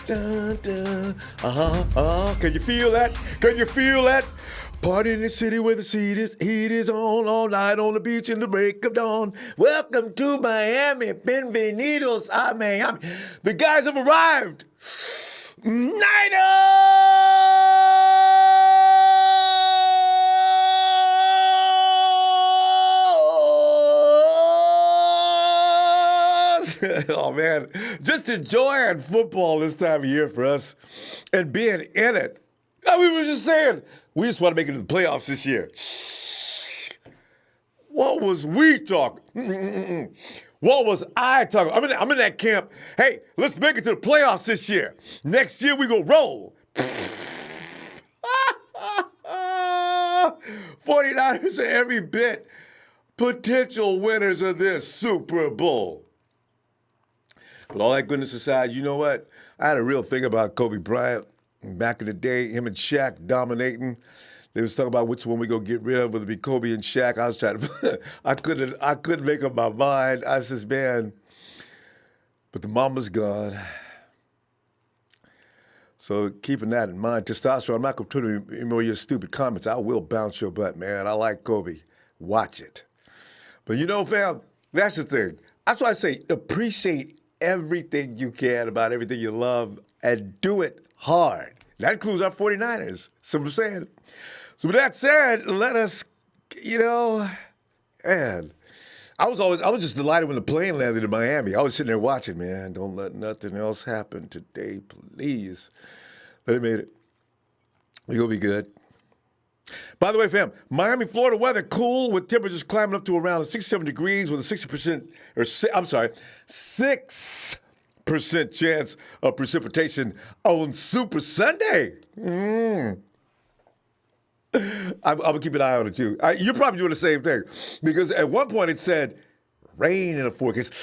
Dun, dun. Can you feel that? Can you feel that? Party in the city where the heat is on all night on the beach in the break of dawn. Welcome to Miami. Bienvenidos a Miami. The guys have arrived. Oh, man. Just enjoying football this time of year for us and being in it. We were just saying, we just want to make it to the playoffs this year. What was we talking? What was I talking? I'm in that camp. Hey, let's make it to the playoffs this year. Next year, we go roll. 49ers are every bit potential winners of this Super Bowl. But all that goodness aside, you know what? I had a real thing about Kobe Bryant. Back in the day, him and Shaq dominating. They was talking about which one we go get rid of, whether it be Kobe and Shaq. I was trying to, I couldn't make up my mind. I says, man, but the mama's gone. So keeping that in mind, testosterone, I'm not going to put any more of your stupid comments. I will bounce your butt, man. I like Kobe. Watch it. But you know, fam, that's the thing. That's why I say appreciate everything you can about everything you love and do it hard. That includes our 49ers. So I'm saying. So with that said, let us, man, I was just delighted when the plane landed in Miami. I was sitting there watching, man. Don't let nothing else happen today, please. But it made it. We're going to be good. By the way, fam, Miami, Florida weather cool with temperatures climbing up to around 67 degrees with a 6% chance of precipitation on Super Sunday. I'm going to keep an eye on it, too. You're probably doing the same thing. Because at one point it said rain in the forecast.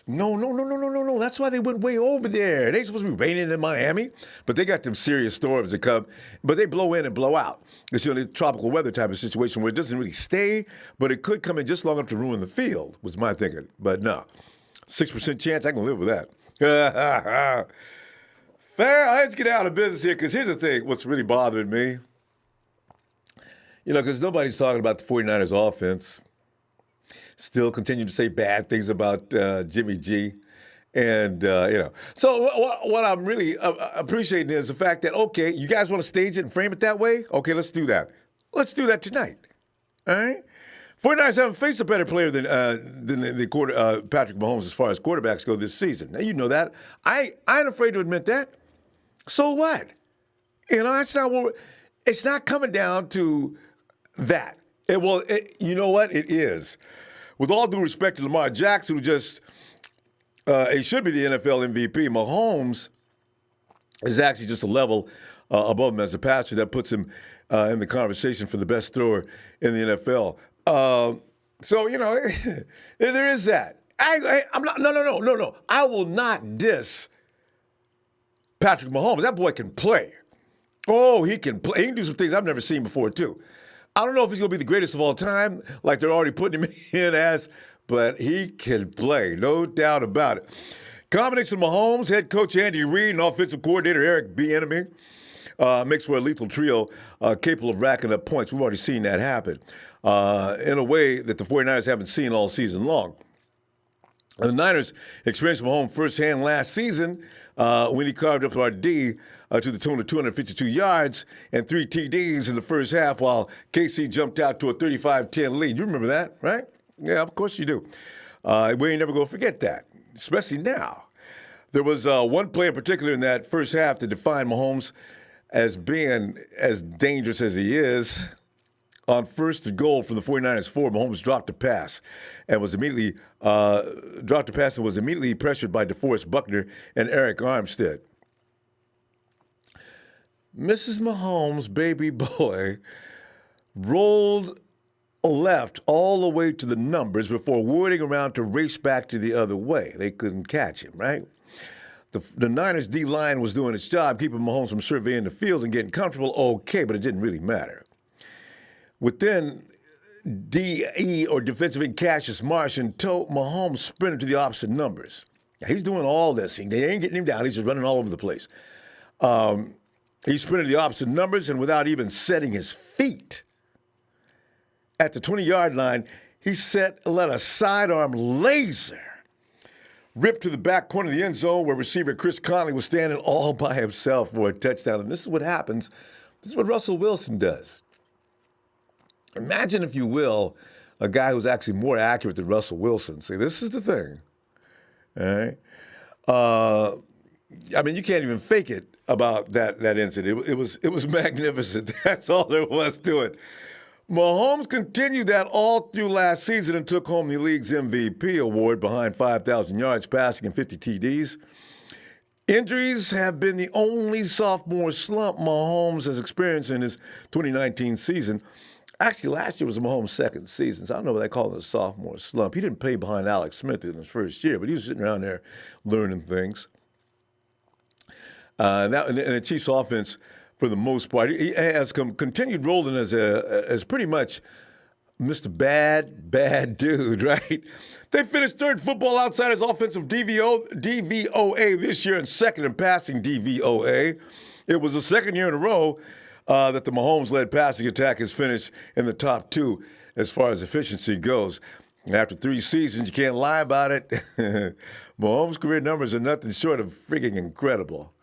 No. That's why they went way over there. It ain't supposed to be raining in Miami. But they got them serious storms that come. But they blow in and blow out. It's the tropical weather type of situation where it doesn't really stay, but it could come in just long enough to ruin the field, was my thinking. But no. 6% chance, I can live with that. Fair, let's get out of business here, because here's the thing, what's really bothering me. Because nobody's talking about the 49ers offense. Still continue to say bad things about Jimmy G. And, So what I'm really appreciating is the fact that, okay, you guys want to stage it and frame it that way? Okay, let's do that. Let's do that tonight. All right? 49ers haven't faced a better player than Patrick Mahomes as far as quarterbacks go this season. Now, you know that. I ain't afraid to admit that. So what? That's not what it's not coming down to that. You know what? It is. With all due respect to Lamar Jackson, who just he should be the NFL MVP, Mahomes is actually just a level above him as a passer that puts him in the conversation for the best thrower in the NFL. There is that. I'm not. No. I will not diss Patrick Mahomes. That boy can play. Oh, he can play. He can do some things I've never seen before, too. I don't know if he's going to be the greatest of all time, like they're already putting him in as, but he can play, no doubt about it. Combination of Mahomes, head coach Andy Reid, and offensive coordinator Eric Bieniemy makes for a lethal trio capable of racking up points. We've already seen that happen in a way that the 49ers haven't seen all season long. The Niners experienced Mahomes firsthand last season when he carved up our D to the tune of 252 yards and 3 TDs in the first half while KC jumped out to a 35-10 lead. You remember that, right? Yeah, of course you do. We ain't never going to forget that, especially now. There was one play in particular in that first half that defined Mahomes as being as dangerous as he is. On first and goal from the 49ers 4, Mahomes dropped a pass and was immediately pressured by DeForest Buckner and Eric Armstead. Mrs. Mahomes, baby boy, rolled left all the way to the numbers before whirling around to race back to the other way. They couldn't catch him, right? The Niners D-line was doing its job, keeping Mahomes from surveying the field and getting comfortable, okay, but it didn't really matter. Within DE or defensive end Cassius Marsh and tow, Mahomes sprinted to the opposite numbers. He's doing all this. They ain't getting him down. He's just running all over the place. He sprinted the opposite numbers, and without even setting his feet at the 20-yard line, he let a sidearm laser rip to the back corner of the end zone where receiver Chris Conley was standing all by himself for a touchdown. And this is what happens. This is what Russell Wilson does. Imagine, if you will, a guy who's actually more accurate than Russell Wilson. See, this is the thing. All right? I mean, you can't even fake it about that incident. It was magnificent. That's all there was to it. Mahomes continued that all through last season and took home the league's MVP award behind 5,000 yards passing and 50 TDs. Injuries have been the only sophomore slump Mahomes has experienced in his 2019 season. Actually, last year was Mahomes' second season, so I don't know what they call it a sophomore slump. He didn't play behind Alex Smith in his first year, but he was sitting around there learning things. And the Chiefs' offense, for the most part, he has continued rolling as pretty much Mr. Bad Dude, right? They finished third Football Outsiders offensive DVOA this year and second in passing DVOA. It was the second year in a row that the Mahomes-led passing attack has finished in the top two as far as efficiency goes. After 3 seasons, you can't lie about it. Mahomes' career numbers are nothing short of freaking incredible.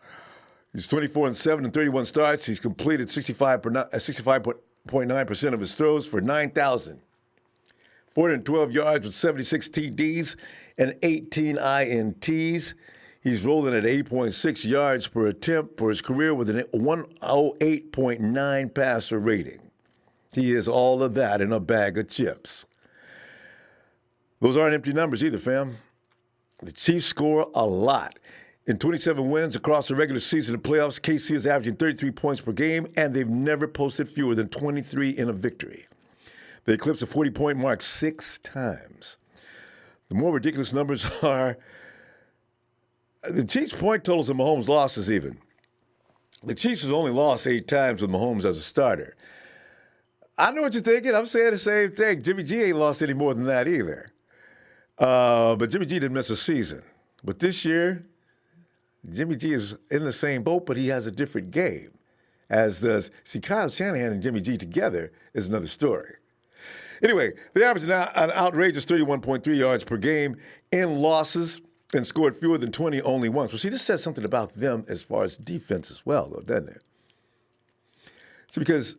He's 24-7 in 31 starts. He's completed 65.9% of his throws for 9,412 yards with 76 TDs and 18 INTs. He's rolling at 8.6 yards per attempt for his career with an 108.9 passer rating. He is all of that in a bag of chips. Those aren't empty numbers either, fam. The Chiefs score a lot. In 27 wins across the regular season and playoffs, KC is averaging 33 points per game, and they've never posted fewer than 23 in a victory. They eclipsed the 40-point mark 6 times. The more ridiculous numbers are the Chiefs' point totals and Mahomes' losses even. The Chiefs have only lost 8 times with Mahomes as a starter. I know what you're thinking. I'm saying the same thing. Jimmy G ain't lost any more than that either. But Jimmy G didn't miss a season. But this year, Jimmy G is in the same boat, but he has a different game. Kyle Shanahan and Jimmy G together is another story. Anyway, they averaged an outrageous 31.3 yards per game in losses and scored fewer than 20 only once. Well, see, this says something about them as far as defense as well, though, doesn't it? See, because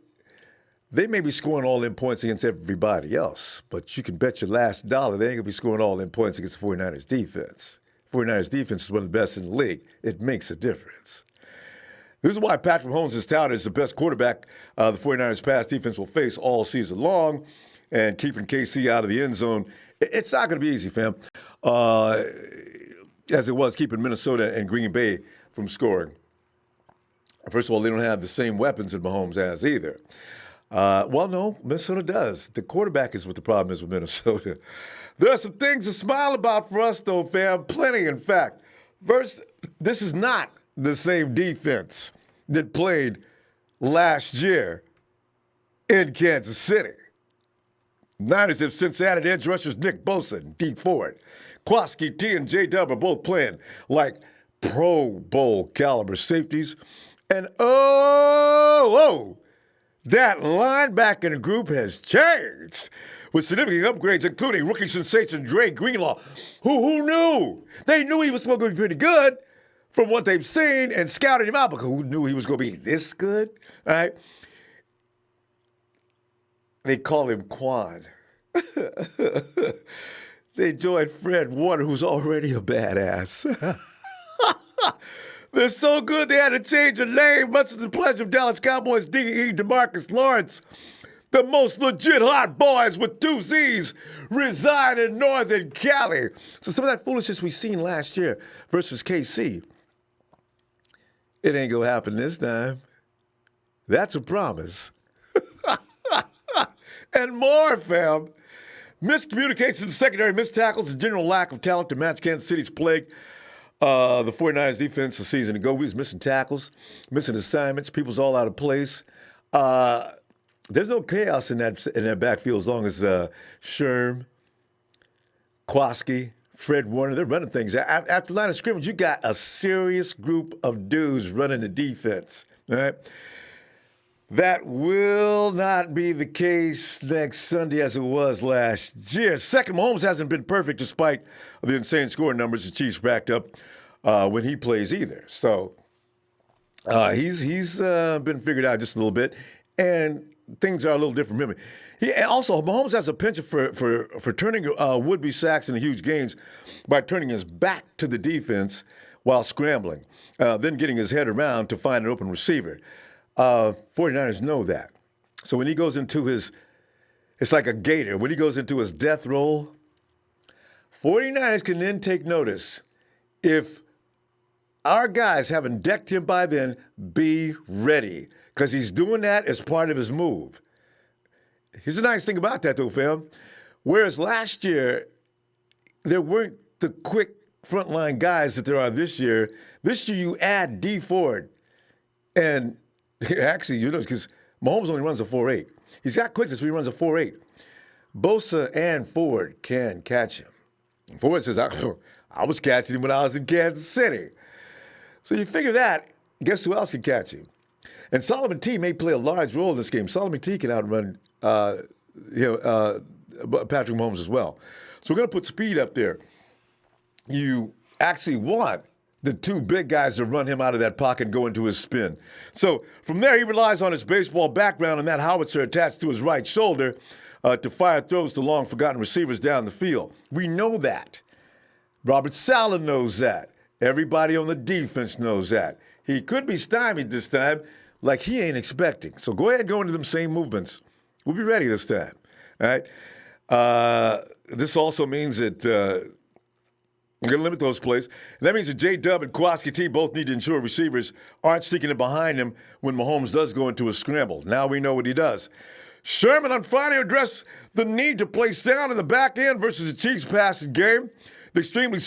they may be scoring all in points against everybody else, but you can bet your last dollar they ain't going to be scoring all in points against the 49ers defense. 49ers defense is one of the best in the league. It makes a difference. This is why Patrick Mahomes is touted as the best quarterback the 49ers pass defense will face all season long, and keeping KC out of the end zone. It's not going to be easy, fam, as it was keeping Minnesota and Green Bay from scoring. First of all, they don't have the same weapons that Mahomes has either. Well, no, Minnesota does. The quarterback is what the problem is with Minnesota. There are some things to smile about for us, though, fam. Plenty, in fact. First, this is not the same defense that played last year in Kansas City. Niners have since added edge rushers Nick Bosa and Dee Ford. Kwaski T and J-Dub are both playing like Pro Bowl caliber safeties. And that linebacking group has changed with significant upgrades, including rookie sensation Dre Greenlaw. Who knew? They knew he was going to be pretty good from what they've seen and scouted him out, but who knew he was going to be this good? All right. They call him Quan. They joined Fred Warner, who's already a badass. They're so good they had to change their name, much to the pleasure of Dallas Cowboys D.E. DeMarcus Lawrence. The most legit hot boys with 2 Z's reside in Northern Cali. So some of that foolishness we seen last year versus KC, it ain't going to happen this time. That's a promise. And more, fam. Miscommunications in the secondary, missed tackles, and general lack of talent to match Kansas City's plague the 49ers defense a season ago. We was missing tackles, missing assignments. People's all out of place. There's no chaos in that backfield as long as Sherm, Kwaski, Fred Warner, they're running things. After the line of scrimmage, you got a serious group of dudes running the defense. All right? That will not be the case next Sunday as it was last year. Second, Mahomes hasn't been perfect despite the insane scoring numbers the Chiefs racked up when he plays either. So he's been figured out just a little bit, and things are a little different from him. Mahomes has a penchant for turning would-be sacks into huge gains by turning his back to the defense while scrambling, then getting his head around to find an open receiver. 49ers know that. So when he goes into it's like a gator. When he goes into his death roll, 49ers can then take notice. If our guys haven't decked him by then, be ready, because he's doing that as part of his move. Here's the nice thing about that, though, fam. Whereas last year, there weren't the quick frontline guys that there are this year. This year, you add D Ford. And actually, because Mahomes only runs a 4.8. He's got quickness, but he runs a 4.8. Bosa and Ford can catch him. And Ford says, I was catching him when I was in Kansas City. So you figure that, guess who else can catch him? And Solomon T may play a large role in this game. Solomon T can outrun Patrick Mahomes as well. So we're going to put speed up there. You actually want the two big guys to run him out of that pocket and go into his spin. So from there, he relies on his baseball background and that howitzer attached to his right shoulder to fire throws to long-forgotten receivers down the field. We know that. Robert Saleh knows that. Everybody on the defense knows that. He could be stymied this time like he ain't expecting. So go ahead and go into them same movements. We'll be ready this time. All right? This also means that we're going to limit those plays. And that means that J-Dub and Kowalski T both need to ensure receivers aren't sneaking in behind him when Mahomes does go into a scramble. Now we know what he does. Sherman on Friday addressed the need to play sound in the back end versus the Chiefs' passing game. The extremely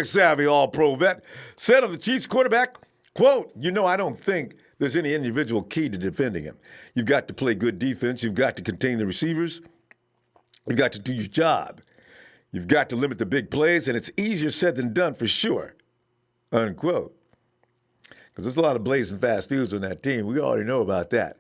savvy all-pro vet said of the Chiefs quarterback, quote, I don't think there's any individual key to defending him. You've got to play good defense. You've got to contain the receivers. You've got to do your job. You've got to limit the big plays, and it's easier said than done for sure, unquote. Because there's a lot of blazing fast dudes on that team. We already know about that.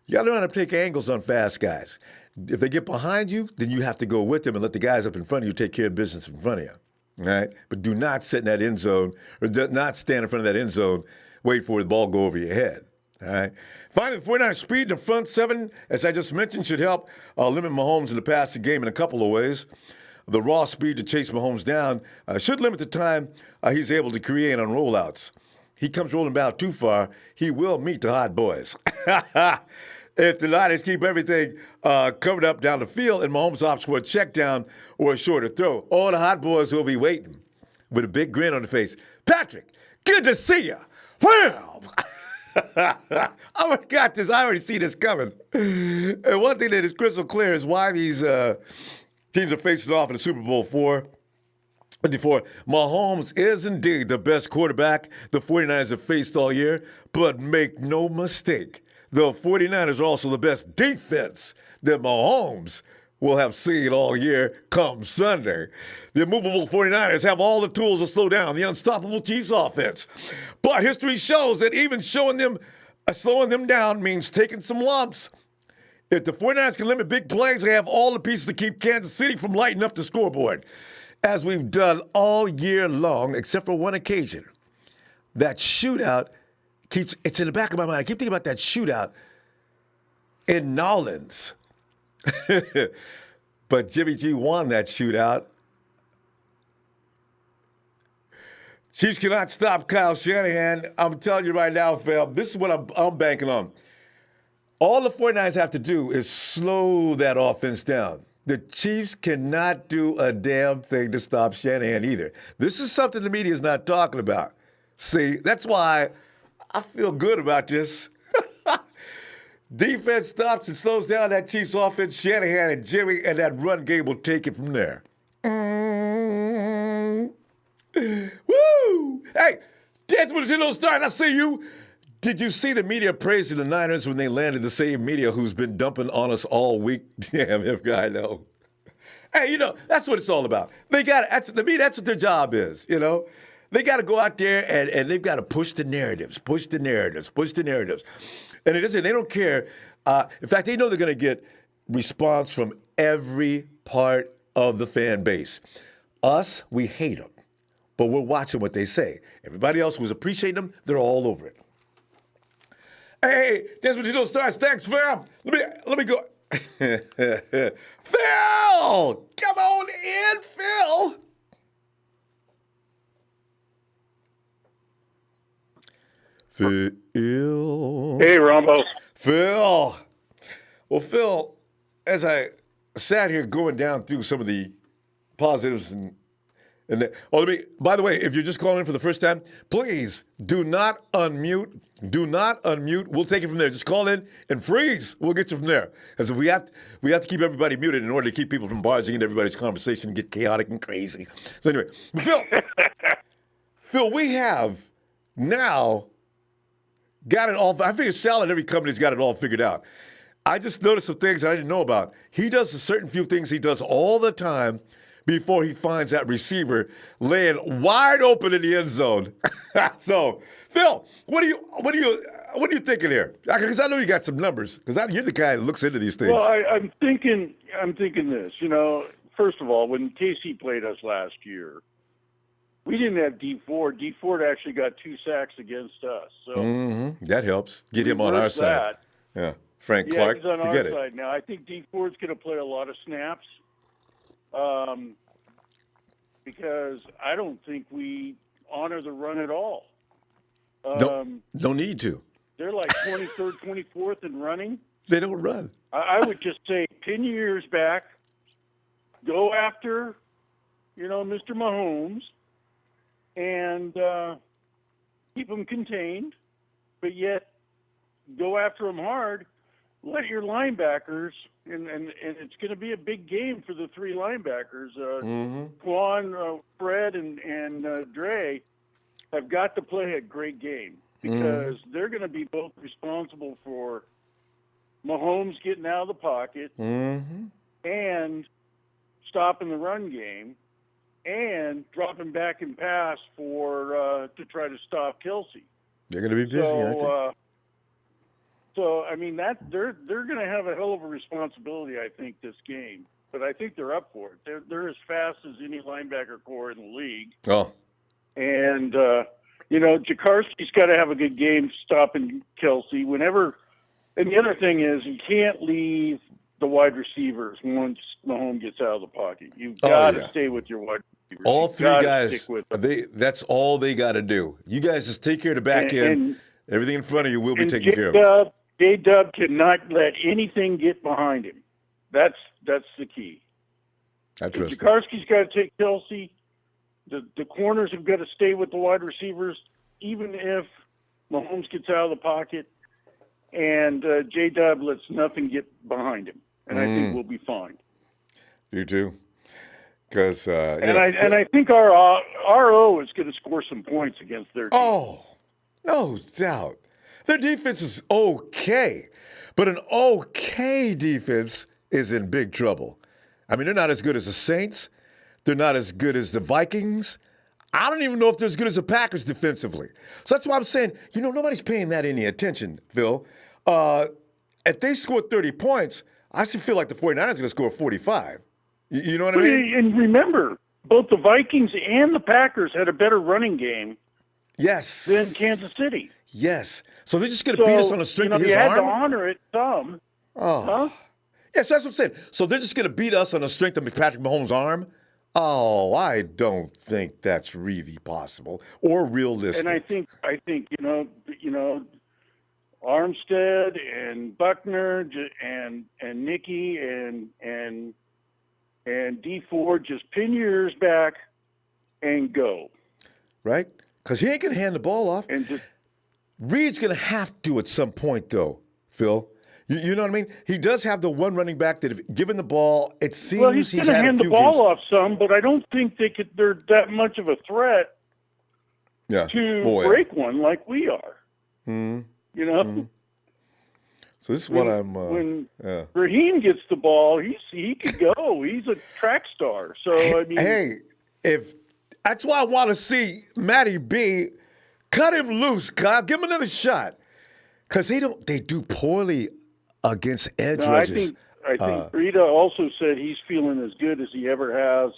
You got to learn how to take angles on fast guys. If they get behind you, then you have to go with them and let the guys up in front of you take care of business in front of you. All right? But do not sit in that end zone or do not stand in front of that end zone, wait for the ball to go over your head. All right? Finally, the 49ers speed in the front seven, as I just mentioned, should help limit Mahomes in the passing game in a couple of ways. The raw speed to chase Mahomes down should limit the time he's able to create on rollouts. He comes rolling about too far, he will meet the hot boys. If the Niners keep everything covered up down the field and Mahomes opts for a check down or a shorter throw, all the hot boys will be waiting with a big grin on their face. Patrick, good to see you. Well, I got this. I already see this coming. And one thing that is crystal clear is why these teams are facing off in the Super Bowl 54. Mahomes is indeed the best quarterback the 49ers have faced all year, but make no mistake, the 49ers are also the best defense that Mahomes will have seen all year come Sunday. The immovable 49ers have all the tools to slow down the unstoppable Chiefs offense. But history shows that even slowing them down means taking some lumps. If the 49ers can limit big plays, they have all the pieces to keep Kansas City from lighting up the scoreboard, as we've done all year long, except for one occasion. That shootout it's in the back of my mind. I keep thinking about that shootout in Nolans. But Jimmy G won that shootout. Chiefs cannot stop Kyle Shanahan. I'm telling you right now, fam, this is what I'm banking on. All the 49ers have to do is slow that offense down. The Chiefs cannot do a damn thing to stop Shanahan either. This is something the media is not talking about. See, that's why I feel good about this. Defense stops and slows down that Chiefs offense. Shanahan and Jimmy and that run game will take it from there. Woo! Hey, dance with the little stars. I see you. Did you see the media praising the Niners when they landed the same media who's been dumping on us all week? Damn, I know. Hey, that's what it's all about. To me, that's what their job is, They got to go out there and they've got to push the narratives. And they don't care. In fact, they know they're going to get response from every part of the fan base. Us, we hate them, but we're watching what they say. Everybody else who's appreciating them, they're all over it. Hey, that's what you do, Stars. Thanks, fam. Let me go. Phil! Come on in, Phil! Phil. Hey, Ronbo. Phil. Well, Phil, as I sat here going down through some of the positives by the way, if you're just calling in for the first time, please do not unmute. Do not unmute. We'll take it from there. Just call in and freeze. We'll get you from there. Because we have to keep everybody muted in order to keep people from barging into everybody's conversation and get chaotic and crazy. So anyway, Phil, we have now got it all. I figure Sal and every company's got it all figured out. I just noticed some things I didn't know about. He does a certain few things he does all the time before he finds that receiver laying wide open in the end zone. So, Phil, what are you thinking here? Because I know you got some numbers. Because you're the guy that looks into these things. Well, I'm thinking this. First of all, when KC played us last year, we didn't have D4. D4 actually got 2 sacks against us. So that helps. Get him on our side. Yeah, Frank Clark. He's on forget our it. side now. I think D4 is going to play a lot of snaps. Because I don't think we honor the run at all. No need to. They're like 23rd, 24th in running. They don't run. I would just say pin your ears back, go after, Mr. Mahomes, and keep him contained, but yet go after him hard. Let your linebackers, and it's going to be a big game for the 3 linebackers. Quan, Fred, and Dre have got to play a great game because they're going to be both responsible for Mahomes getting out of the pocket and stopping the run game and dropping back and pass to try to stop Kelsey. They're going to be busy, I think. So, I mean, they're going to have a hell of a responsibility, I think, this game. But I think they're up for it. They're as fast as any linebacker core in the league. Oh. And, Jakarski's got to have a good game stopping Kelsey. And the other thing is you can't leave the wide receivers once Mahomes gets out of the pocket. You've got to stay with your wide receivers. All 3 guys, that's all they got to do. You guys just take care of the back end. Everything in front of you will be taken care of. J-Dub cannot let anything get behind him. That's the key. I trust Jakarski's got to take Kelsey. The corners have got to stay with the wide receivers, even if Mahomes gets out of the pocket. And J-Dub lets nothing get behind him. And I think we'll be fine. You too? Because I think our RO is going to score some points against their team. Oh, no doubt. Their defense is okay, but an okay defense is in big trouble. I mean, they're not as good as the Saints. They're not as good as the Vikings. I don't even know if they're as good as the Packers defensively. So that's why I'm saying, nobody's paying that any attention, Phil. If they score 30 points, I should feel like the 49ers are going to score 45. You know what I mean? And remember, both the Vikings and the Packers had a better running game than Kansas City. Yes. So they're just going to beat us on the strength of his arm? You had to honor it some. Oh. Huh? Yes, that's what I'm saying. So they're just going to beat us on the strength of Patrick Mahomes' arm? Oh, I don't think that's really possible or realistic. And I think Armstead and Buckner and Nicky and D4 just pin your ears back and go. Right? Because he ain't going to hand the ball off. And Reed's going to have to at some point, though, Phil. You know what I mean? He does have the one running back that, if given the ball, it seems he's going to hand the ball off some, but I don't think they're that much of a threat to break one like we are. So this is what I'm. When Yeah. Raheem gets the ball, he could go. He's a track star. So I mean, Hey, if that's why I want to see Matty B, cut him loose, Kyle. Give him another shot, because they do poorly against edge no, rushers. I think Rita also said he's feeling as good as he ever has,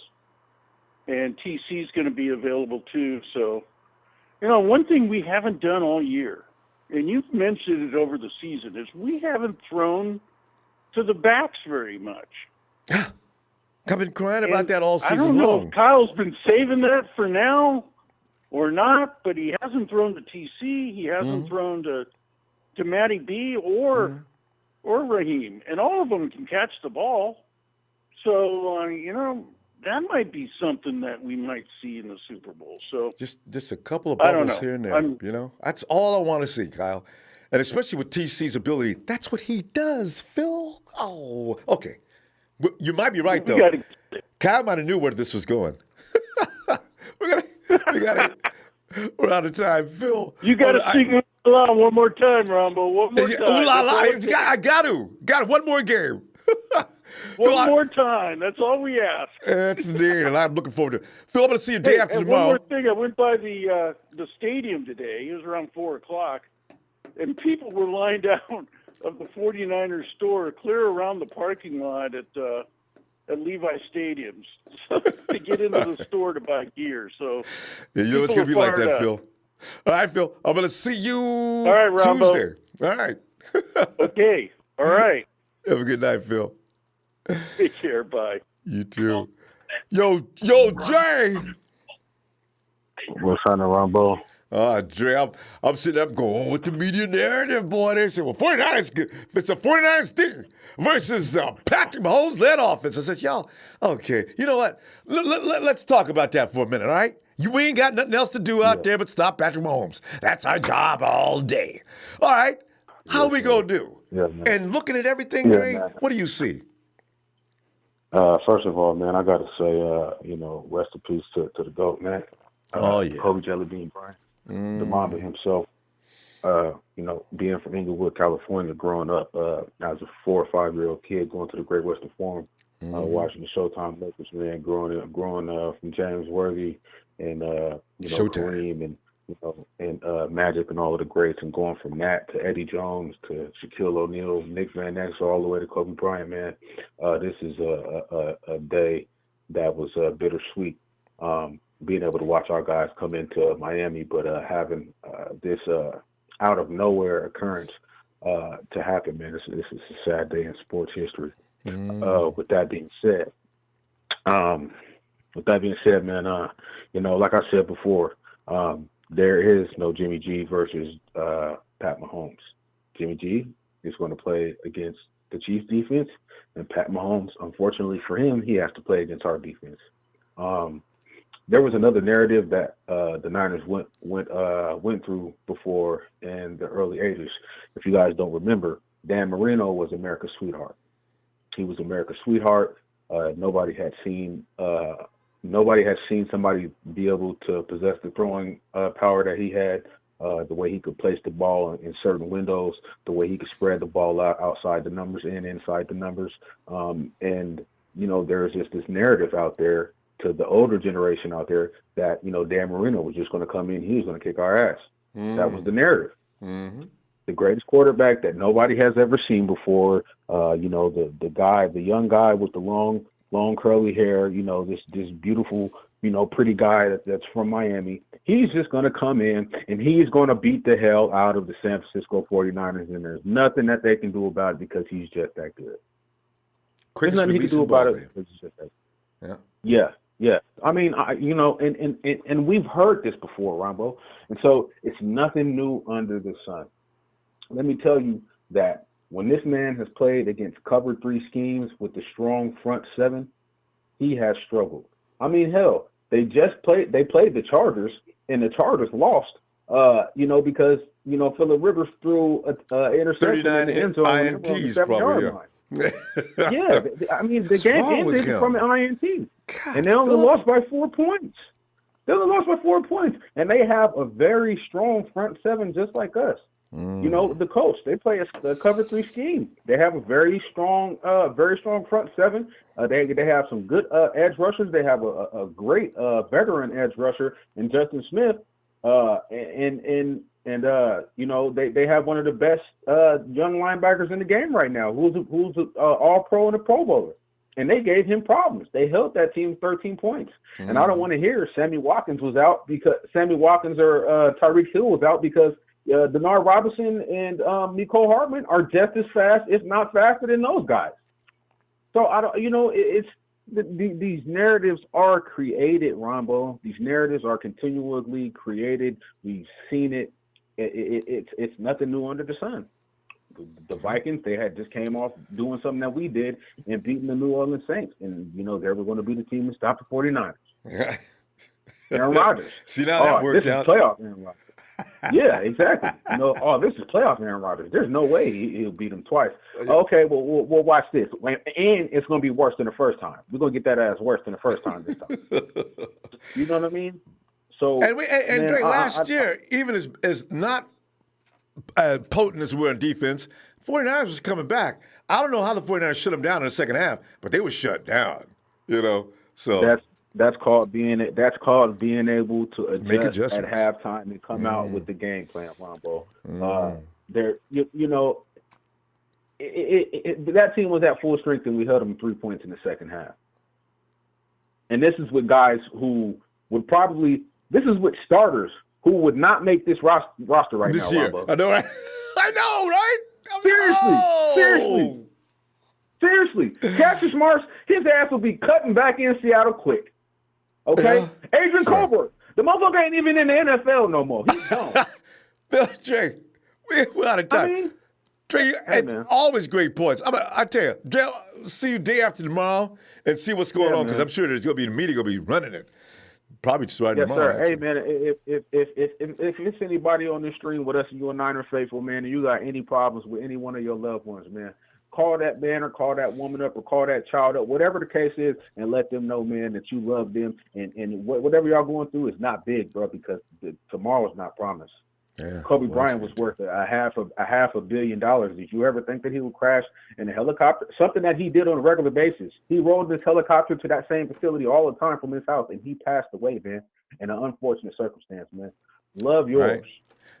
and TC's going to be available too. So, one thing we haven't done all year, and you've mentioned it over the season, is we haven't thrown to the backs very much. I've been crying about that all season I don't know long. if Kyle's been saving that for now or not, but he hasn't thrown to TC. He hasn't thrown to Matty B or Raheem, and all of them can catch the ball. So that might be something that we might see in the Super Bowl. So just a couple of I don't bubbles know. here and there. That's all I want to see, Kyle, and especially with TC's ability. That's what he does, Phil. Oh, okay. You might be right though. Kyle might have knew where this was going. We're out of time, Phil. You got to sing along one more time, Rombo. One more time. Ooh la la! I got to. One more game. One more time. That's all we ask. That's indeed, and I'm looking forward to it. Phil, I'm going to see you day after tomorrow. One more thing. I went by the stadium today. It was around 4 o'clock, and people were lined out of the 49ers store clear around the parking lot at Levi Stadiums to get into the store to buy gear. So yeah, it's going to be like that, Phil. All right, Phil. I'm going to see you Tuesday. All right. Okay. All right. Have a good night, Phil. Take care. Bye. You too. Yo, Jay. What's on the Ronbo? Dre, I'm sitting up going, with the media narrative, boy? They say, well, 49ers, if it's a 49ers thing versus Patrick Mahomes led offense. I said, y'all, okay, you know what? Let's talk about that for a minute, all right? We ain't got nothing else to do out there but stop Patrick Mahomes. That's our job all day. All right, how we going to do? Yeah, man. And looking at everything, Dre, what do you see? First of all, man, I got to say, rest in peace to the GOAT, man. Kobe Jelly Bean Bryant. The Mamba himself, being from Inglewood, California, growing up as a 4 or 5-year-old kid, going to the Great Western Forum, watching the Showtime Lakers, man, growing from James Worthy and Kareem and Magic and all of the greats, and going from that to Eddie Jones to Shaquille O'Neal, Nick Van Exel, all the way to Kobe Bryant, man. This is a day that was bittersweet. Being able to watch our guys come into Miami, but having this out of nowhere occurrence to happen, man, this is a sad day in sports history. With that being said, man, like I said before, there is no Jimmy G versus Pat Mahomes. Jimmy G is going to play against the Chiefs defense, and Pat Mahomes, unfortunately for him, he has to play against our defense. There was another narrative that the Niners went through before in the early 80s. If you guys don't remember, Dan Marino was America's sweetheart. He was America's sweetheart. Nobody had seen somebody be able to possess the throwing power that he had. The way he could place the ball in certain windows, the way he could spread the ball out outside the numbers and inside the numbers. There's just this narrative out there to the older generation out there that, Dan Marino was just going to come in, he was going to kick our ass. That was the narrative. The greatest quarterback that nobody has ever seen before, the young guy with the long curly hair, this beautiful, pretty guy that's from Miami. He's just going to come in and he's going to beat the hell out of the San Francisco 49ers, and there's nothing that they can do about it because he's just that good. There's nothing he can do about it because he's just that good. Yeah. I mean, and we've heard this before, Ronbo, and so it's nothing new under the sun. Let me tell you that when this man has played against cover 3 schemes with the strong front 7, he has struggled. I mean, hell, they played the Chargers, and the Chargers lost, because, Phillip Rivers threw an interception in the end zone on the 7-yard line. Yeah, I mean, the game ended from an INT. God, and they only lost by 4 points. And they have a very strong front 7 just like us. You know, the Colts, they play a cover 3 scheme. They have a very strong front seven. They have some good edge rushers. They have a great veteran edge rusher in Justin Smith. And you know, they have one of the best young linebackers in the game right now, who's all pro and a Pro Bowler. And they gave him problems. They held that team 13 points. And I don't want to hear Sammy Watkins or Tyreek Hill was out because Denard Robinson and Nicole Hartman are just as fast, if not faster, than those guys. So I don't, you know, these narratives are created, Ronbo. These narratives are continually created. We've seen it. It's nothing new under the sun. The Vikings, they had just came off doing something that we did and beating the New Orleans Saints. And, you know, they were going to be the team that stopped the 49ers. Aaron Rodgers. See, now that worked out. This is playoff Aaron Rodgers. Yeah, exactly. You know, this is playoff Aaron Rodgers. There's no way he'll beat him twice. Okay, well, we'll watch this. And it's going to be worse than the first time. We're going to get that ass worse than the first time this time. You know what I mean? So, and Drake, last year, even as not potent as we were on defense, 49ers was coming back. I don't know how the 49ers shut them down in the second half, but they were shut down, you know. So that's called being able to adjust at halftime and come out with the game plan, Ronbo. You know, that team was at full strength and we held them 3 points in the second half. And this is with guys who would this is with starters who would not make this roster right this now, year. Ronbo. I know, right? I know, right? Seriously. Cassius Marsh, his ass will be cutting back in Seattle quick. Okay? Yeah. Adrian Colbert, the motherfucker ain't even in the NFL no more. He's gone. Trey, we're out of time. I mean, Trey, it's always great points. I tell you, Dre, see you day after tomorrow and see what's going on because I'm sure there's going to be the media going to be running it. Probably just right tomorrow. Sir. Hey, man, if it's anybody on this stream with us and you're a Niner faithful, man, and you got any problems with any one of your loved ones, man, call that man or call that woman up or call that child up, whatever the case is, and let them know, man, that you love them. And whatever y'all going through is not big, bro, because tomorrow is not promised. Yeah, Kobe Bryant was worth a half a billion dollars. Did you ever think that he would crash in a helicopter? Something that he did on a regular basis. He rode this helicopter to that same facility all the time from his house, and he passed away, man, in an unfortunate circumstance, man. Love yours. Right.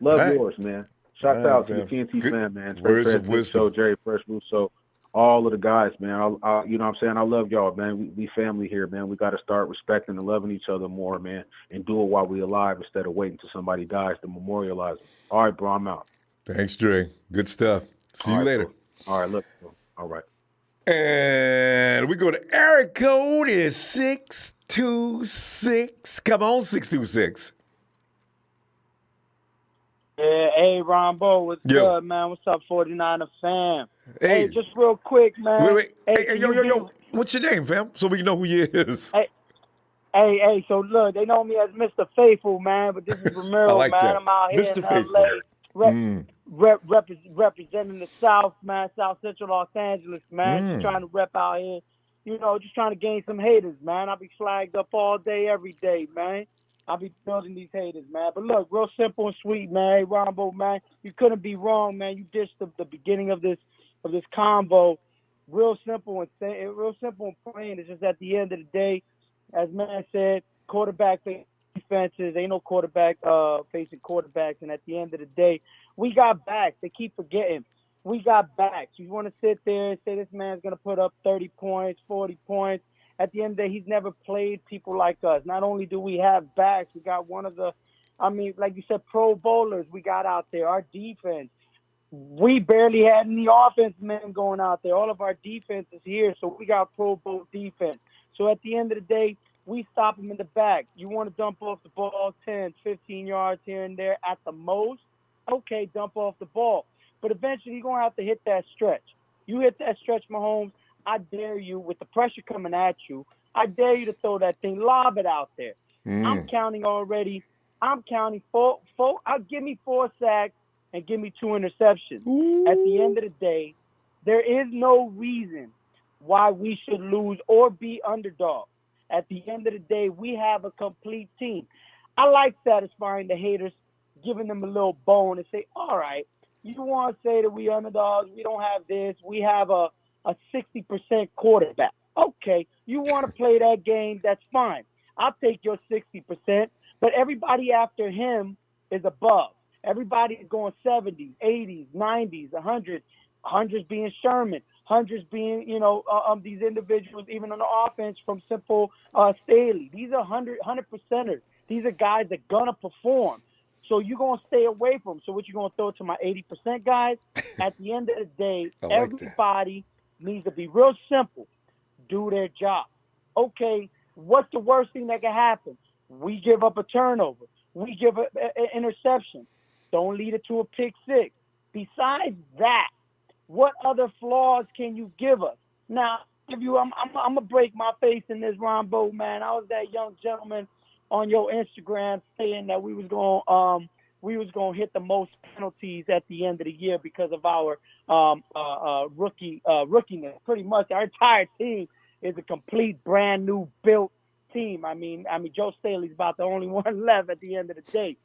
Love yours, man. Shouts out to the TNT fan, man. Words of wisdom. So Jerry Fresh Russo, all of the guys, man. You know what I'm saying? I love y'all, man. We family here, man. We got to start respecting and loving each other more, man, and do it while we're alive instead of waiting till somebody dies to memorialize it. All right, bro, I'm out. Thanks, Dre. Good stuff. See you later. Bro. All right, look. All right. And we go to area code is 626. Come on, 626. Yeah, hey, Ronbo, what's good, man? What's up, 49er fam? Hey, just real quick, man. Wait. Hey, yo. What's your name, fam? So we know who you is. Hey, so look, they know me as Mr. Faithful, man, but this is Ramiro, like man. that. I'm out here Mr. in Faithful. LA, representing the South, man, South Central Los Angeles, man. Just trying to rep out here. You know, just trying to gain some haters, man. I'll be flagged up all day, every day, man. I'll be building these haters, man. But look, real simple and sweet, man. Hey, Ronbo, man, you couldn't be wrong, man. You dished the beginning of this convo. Real simple and plain. It's just at the end of the day, as man said, quarterback facing defenses. Ain't no quarterback facing quarterbacks. And at the end of the day, we got backs. They keep forgetting. We got backs. You want to sit there and say this man's going to put up 30 points, 40 points. At the end of the day, he's never played people like us. Not only do we have backs, we got one of the, like you said, Pro Bowlers we got out there. Our defense, we barely had any offense men going out there. All of our defense is here, so we got Pro Bowl defense. So at the end of the day, we stop them in the back. You want to dump off the ball 10, 15 yards here and there at the most? Okay, dump off the ball. But eventually, you're going to have to hit that stretch. You hit that stretch, Mahomes, I dare you, with the pressure coming at you, I dare you to throw that thing, lob it out there. I'm counting already. I'm counting four. Give me 4 sacks and give me 2 interceptions. Ooh. At the end of the day, there is no reason why we should lose or be underdogs. At the end of the day, we have a complete team. I like satisfying the haters, giving them a little bone and say, all right, You want to say that we underdogs, we don't have this, we have a 60% quarterback. Okay, you want to play that game, that's fine. I'll take your 60%, but everybody after him is above. Everybody is going 70s, 80s, 90s, 100s, 100s being Sherman, 100s being, these individuals, even on the offense from Simple Staley. These are 100%ers. These are guys that going to perform. So you're going to stay away from them. So what you going to throw to my 80% guys? At the end of the day, everybody needs to be real simple. Do their job. Okay, what's the worst thing that can happen? We give up a turnover. We give an interception. Don't lead it to a pick six. Besides that, what other flaws can you give us? Now, I'm gonna break my face in this, Ronbo, man. I was that young gentleman on your Instagram saying that we was gonna hit the most penalties at the end of the year because of our rookiness. Pretty much, our entire team is a complete brand new built team. I mean, Joe Staley's about the only one left at the end of the day.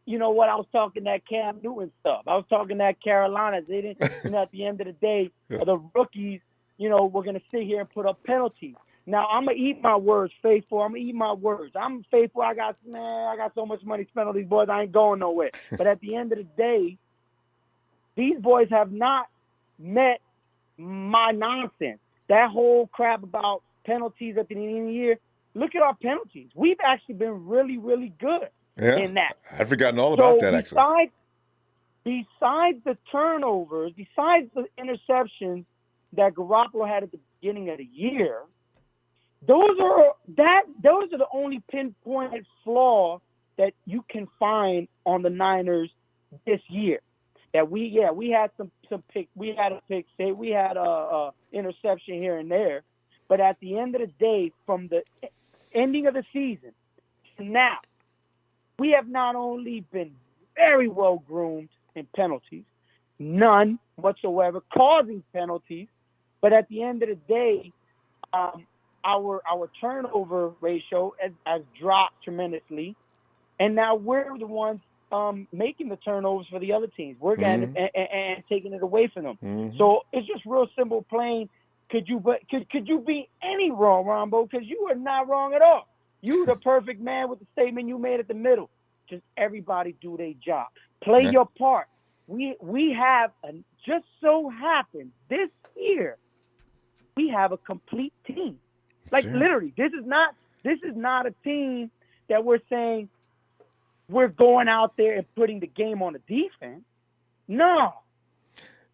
You know what? I was talking that Cam Newton stuff. I was talking that Carolina. They didn't, at the end of the day, the rookies, we're going to sit here and put up penalties. Now, I'm going to eat my words, faithful. I'm going to eat my words. I'm faithful. I got so much money spent on these boys. I ain't going nowhere. But at the end of the day, these boys have not met my nonsense. That whole crap about penalties at the end of the year, look at our penalties. We've actually been really, really good in that. I've forgotten all about that, actually. Besides the turnovers, besides the interceptions that Garoppolo had at the beginning of the year, those are the only pinpointed flaw that you can find on the Niners this year. That we had some pick, we had a pick six, we had a interception here and there, but at the end of the day, from the ending of the season to now, we have not only been very well groomed in penalties, none whatsoever, causing penalties, but at the end of the day, our turnover ratio has dropped tremendously, and now we're the ones making the turnovers for the other teams. We're getting and taking it away from them. Mm-hmm. So it's just real simple, plain. Could you be any wrong, Ronbo? Because you are not wrong at all. You the perfect man with the statement you made at the middle. Just everybody do their job. Play your part. We have just so happened this year we have a complete team. Like literally, this is not a team that we're saying we're going out there and putting the game on the defense. No.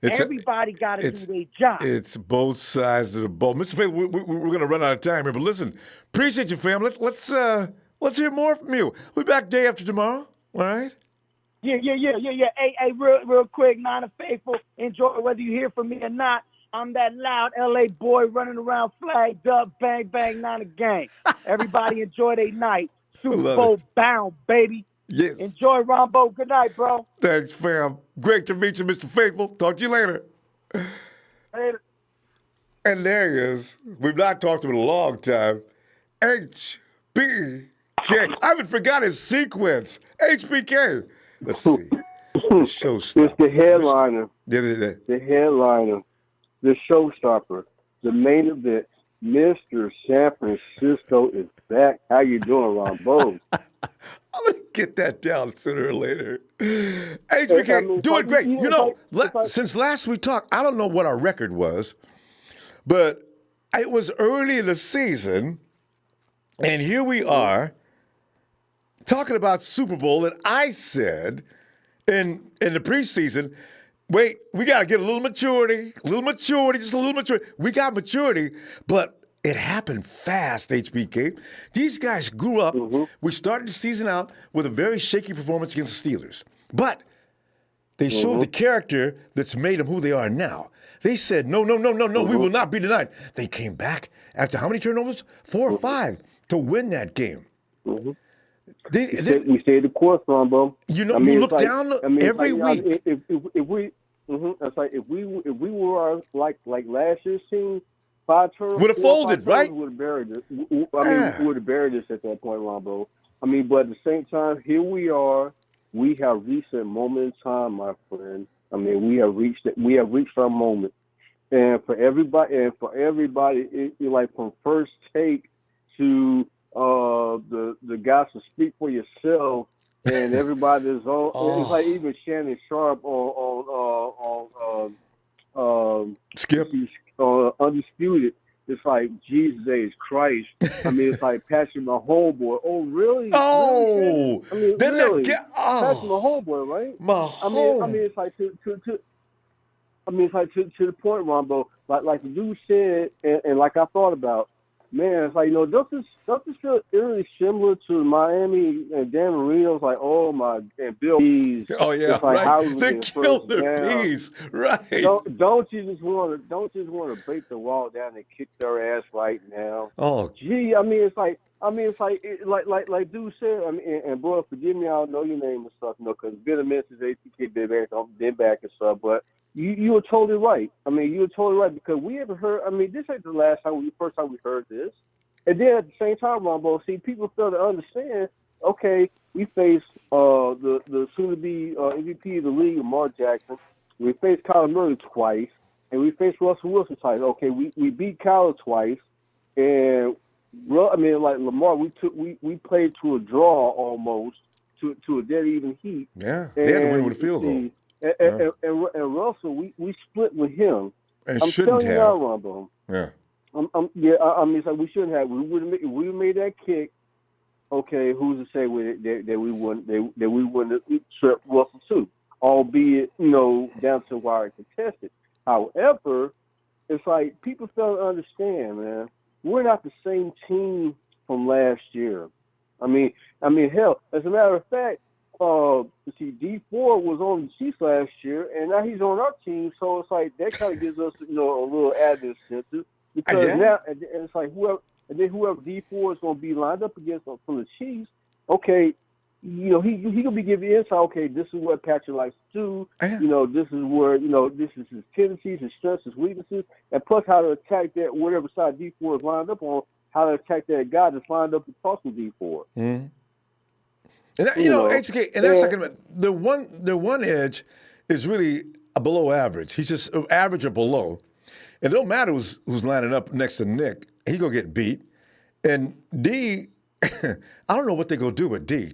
Everybody got to do their job. It's both sides of the ball. Mr. Faith, we're going to run out of time here, but listen, appreciate you, fam. Let's hear more from you. We'll be back day after tomorrow, all right? Yeah. Hey, real quick, Niner Faithful, enjoy whether you hear from me or not. I'm that loud LA boy running around flagged up, bang, bang, Niner gang. Everybody enjoy their night. Super Bowl bound, baby. Yes. Enjoy, Ronbo. Good night, bro. Thanks, fam. Great to meet you, Mr. Faithful. Talk to you later. Later. And there he is. We've not talked to him in a long time. HBK. I even forgot his sequence. HBK. Let's see. The showstopper. It's the headliner. The headliner. The showstopper. The main event. Mr. San Francisco is back. How you doing, Ronbo? I'm going to get that down sooner or later. HBK, doing great. Since last we talked, I don't know what our record was, but it was early in the season, and here we are talking about Super Bowl, and I said in the preseason, wait, we got to get a little maturity, just a little maturity. We got maturity, but it happened fast, HBK. These guys grew up. Mm-hmm. We started the season out with a very shaky performance against the Steelers. But they showed the character that's made them who they are now. They said, no, we will not be denied. They came back after how many turnovers? 4 or 5 to win that game. Mm-hmm. We stayed the course, Ronbo. You look down every week. If we were like last year's team, 5 turnovers would have folded, right? Would have buried it. We would have buried this at that point, Ronbo. But at the same time, here we are. we have reached a moment in time, my friend. I mean, we have reached our moment. And for everybody, like from First Take to the guys to Speak for Yourself, and everybody is on. It's like even Shannon Sharp on Skip. Undisputed. It's like Jesus H. Christ. I mean, it's like Patrick Mahomes. Oh, really? Oh, Really, I mean, then really? Patrick oh, Mahomes, right? Mahomes. I mean, it's like to the point, Ronbo. Like the dude said, and like I thought about, man, it's like, don't this feel eerily similar to Miami and Dan Marino's like, oh my, and Bill Pease. Oh yeah, It's like right. how he was They getting killed first their down. piece, right? Don't you just want to break the wall down and kick their ass right now? Oh, Gee, I mean, it's like like dude said. I mean, and bro, forgive me, I don't know your name and stuff, because it's been a minute since ATK been back and stuff, but. You were totally right. I mean, you were totally right because we haven't heard. I mean, this ain't the first time we heard this. And then at the same time, Ronbo, see, people fail to understand. Okay, we faced the soon-to-be MVP of the league, Lamar Jackson. We faced Kyler Murray twice, and we faced Russell Wilson twice. Okay, we beat Kyler twice, and I mean, like Lamar, we played to a draw almost to a dead even heat. yeah, they had to win with a field goal. And Russell, we split with him. And I'm shouldn't telling you have. now, Ronbo. Yeah. I mean, it's like we shouldn't have. We would have made that kick. Okay, who's to say that we wouldn't have stripped Russell too, albeit down to wire contested. However, it's like people fail to understand, man. We're not the same team from last year. I mean, hell, as a matter of fact. D4 was on the Chiefs last year, and now he's on our team. So it's like that kind of gives us, a little added incentive because now, and it's like whoever D4 is going to be lined up against from the Chiefs. Okay, he gonna be giving insight. Okay, this is what Patrick likes to do. This is where this is his tendencies, his strengths, his weaknesses, and plus how to attack that whatever side D4 is lined up on. How to attack that guy that's lined up across from D4. Mm-hmm. And HBK, and that's like the one edge is really a below average. He's just average or below. And it don't matter who's lining up next to Nick. He gonna get beat. And D, I don't know what they gonna do with D.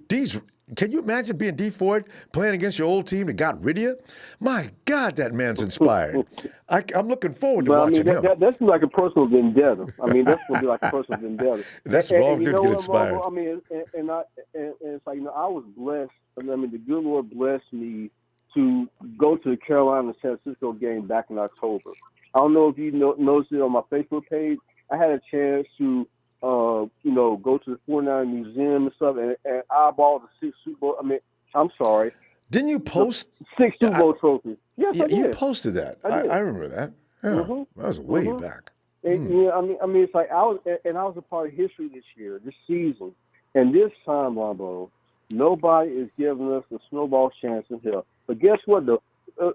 Can you imagine being D Ford playing against your old team that got rid of you? My God, that man's inspired. I'm looking forward to watching him. That's like a personal vendetta. I mean, that's gonna be like a personal vendetta. That's all good to get inspired. I mean, and it's like I was blessed. I mean, the good Lord blessed me to go to the Carolina San Francisco game back in October. I don't know if you noticed it on my Facebook page. I had a chance to go to the 49 Museum and stuff, and eyeball the 6 Super Bowl. I mean, I'm sorry. Didn't you post 6 Super Bowl trophies? Yes, I did. You posted that. I remember that. Yeah, that was way back. And, I mean, it's like I was a part of history this season, and this time, Ronbo, nobody is giving us a snowball chance in hell. But guess what, though?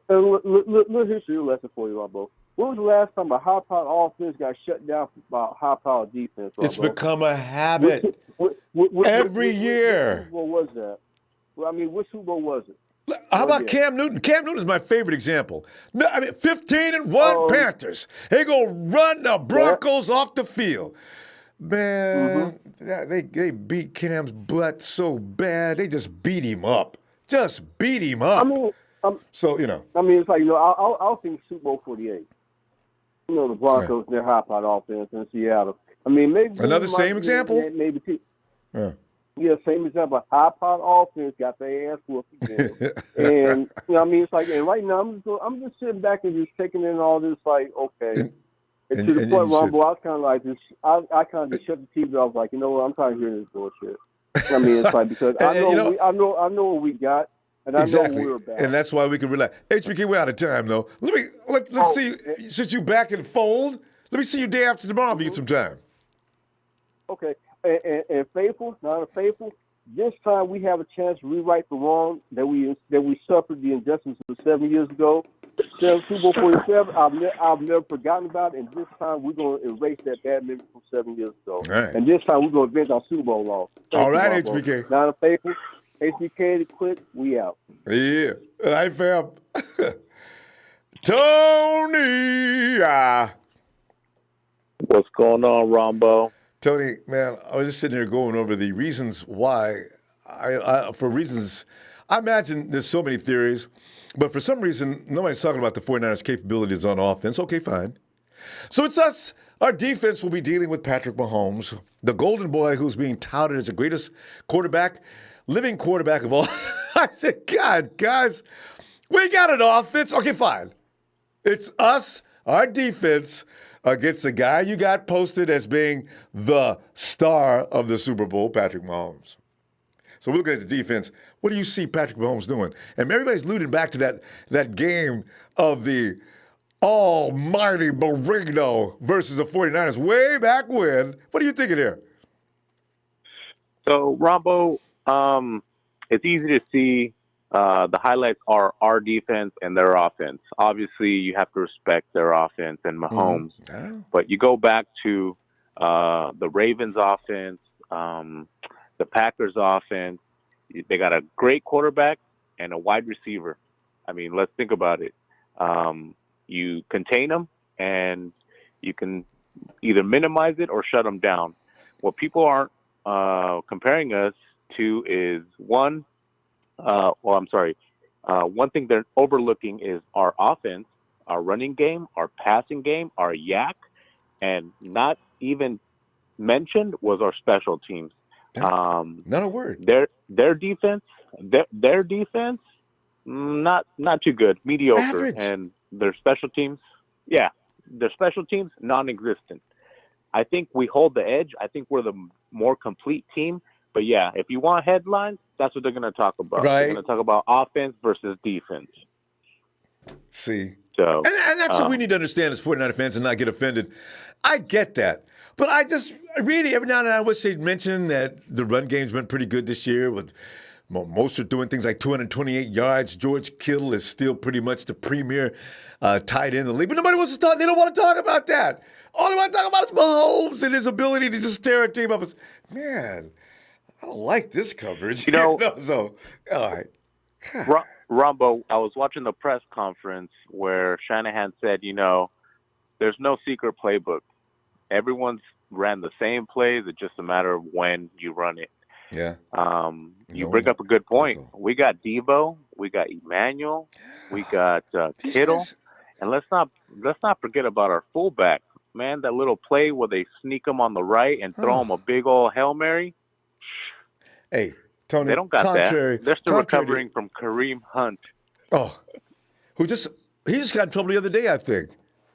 Little history lesson for you, Ronbo. When was the last time a high-powered offense got shut down by high-powered defense? It's become a habit every year. What was that? Well, I mean, which Super Bowl was it? How about Cam Newton? Cam Newton is my favorite example. I mean, 15-1 Panthers. They go run the Broncos off the field. Man, they beat Cam's butt so bad. They just beat him up. Just beat him up. I mean, so, I mean, it's like, I'll think Super Bowl 48. The Broncos, their high-powered offense in Seattle. I mean, maybe another same example. Maybe two. Yeah, same example. High-powered offense got their ass whooped again, and I mean, it's like, and right now I'm just sitting back and just taking in all this, like, okay. And to the point, Ronbo, I was kind of like this. I kind of just shut the TV. I was like, you know what? I'm tired of hearing this bullshit. I mean, it's like because I know what we got. And exactly. I know we were bad. And that's why we can relax. HBK, we're out of time, though. Let's see. Since you back in fold, let me see you day after tomorrow if you get some time. Okay. And faithful, not unfaithful, this time we have a chance to rewrite the wrong that we suffered the injustice of 7 years ago. Super Bowl 47, I've never forgotten about it, and this time we're going to erase that bad memory from 7 years ago. Right. And this time we're going to avenge our Super Bowl loss. All right, HBK. Not unfaithful. ACK quick, we out. Yeah. All right, fam. Tony. What's going on, Ronbo? Tony, man, I was just sitting here going over the reasons why. For reasons, I imagine there's so many theories, but for some reason, nobody's talking about the 49ers' capabilities on offense. Okay, fine. So it's us. Our defense will be dealing with Patrick Mahomes, the golden boy who's being touted as the greatest quarterback, living quarterback of all. I said, God, guys, we got an offense. Okay, fine. It's us, our defense, against the guy you got posted as being the star of the Super Bowl, Patrick Mahomes. So we're looking at the defense. What do you see Patrick Mahomes doing? And everybody's alluding back to that game of the almighty Marino versus the 49ers way back when. What are you thinking here? So, Ronbo, it's easy to see the highlights are our defense and their offense. Obviously, you have to respect their offense and Mahomes. But you go back to the Ravens offense, the Packers offense. They got a great quarterback and a wide receiver. I mean, let's think about it. You contain them, and you can either minimize it or shut them down. What people aren't comparing us to is one thing they're overlooking is our offense, our running game, our passing game, our yak, and not even mentioned was our special teams. Not a word. Their defense, not too good, mediocre, Average. and their special teams, non-existent. I think we hold the edge. I think we're the more complete team. But yeah, if you want headlines, that's what they're going to talk about. Right. They're going to talk about offense versus defense. See. So, and that's what we need to understand as 49er fans and not get offended. I get that. But I just really, every now and then, I wish they'd mention that the run game's been pretty good this year with most are doing things like 228 yards. George Kittle is still pretty much the premier tight end in the league. But nobody wants to talk. They don't want to talk about that. All they want to talk about is Mahomes and his ability to just tear a team up. Man, I don't like this coverage. You know, so, all right. Ronbo, I was watching the press conference where Shanahan said, there's no secret playbook. Everyone's ran the same plays. It's just a matter of when you run it. Yeah. You bring up a good point. We got Devo, we got Emmanuel, we got Kittle, and let's not forget about our fullback. Man, that little play where they sneak him on the right and throw him a big old Hail Mary. Hey, Tony, they don't got that. They're still recovering from Kareem Hunt. Oh, he just got in trouble the other day, I think.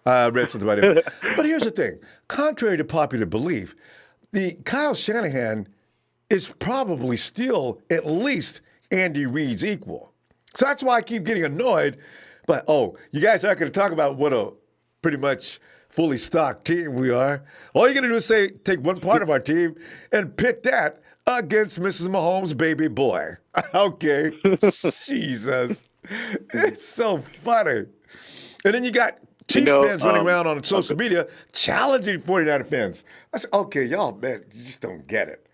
I read something about him. But here's the thing. Contrary to popular belief, the Kyle Shanahan is probably still at least Andy Reid's equal. So that's why I keep getting annoyed. But, you guys aren't going to talk about what a pretty much fully stocked team we are. All you're going to do is take one part of our team and pit that against Mrs. Mahomes' baby boy. Okay. Jesus. It's so funny. And then you got Chiefs fans running around on social media challenging 49er fans. I said, okay, y'all, man, you just don't get it.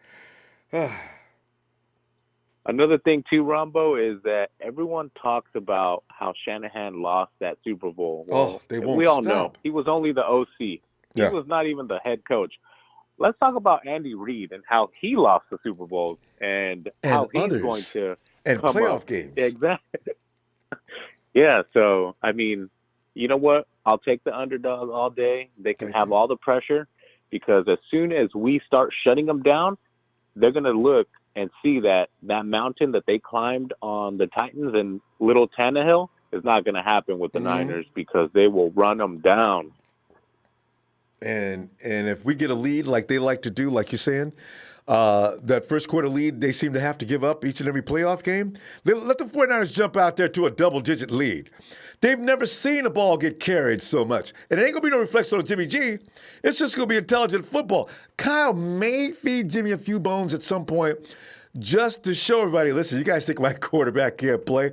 Another thing, too, Ronbo, is that everyone talks about how Shanahan lost that Super Bowl. Well, they won't we all stop. know he was only the OC. He was not even the head coach. Let's talk about Andy Reid and how he lost the Super Bowl and how he's others. going to and come playoff up. games. Exactly. Yeah, so, I mean, you know what? I'll take the underdog all day. They can have all the pressure because as soon as we start shutting them down, they're going to look and see that mountain that they climbed on the Titans and little Tannehill is not going to happen with the Niners because they will run them down. And if we get a lead like they like to do, like you're saying, that first quarter lead they seem to have to give up each and every playoff game, they let the 49ers jump out there to a double-digit lead. They've never seen a ball get carried so much. And it ain't going to be no reflection on Jimmy G. It's just going to be intelligent football. Kyle may feed Jimmy a few bones at some point just to show everybody, listen, you guys think my quarterback can't play?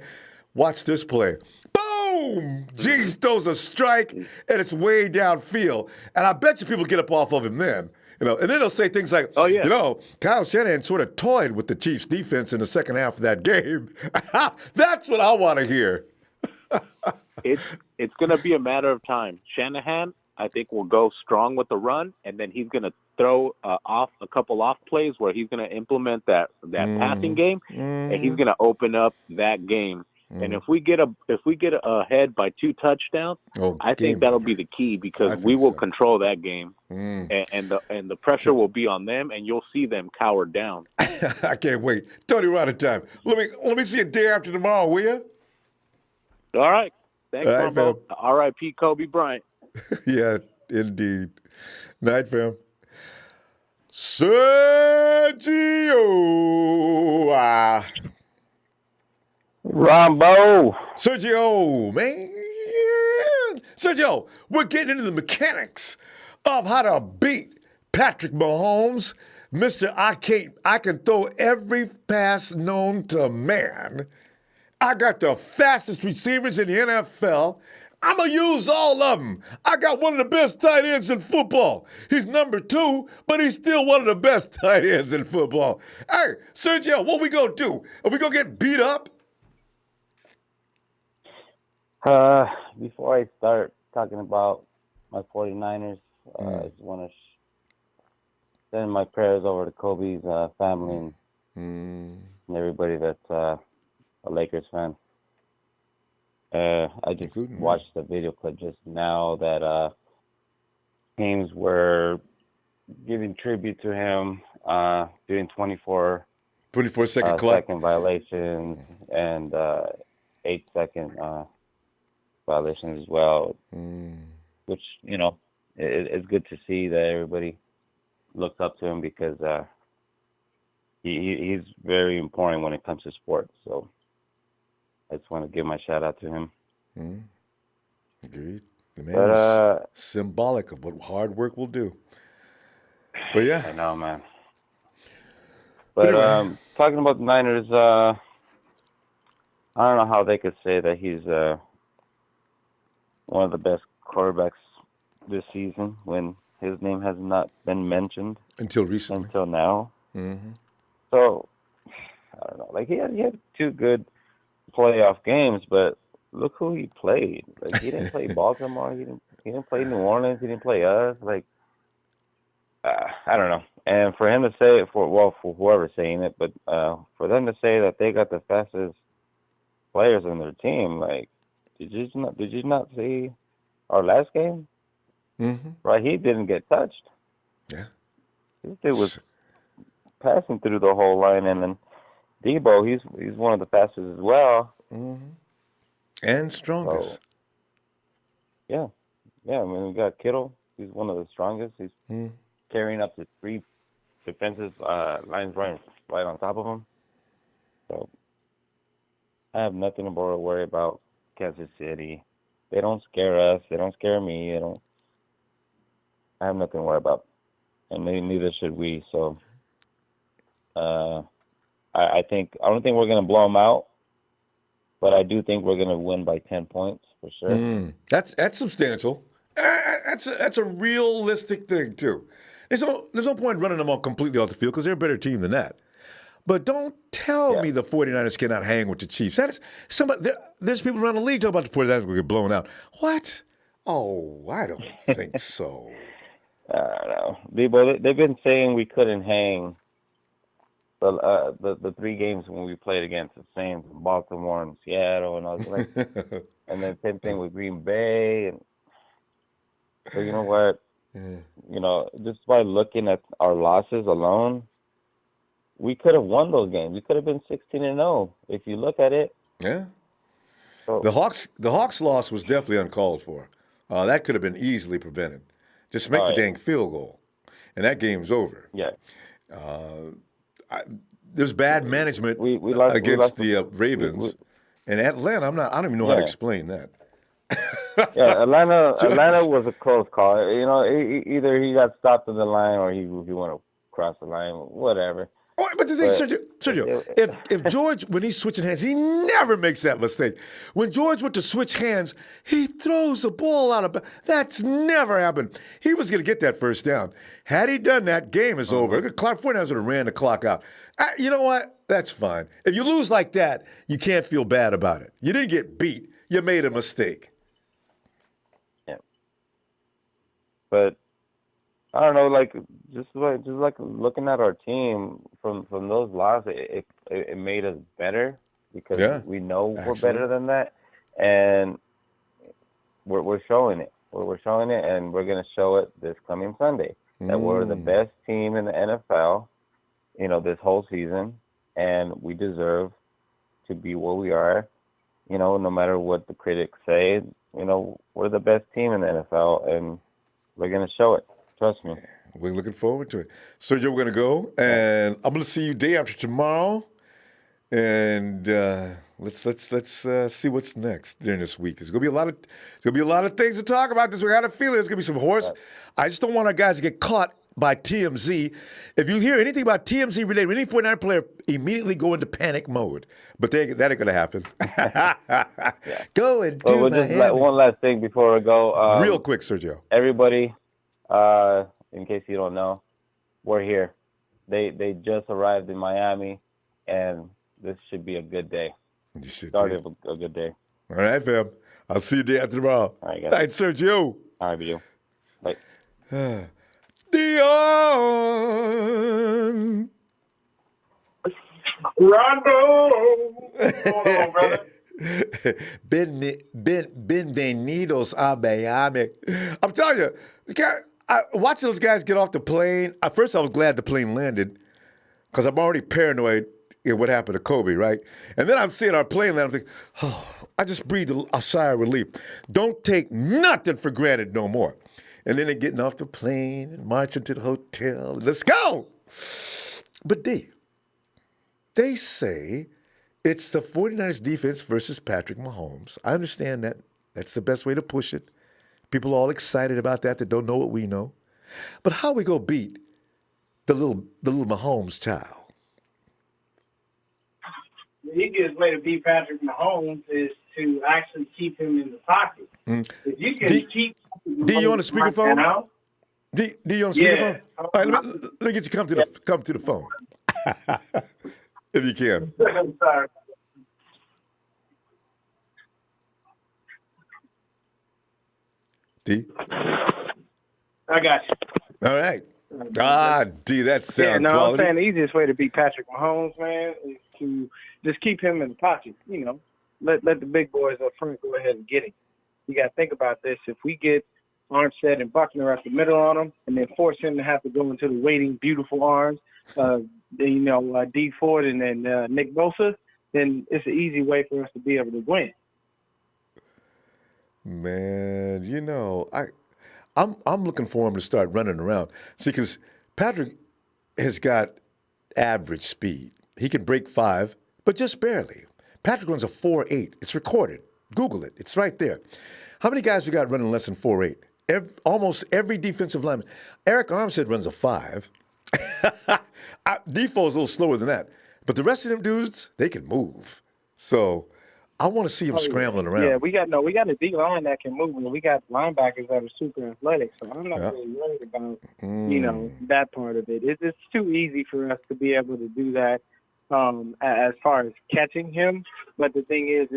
Watch this play. Boom! G throws a strike, and it's way downfield. And I bet you people get up off of him then. And then they'll say things like, Oh, yeah. Kyle Shanahan sort of toyed with the Chiefs' defense in the second half of that game. That's what I want to hear. It's going to be a matter of time. Shanahan, I think, will go strong with the run, and then he's going to throw off a couple off plays where he's going to implement that passing game, and he's going to open up that game. And if we get ahead by 2 touchdowns, I think that'll be the key because we will control that game, and the pressure will be on them, and you'll see them cower down. I can't wait. Tony, we're out of time. Let me see you day after tomorrow, will you? All right. Thanks, All right, Ronbo. R.I.P. Kobe Bryant. Yeah, indeed. Night, fam. Sergio. Ronbo. Sergio, man. Sergio, we're getting into the mechanics of how to beat Patrick Mahomes. Mr. I can throw every pass known to man. I got the fastest receivers in the NFL. I'm going to use all of them. I got one of the best tight ends in football. He's number 2, but he's still one of the best tight ends in football. Hey, Sergio, what we going to do? Are we going to get beat up? Before I start talking about my 49ers, I just want to send my prayers over to Kobe's family and everybody that's a Lakers fan. I just watched the video clip just now that teams were giving tribute to him, doing 24-second clock. second violations and 8-second violations as well, which, it's good to see that everybody looks up to him because he's very important when it comes to sports. So I just want to give my shout out to him. Agreed. The man is symbolic of what hard work will do. But yeah. I know, man. But talking about the Niners, I don't know how they could say that he's one of the best quarterbacks this season when his name has not been mentioned until recently, until now. So I don't know. Like he had 2 good playoff games, but look who he played. Like he didn't play Baltimore. He didn't play New Orleans. He didn't play us. Like I don't know. And for him to say it for whoever's saying it, but for them to say that they got the fastest players on their team, like did you not see our last game? Right, he didn't get touched. Yeah, this dude was passing through the whole line, and then Debo, he's one of the fastest as well, and strongest. So, yeah. I mean, we got Kittle. He's one of the strongest. He's carrying up to 3 defensive lines right on top of him. So I have nothing to worry about Kansas City. They don't scare us. They don't scare me. I have nothing to worry about, and neither should we. So I don't think we're going to blow them out, but I do think we're going to win by 10 points for sure. That's substantial. That's a realistic thing too. There's no point running them all completely off the field because they're a better team than that. But don't tell me the 49ers cannot hang with the Chiefs. There's people around the league talking about the 49ers will get blown out. What? Oh, I don't think so. I don't know. They've been saying we couldn't hang the 3 games when we played against the Saints, Baltimore, and Seattle, and I was like, and then same thing with Green Bay. And so you know what? Just by looking at our losses alone, we could have won those games. We could have been 16-0 if you look at it. Yeah. So, the Hawks loss was definitely uncalled for. That could have been easily prevented. Just make the dang field goal, and that game's over. Yeah. There's bad management against the Ravens. And Atlanta, I don't even know how to explain that. Yeah, Atlanta was a close call. Either he got stopped at the line or he went across the line, whatever. Oh, but the thing, But Sergio, if George, when he's switching hands, he never makes that mistake. When George went to switch hands, he throws the ball out of. That's never happened. He was going to get that first down. Had he done that, game is over. Clark 49ers would have ran the clock out. You know what? That's fine. If you lose like that, you can't feel bad about it. You didn't get beat. You made a mistake. Yeah. But I don't know, like just like looking at our team from those losses, it made us better because we know we're better than that, and we're showing it. We're showing it, and we're gonna show it this coming Sunday that we're the best team in the NFL, this whole season, and we deserve to be where we are. No matter what the critics say, we're the best team in the NFL, and we're gonna show it. Trust me. We're looking forward to it. Sergio, we're going to go, and I'm going to see you day after tomorrow, and let's see what's next during this week. There's going to be a lot of things to talk about this week. I got a feeling there's going to be some horse. I just don't want our guys to get caught by TMZ. If you hear anything about TMZ related, any 49 player immediately go into panic mode. But that ain't going to happen. Go and do one last thing before I go. Real quick, Sergio. Everybody. In case you don't know, we're here. They just arrived in Miami, and this should be a good day. Start of a good day. All right, fam. I'll see you day after tomorrow. All right, guys. All right, Sergio. All right, you. Bye. Dion. Ronbo. Hold on, brother. Bienvenidos a Miami. I'm telling you, watching those guys get off the plane, at first I was glad the plane landed because I'm already paranoid what happened to Kobe, right? And then I'm seeing our plane land, I'm thinking, I just breathed a sigh of relief. Don't take nothing for granted no more. And then they're getting off the plane and marching to the hotel. Let's go! But they say it's the 49ers defense versus Patrick Mahomes. I understand that. That's the best way to push it. People are all excited about that don't know what we know. But how we go beat the little Mahomes child? The easiest way to beat Patrick Mahomes is to actually keep him in the pocket. If you can keep D, you on the speakerphone? D, you on the speakerphone? Yeah. All right, let me get you come to the phone. If you can. I'm sorry. D? I got you. All right. D, that sounds Yeah, no, quality. I'm saying the easiest way to beat Patrick Mahomes, man, is to just keep him in the pocket. Let the big boys up front go ahead and get him. You got to think about this. If we get Armstead and Buckner at the middle on him and then force him to have to go into the waiting, beautiful arms, D Ford and then Nick Bosa, then it's an easy way for us to be able to win. Man, I'm looking for him to start running around. See, because Patrick has got average speed. He can break 5, but just barely. Patrick runs a 4.8. It's recorded. Google it. It's right there. How many guys we got running less than 4.8? Almost every defensive lineman. Eric Armstead runs a 5. Defoe's a little slower than that. But the rest of them dudes, they can move. So I want to see him scrambling around. Yeah, we got a D line that can move, and we got linebackers that are super athletic. So I'm not really worried about that part of it. It's too easy for us to be able to do that as far as catching him. But the thing is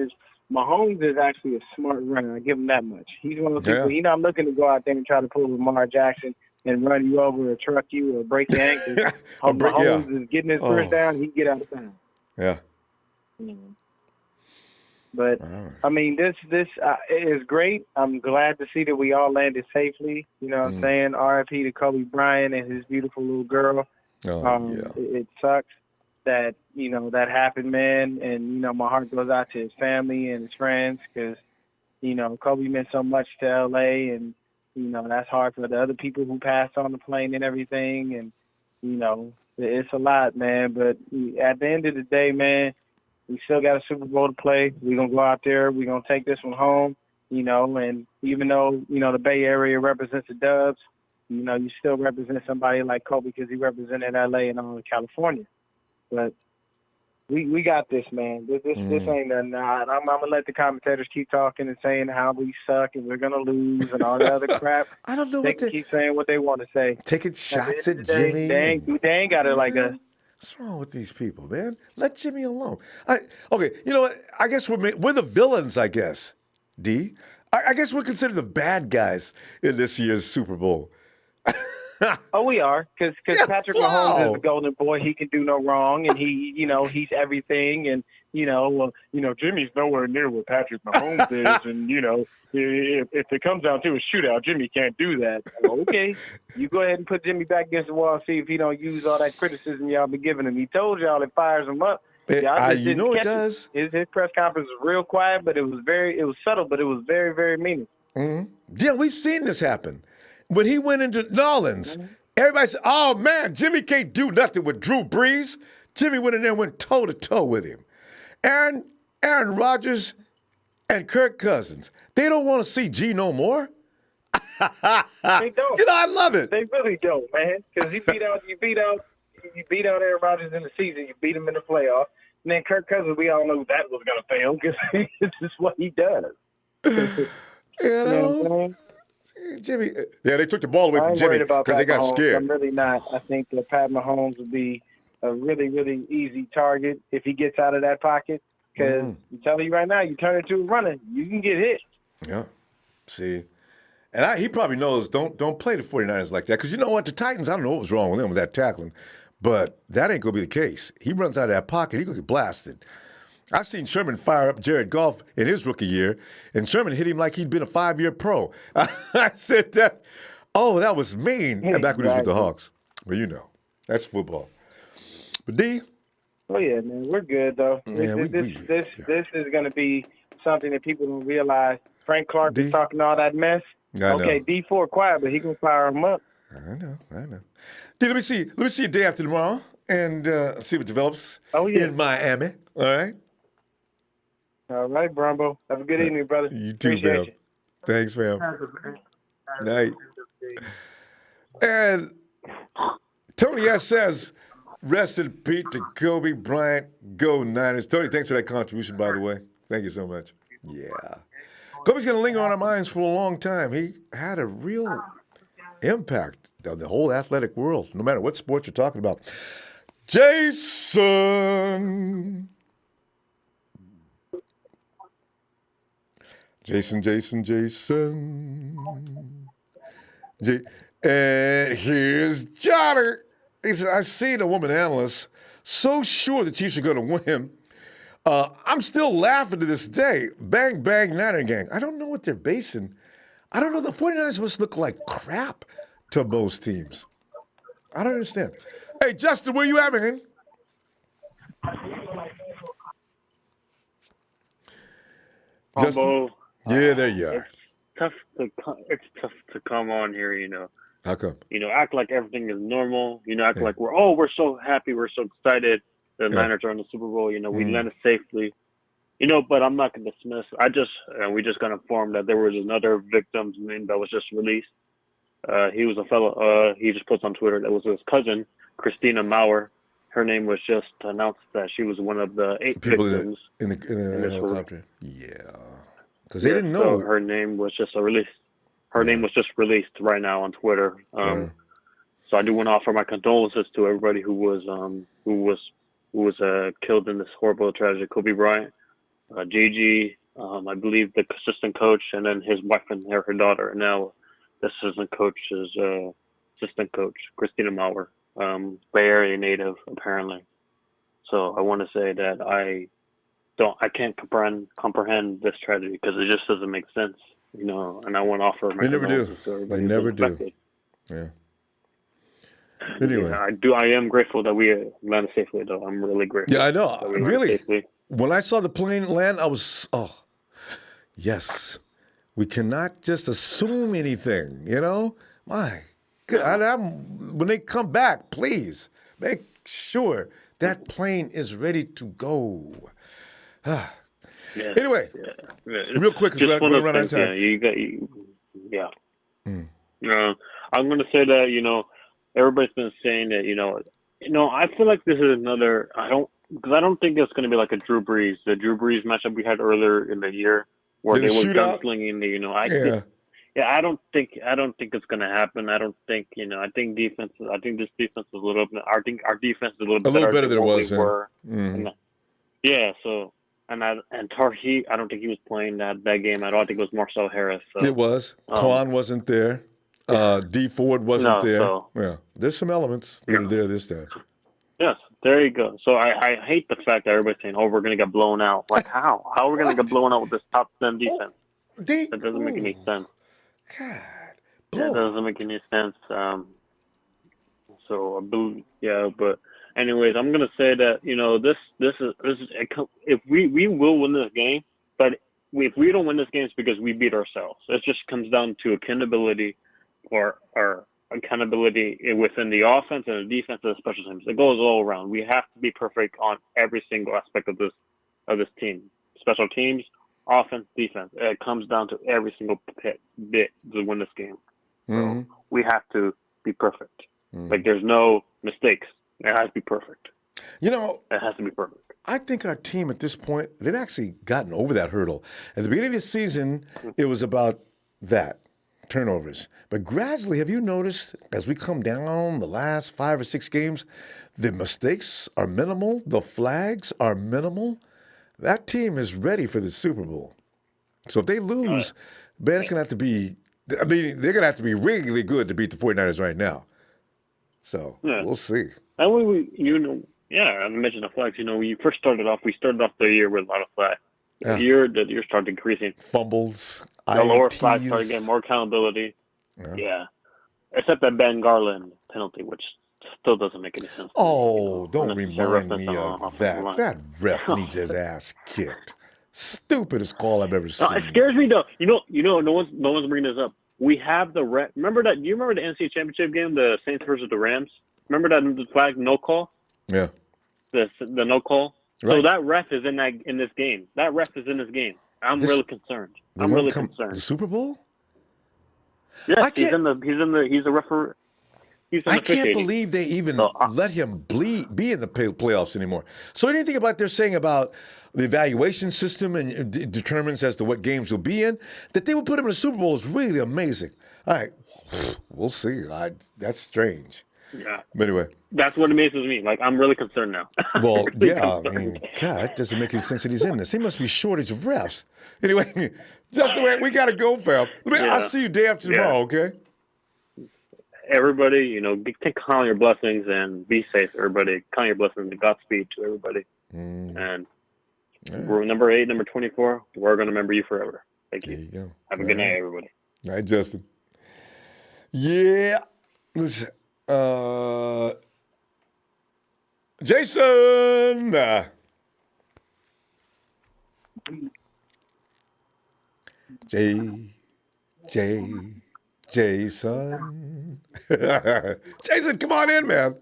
Mahomes is actually a smart runner. I give him that much. He's one of those people. He's not looking to go out there and try to pull Lamar Jackson and run you over or truck you or break your ankle. Mahomes is getting his first down, he get out of town. Yeah. But I mean, this is great. I'm glad to see that we all landed safely. You know what I'm saying? R.I.P. to Kobe Bryant and his beautiful little girl. It sucks that that happened, man. And my heart goes out to his family and his friends because Kobe meant so much to L.A. and that's hard for the other people who passed on the plane and everything. And it's a lot, man. But at the end of the day, man, we still got a Super Bowl to play. We're going to go out there. We're going to take this one home, and even though, the Bay Area represents the Dubs, you still represent somebody like Kobe because he represented L.A. and all of California. But we got this, man. This ain't nothing. I'm gonna let the commentators keep talking and saying how we suck and we're gonna lose and all that other crap. I don't know They what can keep saying what they want to say. taking shots At at the end of Jimmy. the day, they ain't got it like us. What's wrong with these people, man? Let Jimmy alone. Okay, you know what? I guess we're the villains, I guess, D. I guess we're considered the bad guys in this year's Super Bowl. Oh, we are, because Patrick Mahomes is the golden boy. He can do no wrong, and he's everything. And Jimmy's nowhere near what Patrick Mahomes is. And if it comes down to a shootout, Jimmy can't do that. Okay, you go ahead and put Jimmy back against the wall, and see if he don't use all that criticism y'all been giving him. He told y'all it fires him up. Y'all just didn't catch does. His press conference was real quiet, but it was subtle, but it was very, very meaningful. Mm-hmm. Yeah, we've seen this happen. When he went into New Orleans, everybody said, oh, man, Jimmy can't do nothing with Drew Brees. Jimmy went in there and went toe-to-toe with him. Aaron Rodgers and Kirk Cousins, they don't want to see G no more. They don't. I love it. They really don't, man, because you beat out Aaron Rodgers in the season. You beat him in the playoffs. And then Kirk Cousins, we all know that was going to fail because this is what he does. You know? Jimmy, yeah, they took the ball away from Jimmy because they got scared. I'm really not. I think that Pat Mahomes would be a really, really easy target if he gets out of that pocket. Because I'm telling you right now, you turn into a runner, you can get hit. Yeah. See, and he probably knows don't play the 49ers like that. Because you know what? The Titans, I don't know what was wrong with them with that tackling, but that ain't going to be the case. He runs out of that pocket, he's going to get blasted. I've seen Sherman fire up Jared Goff in his rookie year, and Sherman hit him like he'd been a 5-year pro. I said that, that was mean back when he was with the Hawks. But that's football. But D? Oh, yeah, man, we're good, though. Yeah, this is going to be something that people don't realize. Frank Clark is talking all that mess. Okay, D4 quiet, but he going to fire him up. I know. D, let me see you day after tomorrow and see what develops in Miami. All right? All right, Ronbo. Have a good evening, brother. You too, fam. Thanks, fam. Night. And Tony S. says, rest in peace to Kobe Bryant. Go Niners. Tony, thanks for that contribution, by the way. Thank you so much. Yeah. Kobe's going to linger on our minds for a long time. He had a real impact on the whole athletic world, no matter what sport you're talking about. Jason. And here's Johnny. He said, I've seen a woman analyst so sure the Chiefs are going to win. I'm still laughing to this day. Bang, bang, Niner gang. I don't know what they're basing. I don't know. The 49ers must look like crap to most teams. I don't understand. Hey, Justin, where you at, man? Justin? Yeah, there you are. It's tough to come on here, How come? Act like everything is normal. Act like we're so happy, we're so excited. The Niners are in the Super Bowl. We landed safely. But I'm not going to dismiss. We just got informed that there was another victim's name that was just released. He was a fellow. He just puts on Twitter that was his cousin, Christina Maurer. Her name was just announced that she was one of the 8 people victims in the helicopter. Yeah. Because they didn't know. So her name was just released. Her name was just released right now on Twitter. So I do want to offer my condolences to everybody who was killed in this horrible tragedy. Kobe Bryant, Gigi, I believe the assistant coach, and then his wife and her daughter. And now the assistant coach is assistant coach Christina Maurer, Bay Area native apparently. So I want to say that I can't comprehend this tragedy because it just doesn't make sense, and I want to offer my condolences to everybody. They never do. Yeah. Anyway, I am grateful that we landed safely, though. I'm really grateful. Yeah, I know. Really, when I saw the plane land, I was, yes. We cannot just assume anything, My God, when they come back, please make sure that plane is ready to go. Anyway, real quick, because we're going to run out of time. I'm going to say that, everybody's been saying that, I feel like this is another. I don't think it's going to be like a the Drew Brees matchup we had earlier in the year, where Did they it were shoot out? gunslinging. Yeah. Yeah, I don't think it's going to happen. I don't think I think defense. I think this defense is a little bit. I think our defense is a little A bit little better better than than it what we was then. were. Mm-hmm. Yeah, so and Tarhi, I don't think he was playing that game at all. I think it was Marcel Harris. So It was. Quan wasn't there. D Ford wasn't no, there. so Yeah. There's some elements that are there this time. yes, there you go. So I hate the fact that everybody's saying, "Oh, we're going to get blown out." Like how? How are we going to get blown out with this top 10 defense? That doesn't make any sense. God. Yeah, it doesn't make any sense. So I believe, but anyways, I'm gonna say that this is if we will win this game, but if we don't win this game, it's because we beat ourselves. It just comes down to accountability, or accountability within the offense and the defense and the special teams. It goes all around. We have to be perfect on every single aspect of this team. Special teams, offense, defense. It comes down to every single bit to win this game. So we have to be perfect. Like there's no mistakes. It has to be perfect. It has to be perfect. I think our team at this point, they've actually gotten over that hurdle. At the beginning of the season, it was about that, turnovers. But gradually, have you noticed, as we come down the last 5 or 6 games, the mistakes are minimal, the flags are minimal. That team is ready for the Super Bowl. So if they lose, man, it's going to have to be, they're going to have to be really good to beat the 49ers right now. So we'll see. And I mentioned the flags. When you first started off, we started off the year with a lot of flags. The year started increasing. Fumbles, the lower INTs. flags started getting more accountability. Yeah. Except that Ben Garland penalty, which still doesn't make any sense. Don't remind me of that. That ref needs his ass kicked. Stupidest call I've ever seen. No, it scares me though. No one's bringing this up. We have the ref. Remember that? Do you remember the NCAA championship game, the Saints versus the Rams? Remember that flag no call? Yeah. The no call. Right. So that ref is in this game. That ref is in this game. I'm really concerned. I'm really concerned. The Super Bowl? Yes, he's a referee. I can't believe they even let him be in the playoffs anymore. So anything about they're saying about the evaluation system and determines as to what games will be in, that they would put him in the Super Bowl is really amazing. All right, we'll see. That's strange. Yeah. But anyway. That's what amazes me. Like, I'm really concerned now. Well, God, it doesn't make any sense that he's in this. He must be shortage of refs. Anyway, just the way we got to go, fam. I'll see you day after tomorrow, okay? Everybody, take count on your blessings and be safe, everybody. Count your blessings and Godspeed to everybody. And we're number 8, number 24. We're going to remember you forever. Thank you. There you go. Have a good night, everybody. All right, Justin. Yeah. Jason. Jason. Jason, come on in, man.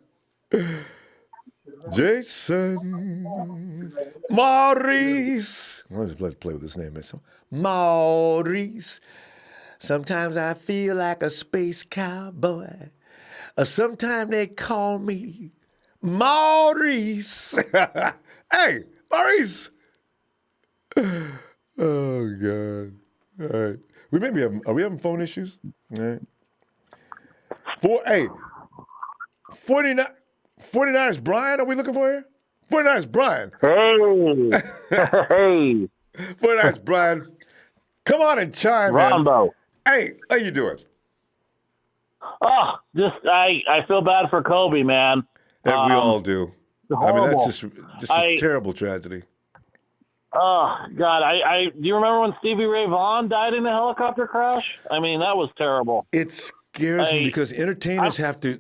Jason. Maurice. Let's play with this name, man. Maurice. Sometimes I feel like a space cowboy. Sometimes they call me Maurice. Hey, Maurice. Oh, God. All right. Are we having phone issues? All right. 49ers Brian, are we looking for here? 49ers Brian. Hey. Hey. 49ers Brian. Come on and chime in. Ronbo. Hey, how you doing? Oh, I feel bad for Kobe, man. And we all do. Horrible. I mean, that's just a terrible tragedy. Oh, God. Do you remember when Stevie Ray Vaughan died in a helicopter crash? I mean, that was terrible. It scares me because entertainers have to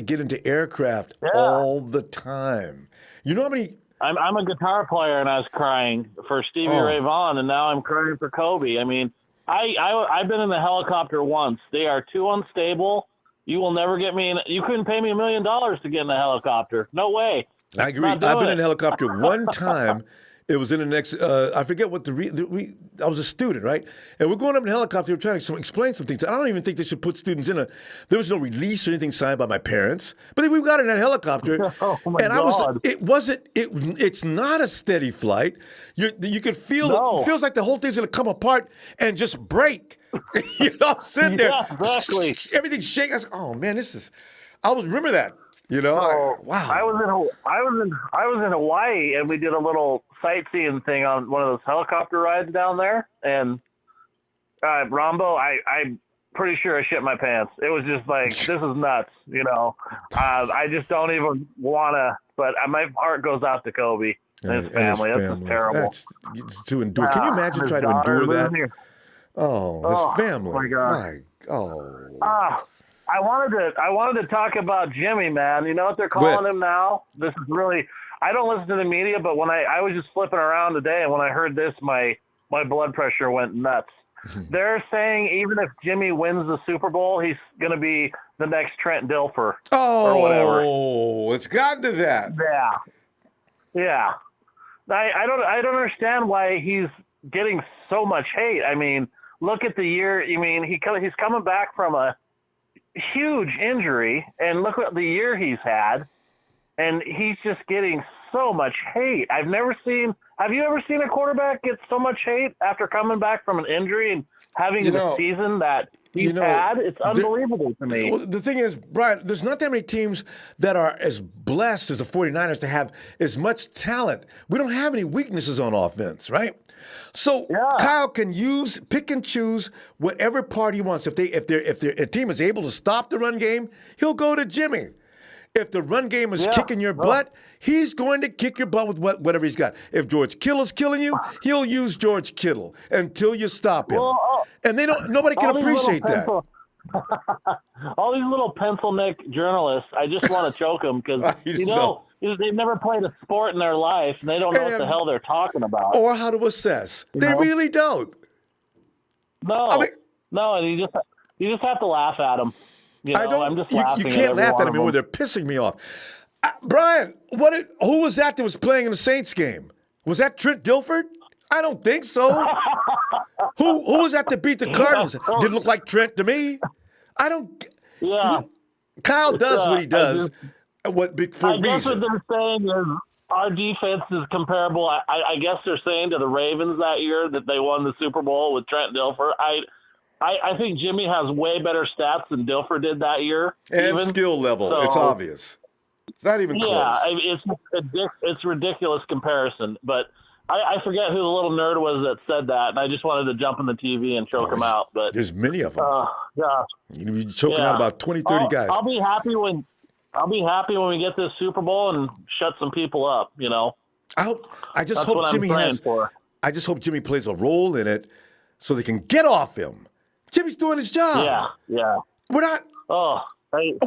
get into aircraft all the time. You know how many... I'm a guitar player, and I was crying for Stevie Ray Vaughan, and now I'm crying for Kobe. I mean, I've been in the helicopter once. They are too unstable. You will never get me in. You couldn't pay me $1 million to get in a helicopter. No way. I agree. I've been in a helicopter one time It was in the next, I forget what I was a student, right? And we're going up in a helicopter, we're trying to explain some things. I don't even think they should put students in there was no release or anything signed by my parents. But we got in that helicopter. Oh, my and God. It's not a steady flight. You could feel, it feels like the whole thing's going to come apart and just break. I'm sitting there. Yeah, exactly. Everything's shaking. I was, oh, man, I always remember that. Wow. I was in Hawaii, and we did a little sightseeing thing on one of those helicopter rides down there. And Ronbo, I'm pretty sure I shit my pants. It was just like, this is nuts. I just don't even want to. But my heart goes out to Kobe and his family. That's just terrible. That's to endure. Can you imagine trying to endure that? His family. My God. I wanted to talk about Jimmy, man. You know what they're calling him now? This is really. I don't listen to the media, but when I was just flipping around today, and when I heard this, my blood pressure went nuts. They're saying even if Jimmy wins the Super Bowl, he's going to be the next Trent Dilfer or whatever. Oh, it's gotten to that. Yeah. I don't understand why he's getting so much hate. I mean, look at the year. I mean, he's coming back from a huge injury, and look at the year he's had, and he's just getting so much hate. Have you ever seen a quarterback get so much hate after coming back from an injury and having the season that he's had? It's unbelievable to me. Well, the thing is, Brian, there's not that many teams that are as blessed as the 49ers to have as much talent. We don't have any weaknesses on offense, right? So Kyle can pick and choose whatever part he wants. If their team is able to stop the run game, he'll go to Jimmy. If the run game is kicking your butt, he's going to kick your butt with whatever he's got. If George Kittle's killing you, he'll use George Kittle until you stop him. And nobody can appreciate that. All these little pencil neck journalists, I just want to choke them because they've never played a sport in their life and they don't know what the hell they're talking about or how to assess. They really don't. No, and you just have to laugh at them. I'm just laughing. You can't laugh at them when they're pissing me off. Brian, who was that was playing in the Saints game? Was that Trent Dilfer? I don't think so. Who was that to beat the Cardinals? Didn't look like Trent to me. I don't. Yeah. Kyle does what he does. For I guess what reason. they're saying is our defense is comparable. I guess they're saying to the Ravens that year that they won the Super Bowl with Trent Dilfer. I think Jimmy has way better stats than Dilfer did that year. And skill level. So, it's obvious. It's not even close. Yeah, it's ridiculous comparison. But I forget who the little nerd was that said that, and I just wanted to jump on the TV and choke him out. But there's many of them. Gosh. You're choking out about 20, 30 guys. I'll be happy when we get this Super Bowl and shut some people up. I just hope Jimmy I just hope Jimmy plays a role in it so they can get off him. Jimmy's doing his job. Yeah. We're not. He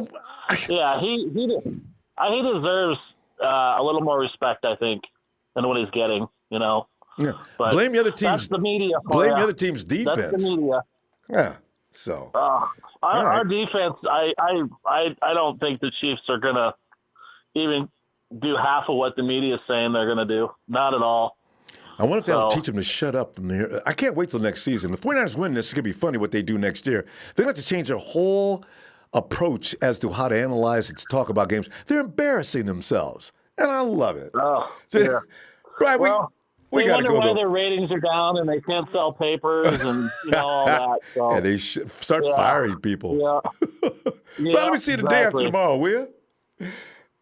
deserves a little more respect, I think, than what he's getting. Yeah. But blame the other team's. That's the media. Blame the other team's defense. That's the media. Yeah. So. Our defense, I don't think the Chiefs are gonna even do half of what the media is saying they're gonna do. Not at all. I wonder if they'll teach them to shut up from there. I can't wait till next season. The 49ers win. This is going to be funny what they do next year. They're going to have to change their whole approach as to how to analyze and talk about games. They're embarrassing themselves, and I love it. Oh, yeah. Right, we got to go. Why their ratings are down and they can't sell papers and all that. So. And they start firing people. Yeah. Let me see you the day after tomorrow, will you?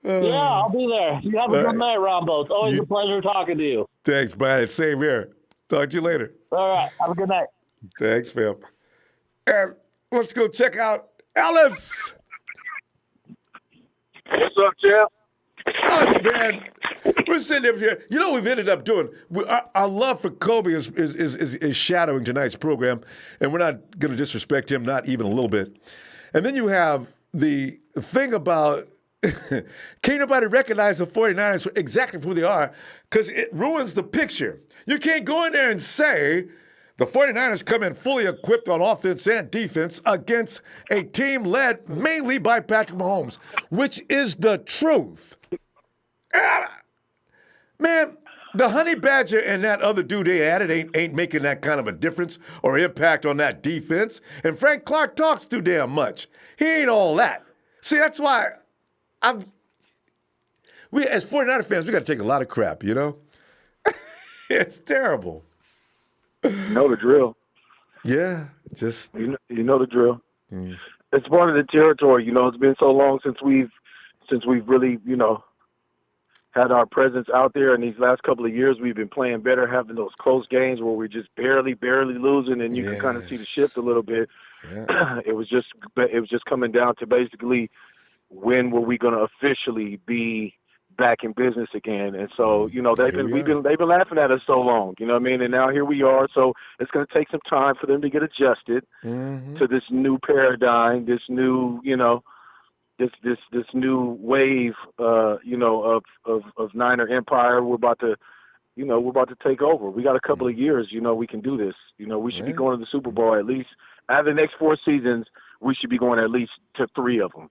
Yeah, I'll be there. You have a good night, Ronbo. It's always a pleasure talking to you. Thanks, Brian. Same here. Talk to you later. All right. Have a good night. Thanks, Phil. And let's go check out Ellis. What's up, Jeff? Ellis, man. We're sitting up here. You know what we've ended up doing? Our love for Kobe is shadowing tonight's program, and we're not going to disrespect him, not even a little bit. And then you have the thing about can't nobody recognize the 49ers exactly for who they are because it ruins the picture. You can't go in there and say the 49ers come in fully equipped on offense and defense against a team led mainly by Patrick Mahomes, which is the truth. Man, The honey badger and that other dude they added ain't making that kind of a difference or impact on that defense. And Frank Clark talks too damn much. He ain't all that. See, that's why we as 49er fans, we got to take a lot of crap, you know? It's terrible. You know the drill. Yeah, just you know the drill. It's part of the territory. You know, it's been so long since we've really, you know, had our presence out there. And these last couple of years, we've been playing better, having those close games where we're just barely losing, and you can kind of see the shift a little bit. Yeah. It was just coming down to basically when were we going to officially be back in business again. And so, you know, they've been laughing at us so long, you know what I mean? And now here we are. So it's going to take some time for them to get adjusted to this new paradigm, this new, you know, this new wave, you know, of Niner Empire. We're about to take over. We got a couple of years, you know, we can do this. You know, we should be going to the Super Bowl at least. Out of the next 4 seasons, we should be going at least to 3 of them.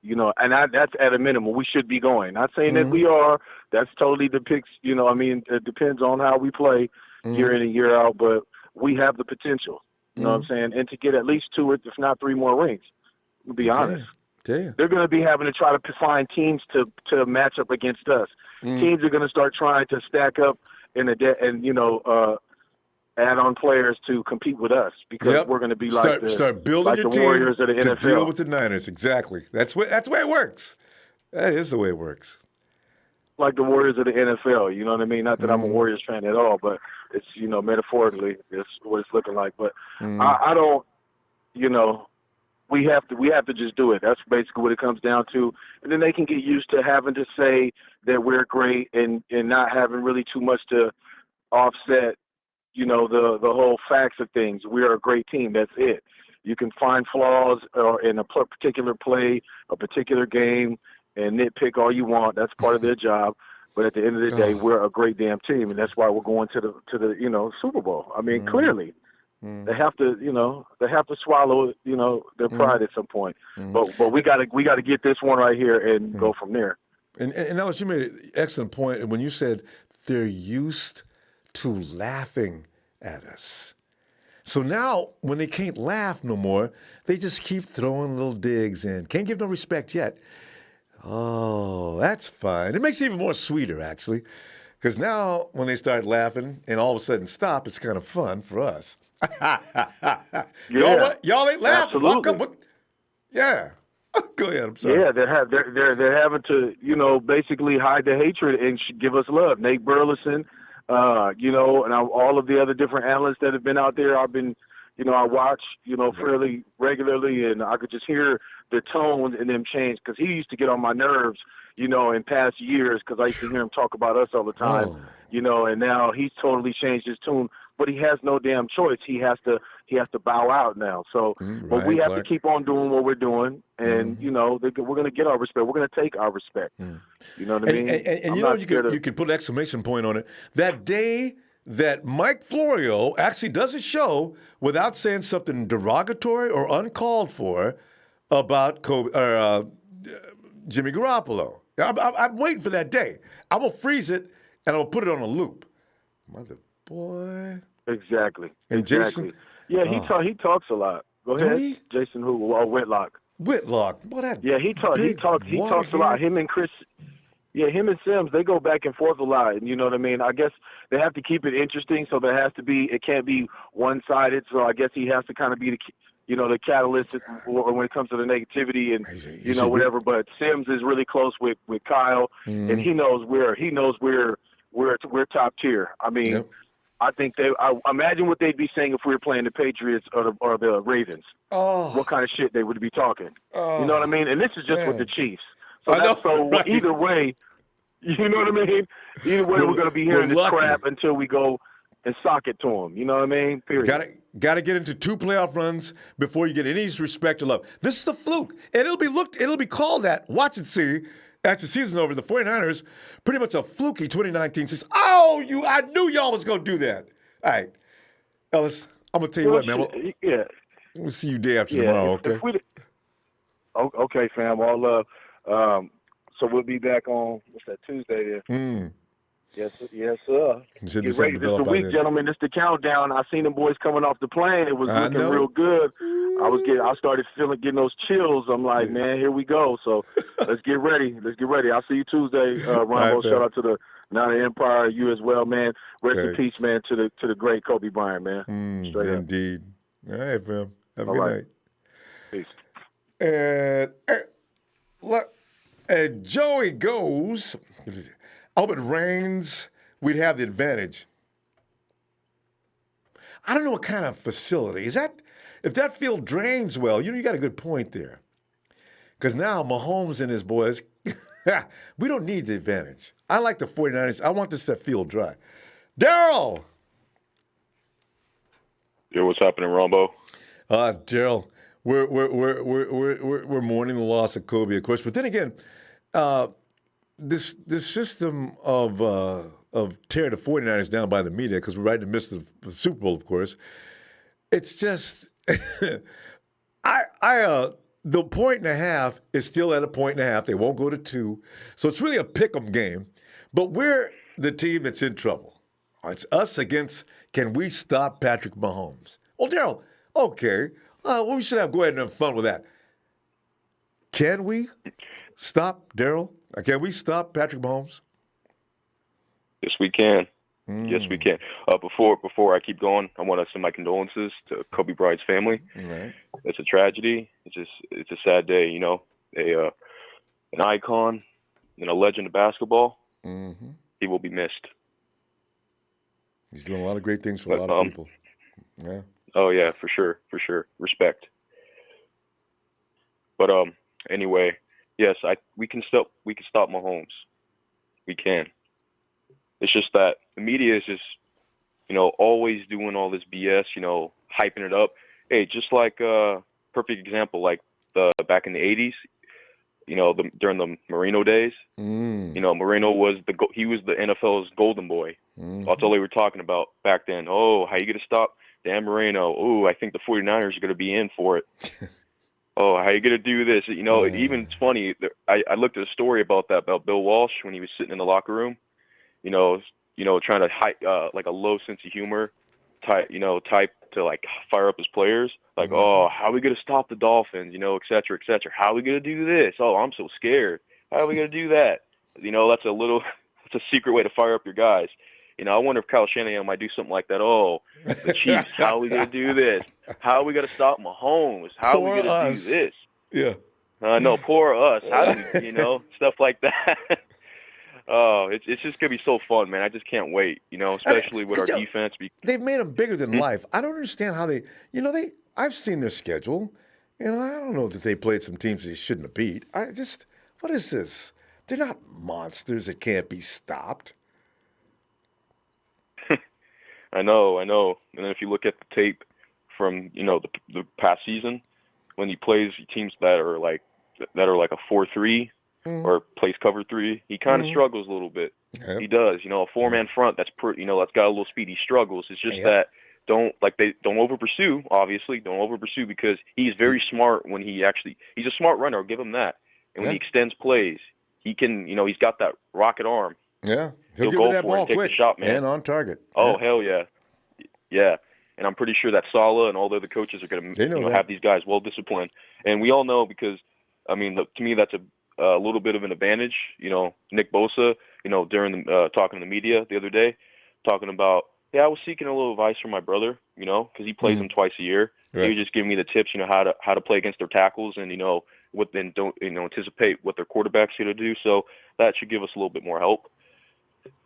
You know, and that's at a minimum. We should be going. Not saying that we are. That's totally depicts, you know, I mean, it depends on how we play year in and year out, but we have the potential, you know what I'm saying? And to get at least 2, if not 3 more rings, to be honest. Damn. They're going to be having to try to find teams to match up against us. Teams are going to start trying to stack up and you know, add on players to compete with us because we're going to be like start building like your the team Warriors of the to NFL. deal with the Niners. Exactly. That's the way it works. That is the way it works. Like the Warriors of the NFL, you know what I mean? Not that I'm a Warriors fan at all, but it's, you know, metaphorically, it's what it's looking like. But I don't, you know, we have to just do it. That's basically what it comes down to. And then they can get used to having to say that we're great and not having really too much to offset, you know, the whole facts of things. We are a great team. That's it. You can find flaws in a particular play, a particular game, and nitpick all you want. That's part of their job. But at the end of the day, we're a great damn team, and that's why we're going to the you know, Super Bowl. I mean, clearly, they have to, you know, swallow, you know, their pride at some point. But we got to get this one right here and go from there. And Ellis, you made an excellent point when you said they're used to laughing at us. So now, when they can't laugh no more, they just keep throwing little digs in. Can't give no respect yet. Oh, that's fine. It makes it even more sweeter, actually, because now when they start laughing and all of a sudden stop, it's kind of fun for us. Y'all ain't laughing. Absolutely. Yeah. Go ahead. I'm sorry. Yeah, they're having to, you know, basically hide the hatred and give us love. Nate Burleson. You know, and all of the other different analysts that have been out there, I've been, you know, I watch, you know, fairly regularly, and I could just hear the tone in them change because he used to get on my nerves, you know, in past years because I used to hear him talk about us all the time, you know, and now he's totally changed his tune, but he has no damn choice. He has to bow out now. So, but we have to keep on doing what we're doing, and you know, we're going to get our respect. We're going to take our respect. You know what I mean? And you know, you can put an exclamation point on it. That day that Mike Florio actually does a show without saying something derogatory or uncalled for about Jimmy Garoppolo. I'm waiting for that day. I'm going to freeze it, and I'm going to put it on a loop. Mother boy. Exactly. And Jason? Yeah, he talks a lot. Go ahead. He? Jason who? Oh, Whitlock. Whitlock. What that? Yeah, he talks a lot. Him and Chris. Yeah, him and Sims, they go back and forth a lot. And you know what I mean? I guess they have to keep it interesting, so it can't be one-sided. So I guess he has to kind of be the catalyst when it comes to the negativity and whatever. But Sims is really close with Kyle, and he knows we're top tier. I mean, I think I imagine what they'd be saying if we were playing the Patriots or the Ravens. What kind of shit they would be talking. You know what I mean? And this is just with the Chiefs. So either way, you know what I mean? Either way, we're going to be hearing this crap until we go and sock it to them. You know what I mean? Period. Got to get into 2 playoff runs before you get any respect or love. This is the fluke. And it'll be called that. Watch and see. After the season's over, the 49ers, pretty much a fluky 2019 season. I knew y'all was going to do that. All right. Ellis, I'm going to tell you what, man. We'll see you day after tomorrow, okay? Okay, fam. All love. So we'll be back on, what's that, Tuesday then? Yes, sir. There should be Get something ready. This the developed by week, then. gentlemen. This the countdown. I seen the boys coming off the plane. It was I looking know. real good. I started getting those chills. I'm like, man, here we go. So let's get ready. I'll see you Tuesday, Ronbo. Fam. Shout out to the Nine Empire, you as well, man. Rest in Thanks. peace, man, to the great Kobe Bryant, man. Straight up. Indeed. All right, fam. Have a All good right. night. Peace. And Joey goes, I hope it rains. We'd have the advantage. I don't know what kind of facility. Is that, if that field drains well, you got a good point there. Because now Mahomes and his boys, we don't need the advantage. I like the 49ers. I want this to field dry. Daryl! Yo, what's happening, Ronbo? Daryl, we're mourning the loss of Kobe, of course. But then again, this system of tearing the 49ers down by the media, because we're right in the midst of the Super Bowl, of course. It's just, the 1.5 is still at 1.5. They won't go to 2. So it's really a pick-em game. But we're the team that's in trouble. It's us against, can we stop Patrick Mahomes? Well, Daryl, okay. Well, we should go ahead and have fun with that. Can we stop Daryl? Can we stop Patrick Mahomes? Yes, we can. Yes, we can. Before I keep going, I want to send my condolences to Kobe Bryant's family. Right. It's a tragedy. It's a sad day. You know, an icon and a legend of basketball. Mm-hmm. He will be missed. He's doing a lot of great things for a lot of people. Yeah. Oh yeah, for sure. Respect. But anyway, yes, we can stop Mahomes. We can. It's just that the media is just, always doing all this BS, hyping it up. Hey, just like perfect example, like back in the 80s, during the Marino days. Marino was the NFL's golden boy. That's all they were talking about back then. Oh, how you going to stop Dan Marino? Oh, I think the 49ers are going to be in for it. Oh, how you going to do this? Even it's funny. I looked at a story about Bill Walsh when he was sitting in the locker room. Trying to like a low sense of humor, type to like fire up his players. Like, oh, how are we going to stop the Dolphins? Et cetera, et cetera. How are we going to do this? Oh, I'm so scared. How are we going to do that? That's a secret way to fire up your guys. I wonder if Kyle Shanahan might do something like that. Oh, the Chiefs, how are we going to do this? How are we going to stop Mahomes? How are we going to do this? Yeah. No, poor us. How do we, stuff like that. Oh, it's just going to be so fun, man. I just can't wait, especially with our defense. They've made them bigger than life. I don't understand how I've seen their schedule. I don't know that they played some teams they shouldn't have beat. What is this? They're not monsters that can't be stopped. I know. And then if you look at the tape from, the past season, when he plays teams that are like a 4-3 or plays cover 3, he kind of struggles a little bit. Yep. He does. A 4-man front that's that's got a little speed. He struggles. It's just that don't over pursue. Obviously, don't over pursue because he's very smart when he's a smart runner. I'll give him that. And when he extends plays, he can. He's got that rocket arm. Yeah, he'll give go that for ball it and take quick the shot, man. And on target. Oh hell yeah, yeah. And I'm pretty sure that Saleh and all the other coaches are going to have these guys well disciplined. And we all know because, to me that's a little bit of an advantage. Nick Bosa, during the talking to the media the other day, talking about, I was seeking a little advice from my brother, because he plays them twice a year. Right. He was just giving me the tips, how to play against their tackles and don't anticipate what their quarterback's going to do. So that should give us a little bit more help.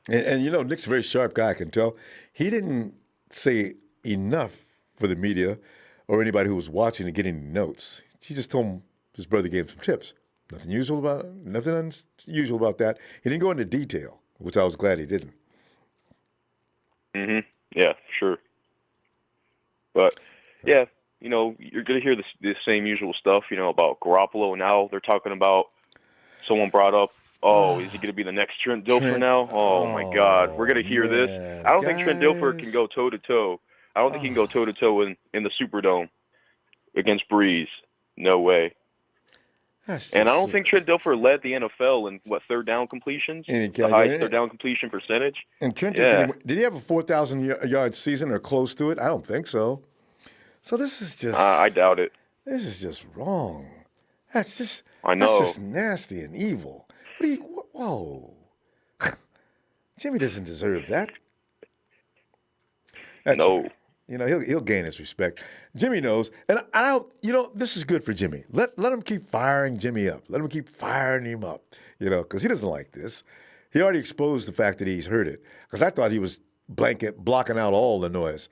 And Nick's a very sharp guy, I can tell. He didn't say enough for the media or anybody who was watching to get any notes. He just told him his brother gave him some tips. Nothing unusual about that. He didn't go into detail, which I was glad he didn't. Mm-hmm. Yeah, sure. But yeah, you're gonna hear this same usual stuff, about Garoppolo. Now they're talking about. Someone brought up, is he going to be the next Trent Dilfer now? Oh, my God. We're going to hear this. I don't think Trent Dilfer can go toe-to-toe. I don't think he can go toe-to-toe in the Superdome against Breeze. No way. And I don't think Trent Dilfer led the NFL in third down completions, the highest third down completion percentage. And Trent, yeah. did he have a 4,000 yard season or close to it? I don't think so. So this is just. I doubt it. This is just wrong. That's just. I know. That's just nasty and evil. Whoa. Jimmy doesn't deserve that. No. Right. You know, he'll gain his respect. Jimmy knows, and this is good for Jimmy. Let him keep firing Jimmy up. Let him keep firing him up. You know, because he doesn't like this. He already exposed the fact that he's heard it. Because I thought he was blocking out all the noise.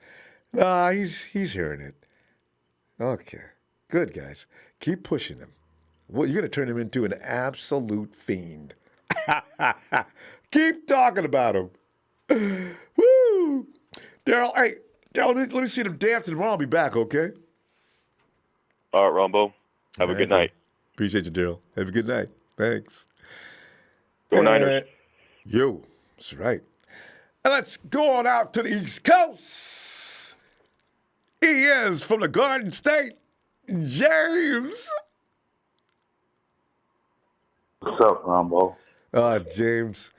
Nah, he's hearing it. Okay, good guys. Keep pushing him. Well, you're gonna turn him into an absolute fiend. Keep talking about him. Woo, Daryl. Hey. Let me see them dancing tomorrow. I'll be back, okay? All right, Ronbo. Have a good night. Appreciate you, Daryl. Have a good night. Thanks. Go Niners. Yo, that's right. And let's go on out to the East Coast. He is from the Garden State, James. What's up, Ronbo? James.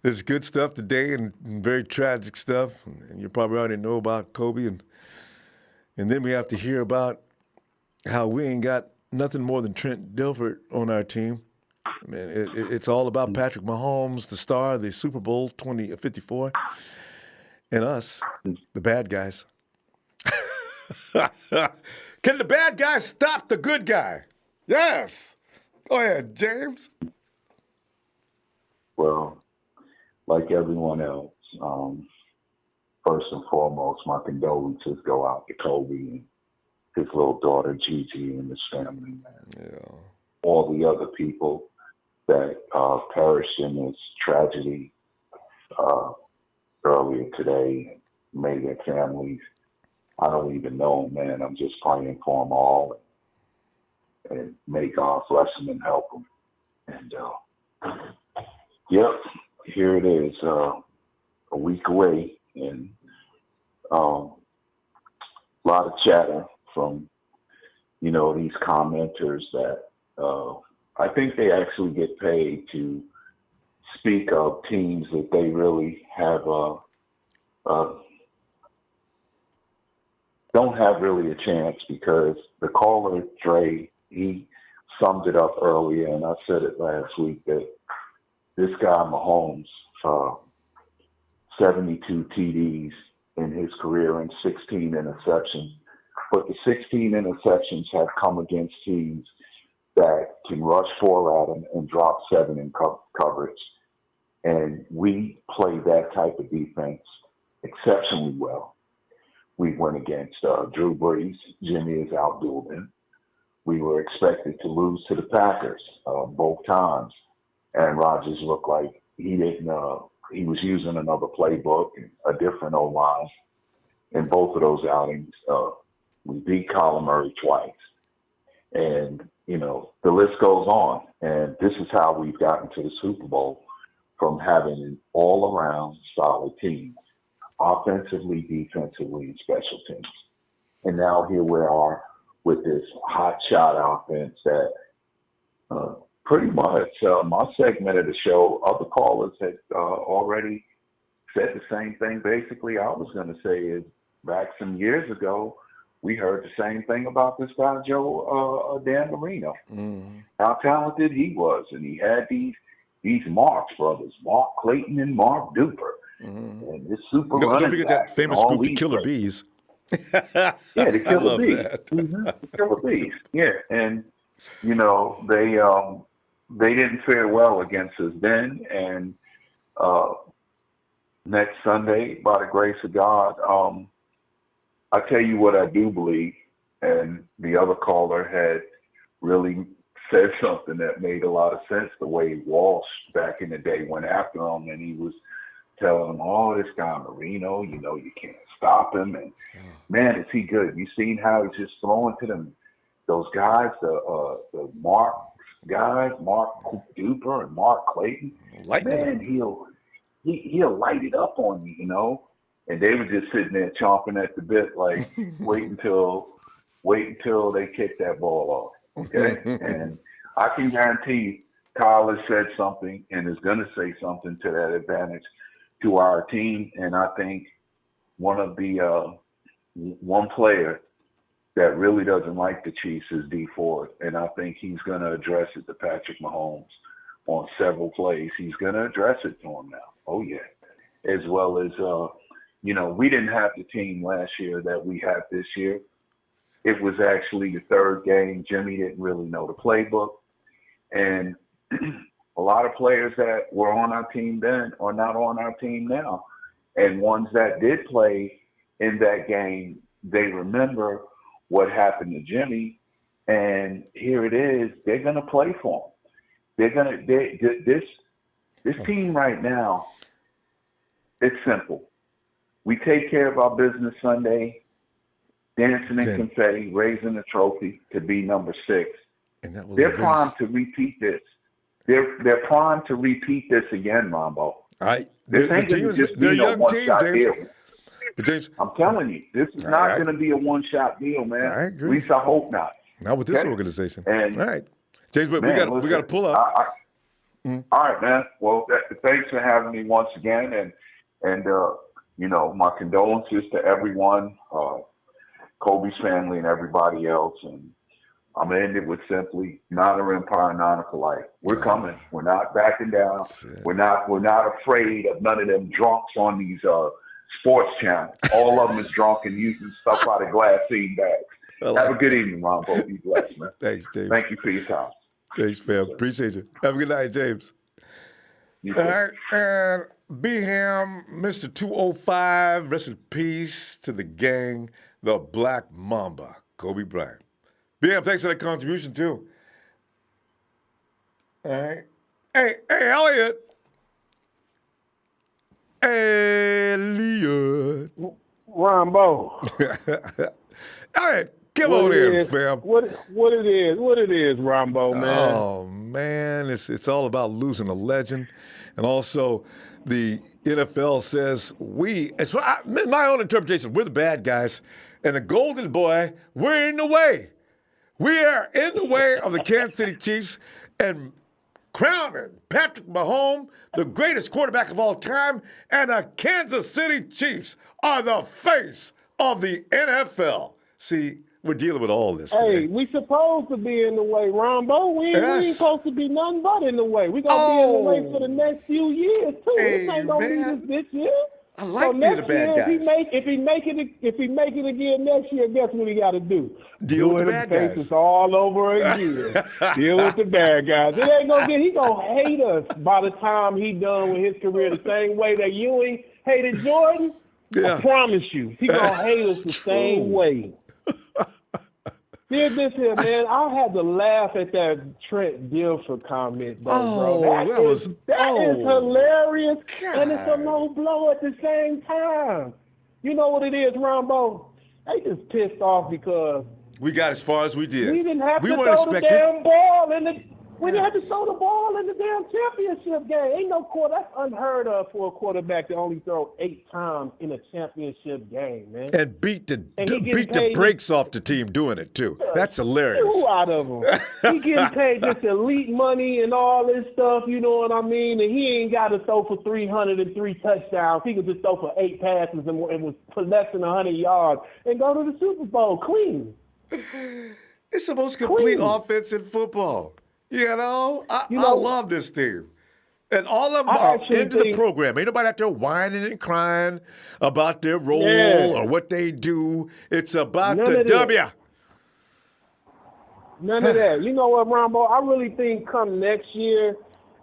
There's good stuff today and very tragic stuff. And you probably already know about Kobe. And then we have to hear about how we ain't got nothing more than Trent Dilfer on our team. I mean, it's all about Patrick Mahomes, the star of the Super Bowl 54, and us, the bad guys. Can the bad guy stop the good guy? Yes. Go ahead, James. Well, like everyone else, first and foremost, my condolences go out to Kobe and his little daughter Gigi and his family, man. Yeah. All the other people that perished in this tragedy earlier today, may their families. I don't even know, man. I'm just praying for them all, and may God bless them and help them. And yep. Here it is, a week away, and a lot of chatter from, these commenters that I think they actually get paid to speak of teams that they really have don't have really a chance, because the caller, Dre, he summed it up earlier, and I said it last week, that this guy, Mahomes, 72 TDs in his career and 16 interceptions. But the 16 interceptions have come against teams that can rush 4 at him and drop 7 in coverage. And we play that type of defense exceptionally well. We went against Drew Brees. Jimmy is outdueled him. We were expected to lose to the Packers both times. And Rodgers looked like he was using another playbook and a different O-line. In both of those outings, we beat Kyler Murray twice. And, the list goes on. And this is how we've gotten to the Super Bowl, from having an all-around solid team, offensively, defensively, and special teams. And now here we are with this hot shot offense that pretty much my segment of the show, other callers had already said the same thing. Basically, I was going to say is back some years ago, we heard the same thing about this guy, Dan Marino, how talented he was. And he had these Marx brothers, Mark Clayton and Mark Duper. And this super running don't forget that famous group, the Killer Bees. Yeah, the Killer Bees. The Killer Bees. Yeah, and they didn't fare well against us then. And next Sunday, by the grace of God, I tell you what I do believe. And the other caller had really said something that made a lot of sense. The way Walsh back in the day went after him, and he was telling him, "Oh, this guy Marino, you can't stop him." And man, is he good? You seen how he's just throwing to them, those guys, the Mark guys, Mark Duper and Mark Clayton. Man, he'll light it up on you, And they were just sitting there chomping at the bit, like wait until they kick that ball off. Okay, and I can guarantee Kyle has said something and is going to say something to that advantage to our team. And I think one player that really doesn't like the Chiefs is D Ford, and I think he's going to address it to Patrick Mahomes on several plays. He's going to address it to him now. Oh yeah, as well as we didn't have the team last year that we have this year. It was actually the third game. Jimmy didn't really know the playbook, and a lot of players that were on our team then are not on our team now, and ones that did play in that game, they remember what happened to Jimmy, and here it is. They're going to play for him. This team right now, it's simple. We take care of our business Sunday, dancing in confetti, raising the trophy to be number 6. And that was They're primed to repeat this. They're primed to repeat this again, Ronbo. This ain't going to just be no one-shot deal. But James, I'm telling you, this is not going to be a one-shot deal, man. I agree. At least I hope not. Not with this organization. And, all right, James, but man, we got to pull up. All right, man. Well, thanks for having me once again, and my condolences to everyone, Kobe's family, and everybody else. And I'm gonna end it with simply Niner Empire, Niner for life. We're coming. We're not backing down. We're not afraid of none of them drunks on these sports channels. All of them is drunk and using stuff out of glassine bags. Have a good evening, Ronbo. Be blessed, man. Thanks, James. Thank you for your time. Thanks, fam. Appreciate you. Have a good night, James. All right, and Beham, Mr. 205, rest in peace to the gang, the Black Mamba, Kobe Bryant. Beham, thanks for that contribution, too. All right. Hey, Elliot. Elliot. Ronbo. All right, come on in, fam. What it is, Ronbo, man. Oh, man, it's all about losing a legend. And also, the NFL says it's my own interpretation, we're the bad guys. And the Golden Boy, we're in the way. We are in the way of the Kansas City Chiefs and crowning Patrick Mahomes the greatest quarterback of all time, and the Kansas City Chiefs are the face of the NFL. See, we're dealing with all this today. Hey, we supposed to be in the way, Ronbo. We ain't supposed to be nothing but in the way. We're going to be in the way for the next few years, too. This ain't going to be this year. I like being the bad guys. If he make it again next year, guess what he got to do? Deal with the bad guys. It's all over again. Deal with the bad guys. It ain't gonna get. He gonna hate us by the time he done with his career the same way that Ewing hated Jordan. Yeah. I promise you, he gonna hate us the same way. Here's this here, man. I had to laugh at that Trent Dilfer comment, though, bro. That is hilarious, God. And it's a low blow at the same time. You know what it is, Ronbo? They just pissed off because we got as far as we did. We didn't have to throw the damn ball in the. We didn't have to throw the ball in the damn championship game. Ain't no that's unheard of for a quarterback to only throw 8 times in a championship game, man. And beat the brakes off the team doing it too. That's hilarious. Two out of them. He getting paid this elite money and all this stuff. You know what I mean? And he ain't got to throw for 303 touchdowns. He could just throw for 8 passes and was less than 100 yards and go to the Super Bowl clean. It's the most complete offense in football. You know, I love this team. And all of them are into the program. Ain't nobody out there whining and crying about their role or what they do. It's about the W. None of that. You know what, Ronbo? I really think come next year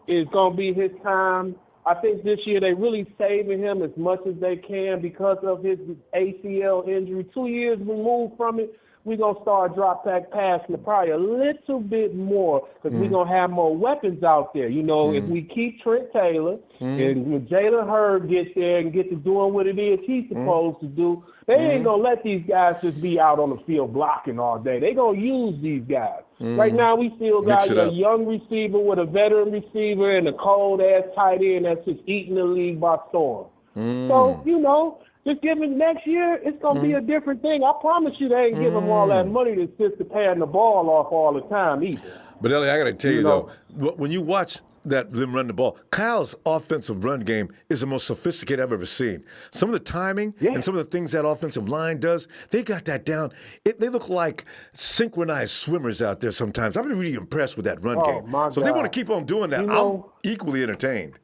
is going to be his time. I think this year they really saving him as much as they can because of his ACL injury. 2 years removed from it. We're going to start drop back passing probably a little bit more because we're going to have more weapons out there. You know, if we keep Trent Taylor and when Jalen Hurd gets there and gets to doing what it is he's supposed to do, they ain't going to let these guys just be out on the field blocking all day. They're going to use these guys. Right now we still got a young receiver with a veteran receiver and a cold-ass tight end that's just eating the league by storm. So, you know, Just give him next year, it's going to be a different thing. I promise you they ain't give him all that money to sit to paying the ball off all the time either. But, Ellie, I got to tell you, though, when you watch them run the ball, Kyle's offensive run game is the most sophisticated I've ever seen. Some of the timing and some of the things that offensive line does, they got that down. They look like synchronized swimmers out there sometimes. I'm really impressed with that run game. So if they want to keep on doing that, I'm equally entertained.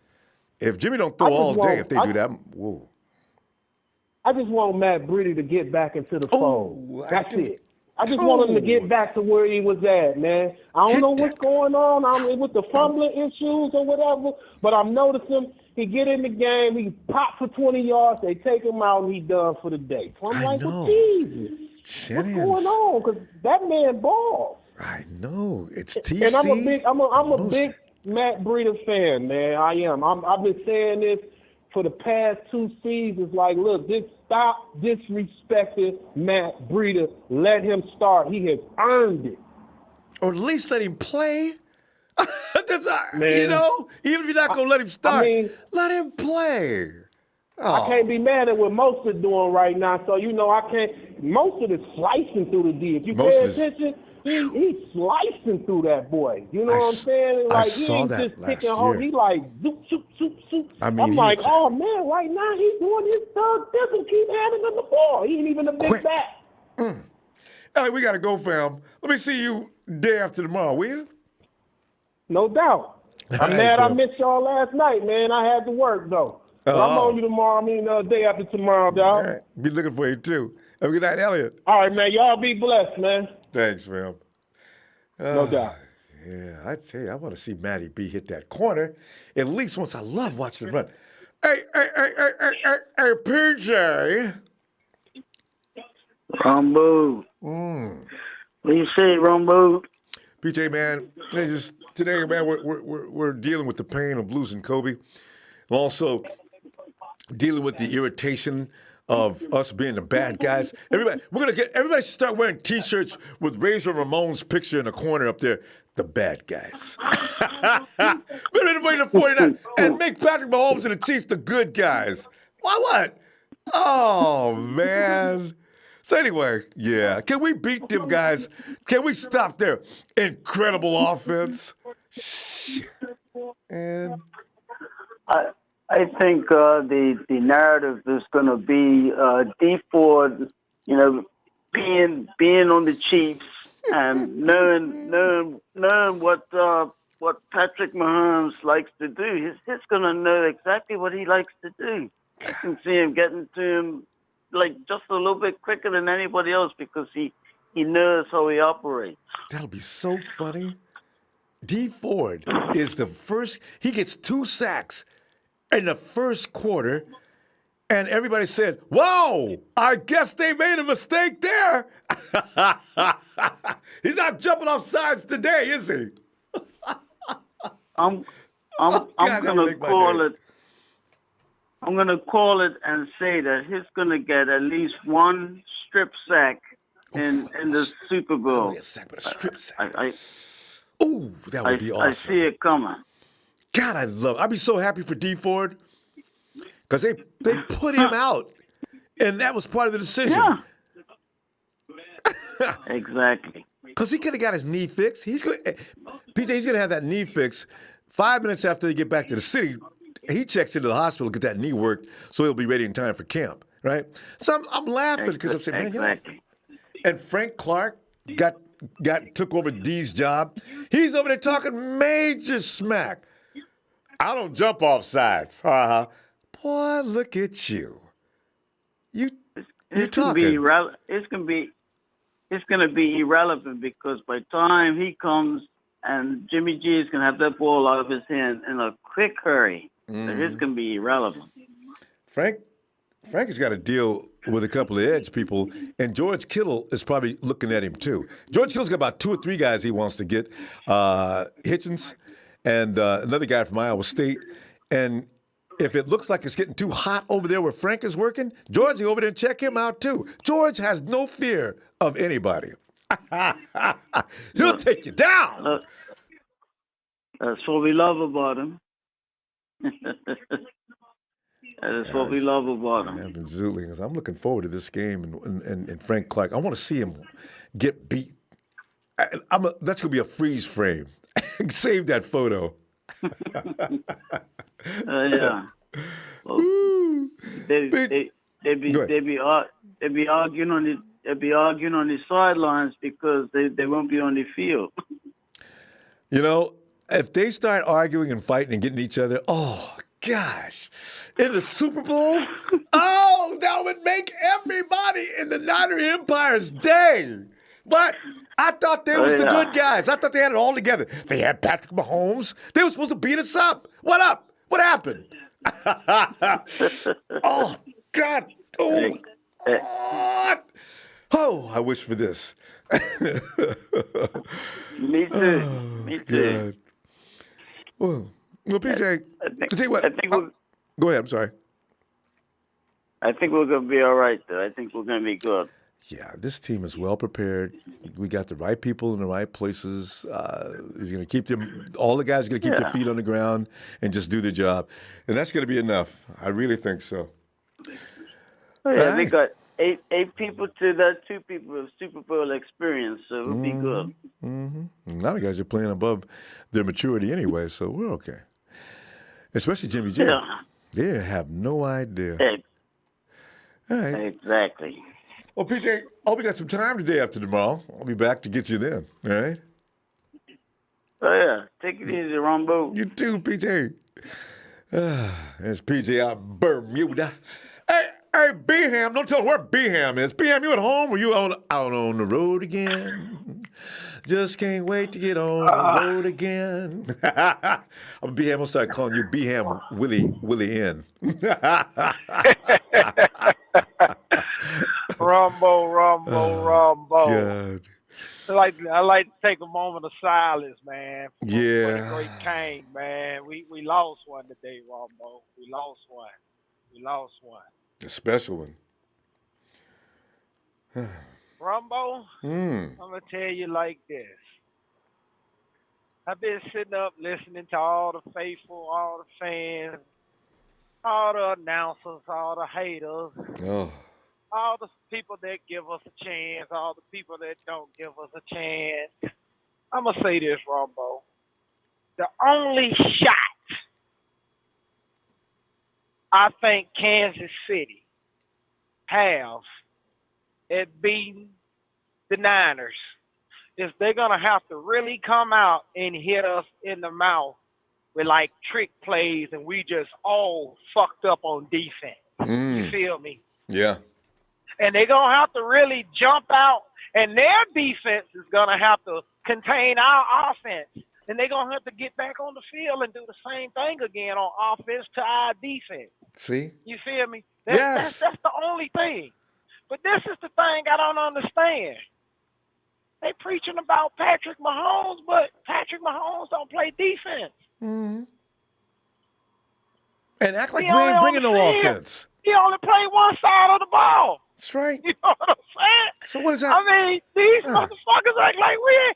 If Jimmy don't throw all day, if they do that, whoa. I just want Matt Breida to get back into the fold. That's it. I just want him to get back to where he was at, man. I don't know what's going on. With the fumbling issues or whatever, but I'm noticing he get in the game, he pop for 20 yards, they take him out, and he done for the day. So I'm like, well, Jesus, what's going on? Because that man balls. I know. It's TC. And I'm a big Matt Breida fan, man. I am. I've been saying this for the past 2 seasons. Like, look, stop disrespecting Matt Breida. Let him start. He has earned it. Or at least let him play. Man, you know, even if you're not going to let him start, let him play. I can't be mad at what Mostert doing right now. So, I can't. Mostert is slicing through the D. If you pay attention, he's slicing through that boy. You know what I'm saying? Like, he ain't just picking home. He like, zoop, zoop, zoop, zoop. I'm like, oh, man, right now he's doing his thug this and keep handing him the ball. He ain't even a big bat. Ellie, we got to go, fam. Let me see you day after tomorrow, will you? No doubt. I'm mad I missed y'all last night, man. I had to work, though. But I'm on you tomorrow. Day after tomorrow, dog. All right. Be looking for you, too. Have a good night, Elliot. All right, man. Y'all be blessed, man. Thanks, fam. No doubt. Yeah, I tell you, I want to see Matty B hit that corner at least once. I love watching him run. Hey, PJ. Ronbo. What do you say, Ronbo? PJ, man, today, man, we're dealing with the pain of losing Kobe. Also dealing with the irritation of us being the bad guys. Everybody should start wearing T-shirts with Razor Ramon's picture in the corner up there. The bad guys. Better wait to 49 and make Patrick Mahomes and the Chiefs the good guys. Why what? Oh man. So anyway, yeah. Can we beat them guys? Can we stop their incredible offense? And I think the narrative is going to be D Ford, being on the Chiefs and knowing what Patrick Mahomes likes to do. He's going to know exactly what he likes to do. I can see him getting to him like just a little bit quicker than anybody else because he knows how he operates. That'll be so funny. D Ford is the first. He gets 2 sacks in the first quarter, and everybody said, "Whoa! I guess they made a mistake there." He's not jumping off sides today, is he? I'm gonna call it. I'm gonna call it and say that he's gonna get at least 1 strip sack in the Super Bowl. A sack, but a strip sack. Ooh, that would be awesome. I see it coming. God, I'd be so happy for D Ford because they put him out, and that was part of the decision. Yeah. Exactly. Because he could have got his knee fixed. He's gonna have that knee fixed 5 minutes after they get back to the city. He checks into the hospital, get that knee worked, so he'll be ready in time for camp, right? So I'm laughing because I'm saying, man, and Frank Clark took over D's job. He's over there talking major smack. I don't jump off sides. Boy, look at you. You're talking. It's gonna be irrelevant because by the time he comes and Jimmy G is gonna have that ball out of his hand in a quick hurry. So it's gonna be irrelevant. Frank has got to deal with a couple of edge people, and George Kittle is probably looking at him too. George Kittle's got about 2 or 3 guys he wants to get. Hitchens and another guy from Iowa State. And if it looks like it's getting too hot over there where Frank is working, George, you over there and check him out too. George has no fear of anybody. He'll take you down. That's what we love about him. That is what we love about him. Absolutely. I'm looking forward to this game and Frank Clark. I want to see him get beat. That's going to be a freeze frame. Save that photo. Yeah. Well, they be arguing on the sidelines because they won't be on the field. You know, if they start arguing and fighting and getting each other, oh gosh, in the Super Bowl, that would make everybody in the Niner Empire's day. But I thought they was the good guys. I thought they had it all together. They had Patrick Mahomes. They were supposed to beat us up. What up? What happened? Oh, God. Oh, God. Oh, I wish for this. Me too. Me too. God. Well, PJ, tell you what. Go ahead. I'm sorry. I think we're going to be all right, though. I think we're going to be good. Yeah, this team is well prepared. We got the right people in the right places. He's going to keep them. All the guys are going to keep their feet on the ground and just do their job, and that's going to be enough. I really think so. Oh, yeah, they got eight people to that 2 people with Super Bowl experience, so we'll be good. A lot of guys are playing above their maturity anyway, so we're okay. Especially Jimmy G. Yeah. They have no idea. All right. Exactly. Well, PJ, I hope we got some time today after tomorrow. I'll be back to get you then. All right? Oh, yeah. Take it easy, Ronbo. You too, PJ. There's PJ out in Bermuda. Hey, B-Ham, don't tell where B-Ham is. B-Ham, you at home or you out on the road again? Just can't wait to get on the road again. I'm B-Ham, I'm gonna start calling you B-Ham Willie N. Ronbo. God. I like to take a moment of silence, man. For Yeah. the great Kane, man. We lost one today, Ronbo. We lost one. A special one. Ronbo, I'm going to tell you like this. I've been sitting up listening to all the faithful, all the fans, all the announcers, all the haters, all the people that give us a chance, all the people that don't give us a chance. I'm going to say this, Ronbo. The only shot I think Kansas City has at beating the Niners is they're going to have to really come out and hit us in the mouth with like trick plays and we just all fucked up on defense. You feel me? Yeah. And they're going to have to really jump out and their defense is going to have to contain our offense. And they're going to have to get back on the field and do the same thing again on offense to our defense. See? You feel me? Yes. That's the only thing. But this is the thing I don't understand. They preaching about Patrick Mahomes, but Patrick Mahomes don't play defense. Mm-hmm. And act like we ain't bringing no offense. He only played one side of the ball. That's right. You know what I'm saying? So what is that? I mean, these motherfuckers act like we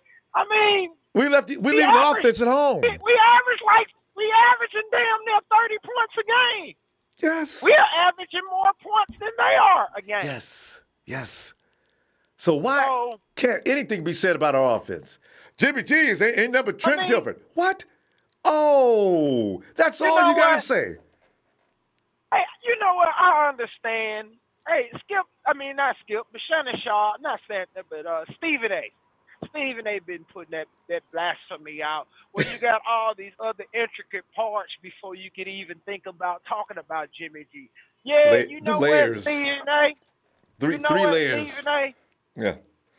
leaving the offense at home. We averaging damn near 30 points a game. Yes. We're averaging more points than they are a game. Yes. So why can't anything be said about our offense? Jimmy G ain't nothing but Trent Dilford. What? Oh, that's all you got to say. Hey, you know what? I understand. Hey, not Skip, but Shannon Shaw, not saying that, but Stephen A. Stephen A. been putting that blasphemy out where you got all these other intricate parts before you could even think about talking about Jimmy G. Yeah, you know what, Stephen A. Three layers. Stephen A. Yeah.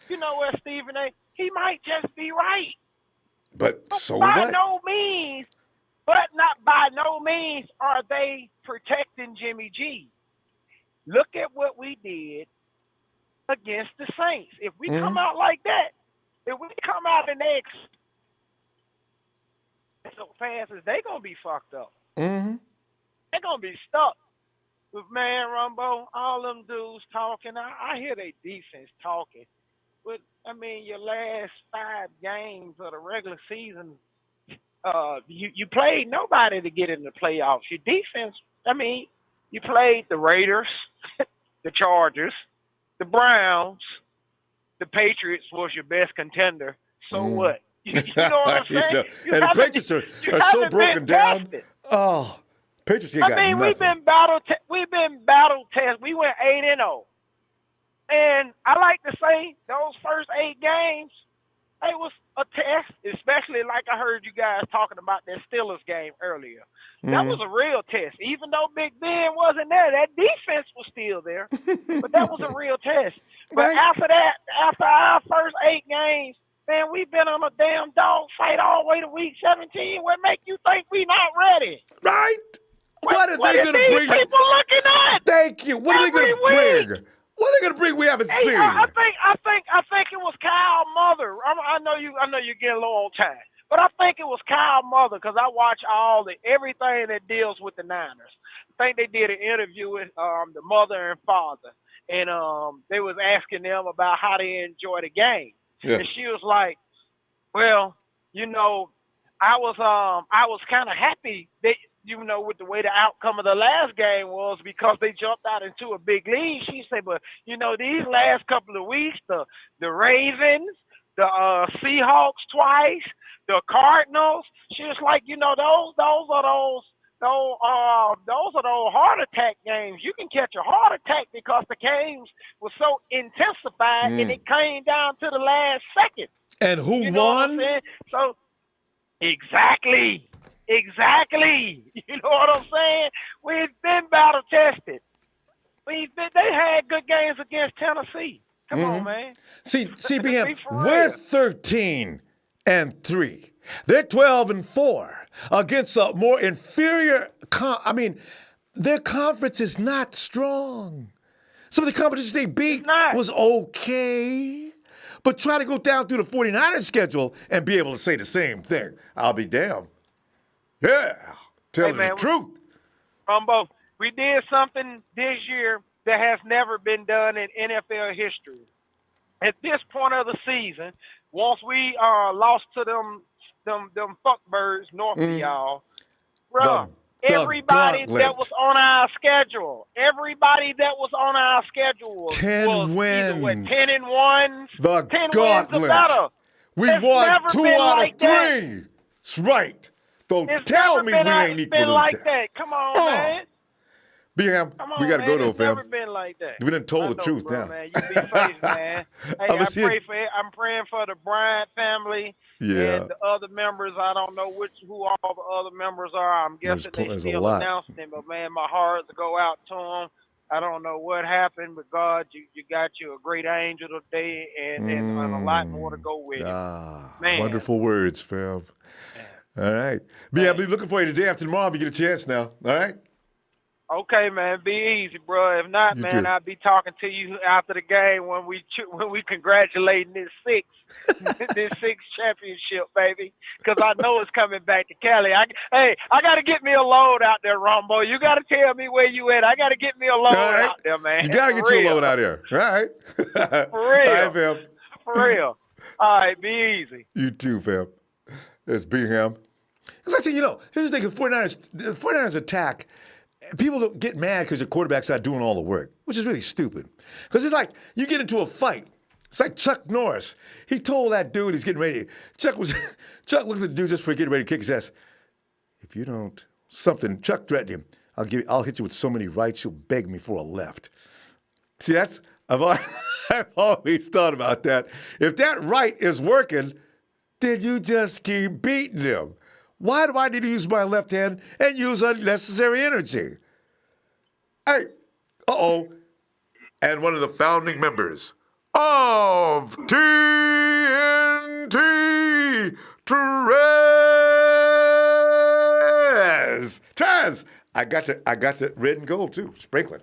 You know what, Stephen A. He might just be right. But so by what? By no means are they protecting Jimmy G. Look at what we did against the Saints. If we come out like that, if we come out and they fans, they gonna be fucked up. Mm-hmm. They're gonna be stuck. With man, Ronbo, all them dudes talking. I hear they defense talking. But your last 5 games of the regular season, you played nobody to get in the playoffs. Your defense, You played the Raiders, the Chargers, the Browns, the Patriots was your best contender. So what? You know what I'm saying? And the Patriots are so broken down. Oh, Patriots ain't got I mean, nothing. we've been battle tested. We went 8-0, and I like to say those first 8 games, it was a test. Especially like I heard you guys talking about that Steelers game earlier. That was a real test. Even though Big Ben wasn't there, that defense was still there. But that was a real test. But after that, after our first 8 games, man, we've been on a damn dog fight all the way to week 17. What make you think we not ready? Right? What are they going to bring? People looking at? Thank you. What are they going to bring? What are they going to bring we haven't seen? I think it was Kyle Mother. I know you're getting a little on time, but I think it was Kyle Mother because I watch everything that deals with the Niners. I think they did an interview with the mother and father, and they was asking them about how they enjoy the game. Yeah. And she was like, well, I was kind of happy that, with the way the outcome of the last game was because they jumped out into a big lead. She said, but, these last couple of weeks, the Ravens, the Seahawks twice, the Cardinals, she was like, those are those heart attack games. You can catch a heart attack because the games were so intensified and it came down to the last second. And who won? What I'm saying? So, exactly. You know what I'm saying? We've been battle tested. They had good games against Tennessee. Come on, man. See, BM, we're 13-3. They're 12-4 against a more inferior. Their conference is not strong. Some of the competition they beat was okay. But try to go down through the 49ers schedule and be able to say the same thing. I'll be damned. Yeah, tell the truth. Ronbo, we did something this year that has never been done in NFL history. At this point of the season, once we lost to them fuckbirds north of y'all, bro, everybody that was on our schedule, was 10 wins. Either 10 and 1s, the 10 gauntlet. wins or better. We won 2 out of 3. That's right. Don't tell me we ain't equal to like that. Come on, man. BM, we got to go though, fam. Never been like that. We done told the truth now. Man. You be safe, man. Hey, I'm praying for the Bryant family and the other members. I don't know who all the other members are. I'm guessing they still announced them, but man, my heart to go out to them. I don't know what happened, but God, you got you a great angel today and a lot more to go with it. Man. Wonderful words, fam. All right. BM, I'll be looking for you today after tomorrow if you get a chance now. All right? Okay, man. Be easy, bro. If not, man, I'll be talking to you after the game when we congratulating this sixth championship, baby. Because I know it's coming back to Cali. I got to get me a load out there, Ronbo. You got to tell me where you at. I got to get me a load out there, man. You got to get your load out there. All right. For real. All right, fam. For real. All right, be easy. You too, fam. It's BM. Because I say, here's the thing. The 49ers attack. People don't get mad because your quarterback's not doing all the work, which is really stupid. Because it's like you get into a fight. It's like Chuck Norris. He told that dude he's getting ready. Chuck looked at the dude just for getting ready to kick his ass. If you don't, Chuck threatened him. I'll hit you with so many rights, you'll beg me for a left. See, I've always thought about that. If that right is working, then you just keep beating him. Why do I need to use my left hand and use unnecessary energy? Hey, and one of the founding members of TNT, Trez. I got the red and gold too, sprinkling.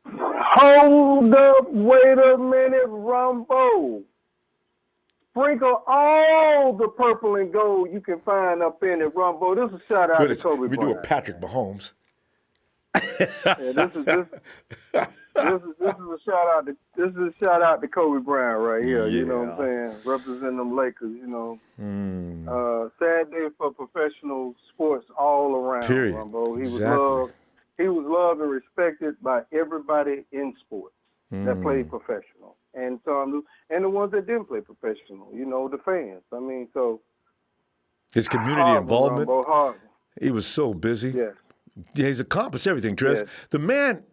Hold up, wait a minute, Ronbo. Sprinkle all the purple and gold you can find up in it, Ronbo. This is a shout out to Kobe Bryant. We do a Patrick Mahomes. This is a shout out to Kobe Bryant right here. You know what I'm saying? Representing them Lakers. Sad day for professional sports all around. Period. Ronbo. He was loved he was loved and respected by everybody in sports that played professional, and and the ones that didn't play professional. The fans. I mean, so his community Harvard, involvement. Ronbo, Harvard. He was so busy. Yes. Yeah, he's accomplished everything, Trez. Yes. The man,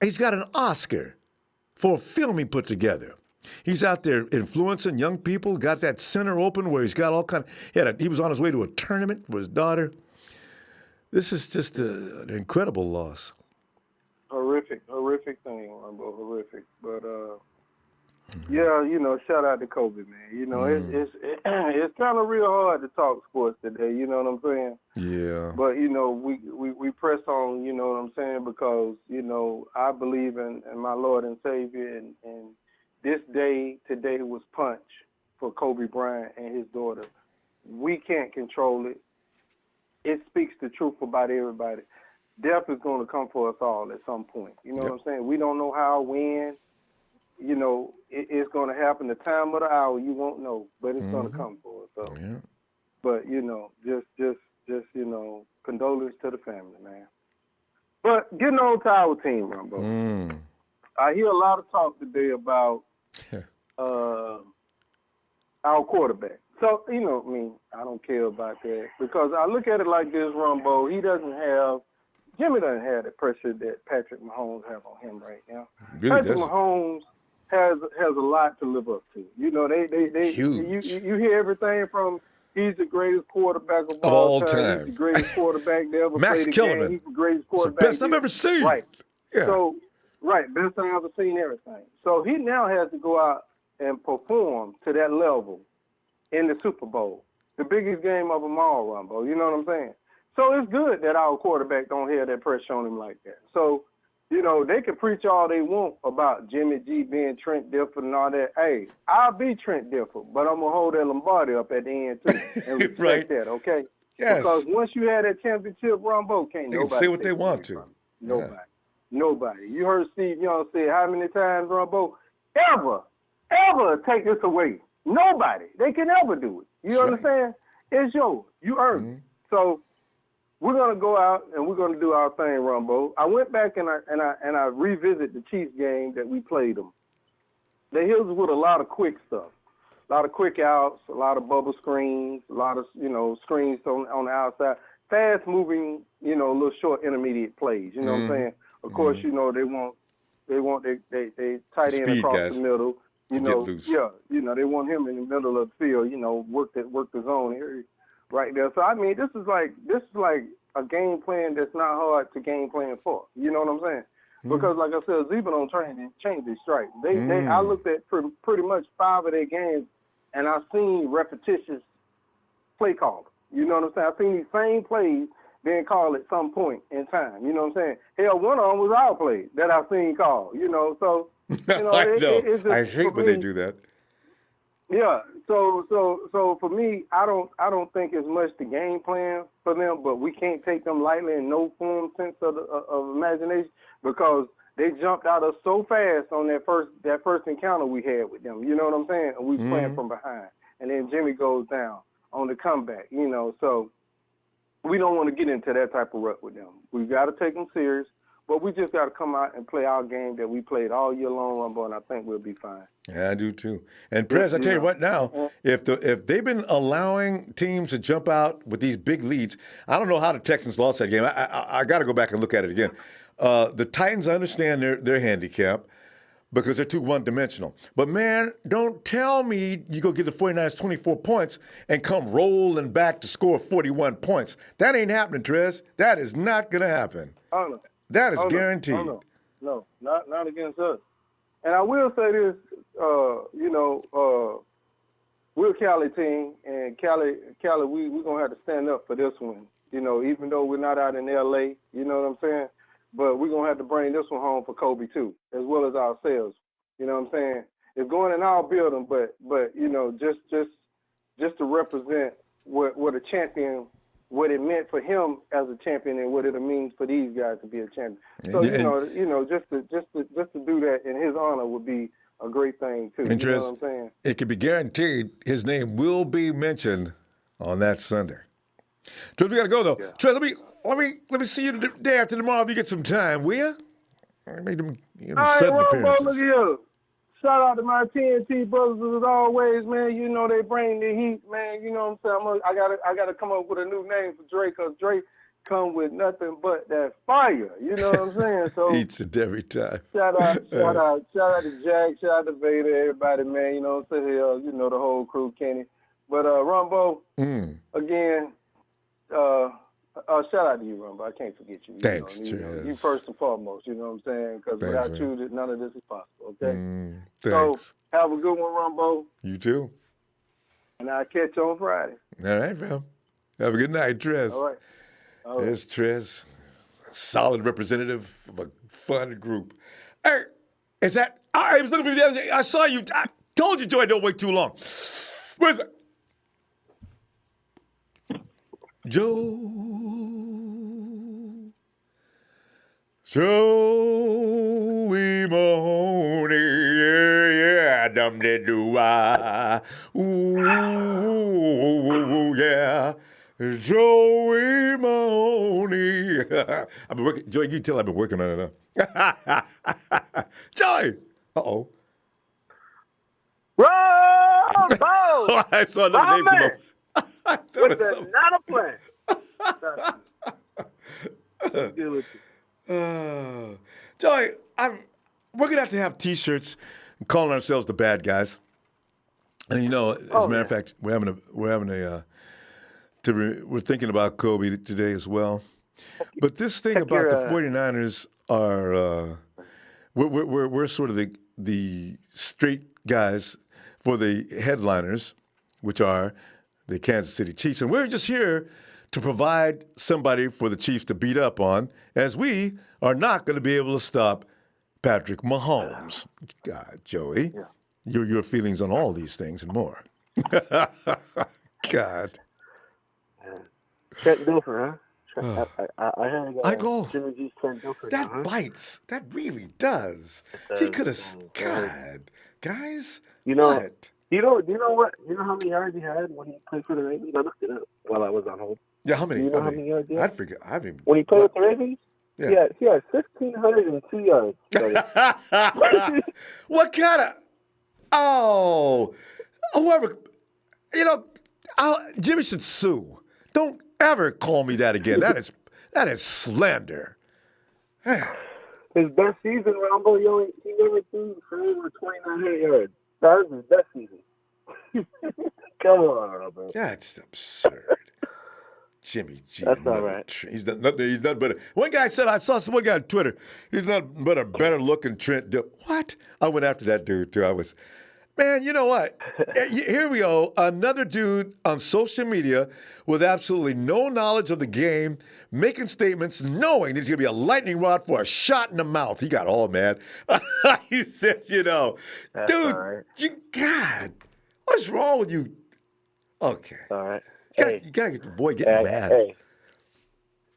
he's got an Oscar for a film he put together. He's out there influencing young people, got that center open where he's got all kind of, he was on his way to a tournament for his daughter. This is just an incredible loss. Horrific thing, Ronbo, horrific. But, yeah, shout out to Kobe, man. It's kind of real hard to talk sports today, you know what I'm saying? Yeah. But, we press on, you know what I'm saying, because, I believe in my Lord and Savior, and this day today was punch for Kobe Bryant and his daughter. We can't control it. It speaks the truth about everybody. Death is going to come for us all at some point. You know what I'm saying? We don't know how, when. It's going to happen. The time of the hour, you won't know, but it's going to come for us. So. Yeah. But just condolence to the family, man. But getting on to our team, Ronbo. I hear a lot of talk today about our quarterback. So, I don't care about that because I look at it like this, Ronbo. Jimmy doesn't have the pressure that Patrick Mahomes have on him right now. Really Patrick Mahomes has a lot to live up to. They huge. You hear everything from he's the greatest quarterback of all time. He's the greatest quarterback to ever Max play the Kellerman. game. He's the greatest It's the quarterback. best I've ever seen. Right. Yeah. So, best I've ever seen everything. So he now has to go out and perform to that level in the Super Bowl, the biggest game of them all, Ronbo. You know what I'm saying? So it's good that our quarterback don't have that pressure on him like that. So, they can preach all they want about Jimmy G being Trent Dilfer and all that. Hey, I'll be Trent Dilfer, but I'm going to hold that Lombardi up at the end, too, and respect that, okay? Yes. Because once you have that championship, Ronbo, can't They nobody can say what they take it want away to. from you. Nobody. You heard Steve Young say how many times, Ronbo, ever take this away. Nobody. They can never do it. You understand? It's yours. You earned it. So we're gonna go out and we're gonna do our thing, Ronbo. I went back and I revisit the Chiefs game that we played them. They hit us with a lot of quick stuff, a lot of quick outs, a lot of bubble screens, a lot of screens on the outside, fast moving, little short intermediate plays. You know what I'm saying? Of course, they want they tight end Speed across guys the middle. to get loose. They want him in the middle of the field. Work the zone here, right there. So I mean, this is like a game plan that's not hard to game plan for. You know what I'm saying? Because like I said, Zeba don't change his stripes. I looked at pretty much 5 of their games, and I've seen repetitious play calling. You know what I'm saying? I've seen these same plays being called at some point in time. You know what I'm saying? Hell, one of them was our play that I've seen called. So. I know. It's just, I hate when they do that. Yeah. So for me, I don't think it's much the game plan for them, but we can't take them lightly in no form, sense of imagination, because they jumped out us so fast on that first encounter we had with them. You know what I'm saying? And we playing from behind, and then Jimmy goes down on the comeback. So we don't want to get into that type of rut with them. We've got to take them serious. But we just got to come out and play our game that we played all year long, Ronbo, and I think we'll be fine. Yeah, I do too. And Prez, I tell you what now, if they've been allowing teams to jump out with these big leads, I don't know how the Texans lost that game. I got to go back and look at it again. The Titans, I understand their handicap because they're too one-dimensional. But, man, don't tell me you go give the 49ers 24 points and come rolling back to score 41 points. That ain't happening, Trez. That is not going to happen. Oh, no. That is guaranteed. No, not against us. And I will say this, we're a Cali team, and Cali, we're going to have to stand up for this one. Even though we're not out in L.A., you know what I'm saying? But we're going to have to bring this one home for Kobe, too, as well as ourselves. You know what I'm saying? It's going in our building, but just to represent what a champion, what it meant for him as a champion, and what it means for these guys to be a champion. So just to do that in his honor would be a great thing too. And you know what I'm saying? It can be guaranteed his name will be mentioned on that Sunday. Trez, we gotta go though. Trez, let me see you the day after tomorrow if you get some time, will ya? Make them, All right, sudden Ronbo, appearances. look here. Shout out to my TNT brothers as always, man. You know they bring the heat, man. You know what I'm saying? I gotta come up with a new name for Drake, because Drake come with nothing but that fire. You know what I'm saying? So each and every time. shout out to Jack, shout out to Vader, everybody, man. You know what I'm saying? You know the whole crew, Kenny. But Ronbo, again, shout out to you, Ronbo. I can't forget you. Thanks, you first and foremost. You know what I'm saying? Because without you, none of this is possible. Okay. Thanks. So have a good one, Ronbo. You too. And I'll catch you on Friday. All right, fam. Have a good night, Trez. All right. There's Trez, solid representative of a fun group. Hey, is that? I was looking for you the other day. I saw you. I told you, Joey, don't wait too long. Where's the Joey Mahoney, yeah, dum de doo ah, ooh, yeah, Joey Mahoney. I've been working, Joey. You can tell I've been working on it now. Joey. Uh-oh. Ronbo! I saw another name come up. With the not a plan. Joey, we're gonna have to have T-shirts calling ourselves the bad guys. And as a matter of fact, we're thinking about Kobe today as well. But this thing about the 49ers are we're sort of the straight guys for the headliners, which are the Kansas City Chiefs. And we're just here to provide somebody for the Chiefs to beat up on, as we are not going to be able to stop Patrick Mahomes. God, Joey, your feelings on all these things and more. God. Trent Dilfer, huh? I heard I go. Jimmy G's Trent Dilfer. That bites. That really does. He could have. God, guys. What? Do you know what? You know how many yards he had when he played for the Ravens? I looked it up while I was on hold. Yeah, how many? Do you know how many yards he had? I'd forget. I haven't even. When he played with the Ravens? Yeah. He had 1,502 yards. What kind of? Oh, whoever. Jimmy should sue. Don't ever call me that again. That is slander. His best season, Ronbo, he never threw for over 2,900 yards. That was his best season. Come on, Ronbo. That's absurd. Jimmy G. That's all right. He's not better. One guy said, I saw one guy on Twitter, he's not but a better looking Trent Dilfer. What? I went after that dude, too. Man, you know what? Here we go. Another dude on social media with absolutely no knowledge of the game, making statements, knowing there's going to be a lightning rod for a shot in the mouth. He got all mad. He said, That's dude, right. God, what's wrong with you? Okay. All right. You got to avoid getting mad.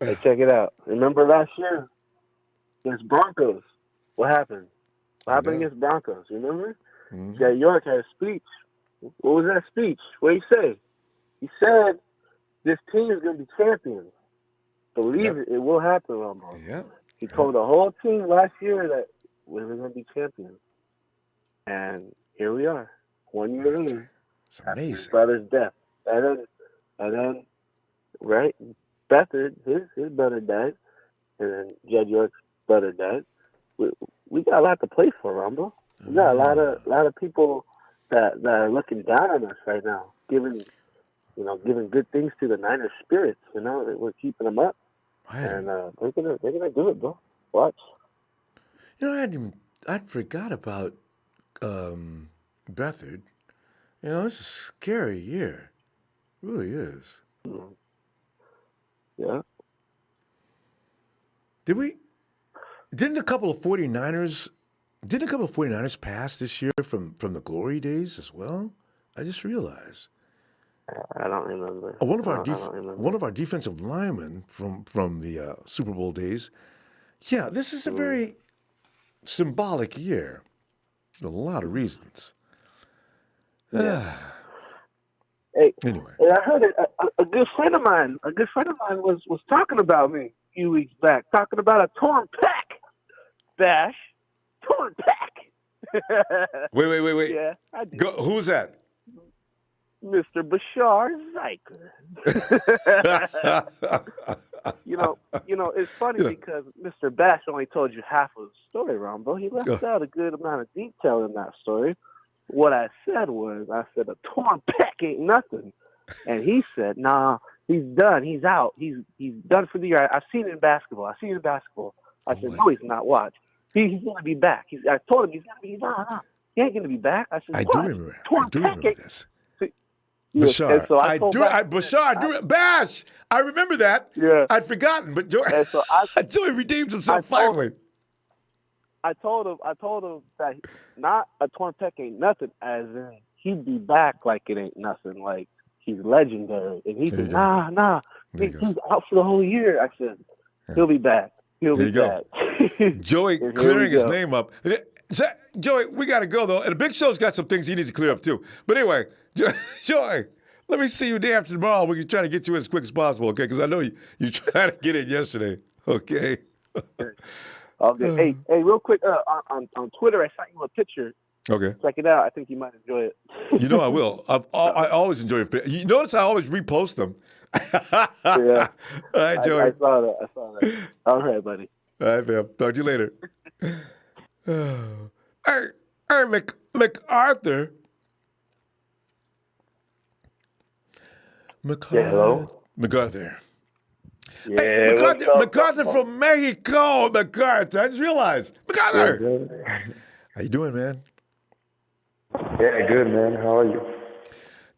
Hey, check it out. Remember last year against Broncos? What happened? What happened against Broncos? Remember? Mm-hmm. Jay York had a speech. What was that speech? What did he say? He said, this team is going to be champions. Believe it will happen, Ronbo. Yeah. He told the whole team last year that we were going to be champions. And here we are, 1 year later. It's amazing. His brother's death. And then, right, Beathard, his brother died. And then Jed York's brother died. We got a lot to play for, Ronbo. We got a lot of people that are looking down on us right now, giving good things to the Niners spirits. We're keeping them up, and they're gonna do it, bro. Watch. I'd forgot about Beathard. It's a scary year. It really is. Mm-hmm. Yeah. Didn't a couple of 49ers pass this year from the glory days as well? I just realized. I don't remember. One of our defensive linemen from the Super Bowl days. Yeah, this is a very symbolic year. For a lot of reasons. Yeah. Hey, Anyway. hey, I heard a good friend of mine. A good friend of mine was talking about me a few weeks back, talking about a torn pec. Bash, torn pec. Wait. Yeah, I did. Go, who's that? Mr. Bashar Zyker. you know, it's funny because Mr. Bash only told you half of the story, Ronbo. He left out a good amount of detail in that story. What I said a torn pec ain't nothing. And he said, nah, he's done. He's out. He's done for the year. I've seen it in basketball. I said, no, he's not. Watch. He's going to be back. I told him he's going to be, no. He ain't going to be back. I said, I do remember this. Bashar. So Bash. I remember that. Yeah. I'd forgotten, but Joey redeemed himself finally. I told him that not a torn pec ain't nothing, as in he'd be back like it ain't nothing, like he's legendary. And he said, nah, he's out for the whole year. I said, he'll be back. He'll be back. Joey clearing his name up. Joey, we got to go, though. And the Big Show's got some things he needs to clear up, too. But anyway, Joey, let me see you day after tomorrow. We can try to get you in as quick as possible, okay? Because I know you tried to get in yesterday, okay? Okay. Hey, real quick, on Twitter, I sent you a picture. Okay. Check it out. I think you might enjoy it. You know I will. I always enjoy it. You notice I always repost them. Yeah. All right, Joey. I saw that. All right, buddy. All right, fam. Talk to you later. Hey, MacArthur. Yeah, hello? MacArthur. Yeah, hey, MacArthur from Mexico. MacArthur. I just realized. MacArthur. How you doing, man? Yeah, good, man. How are you?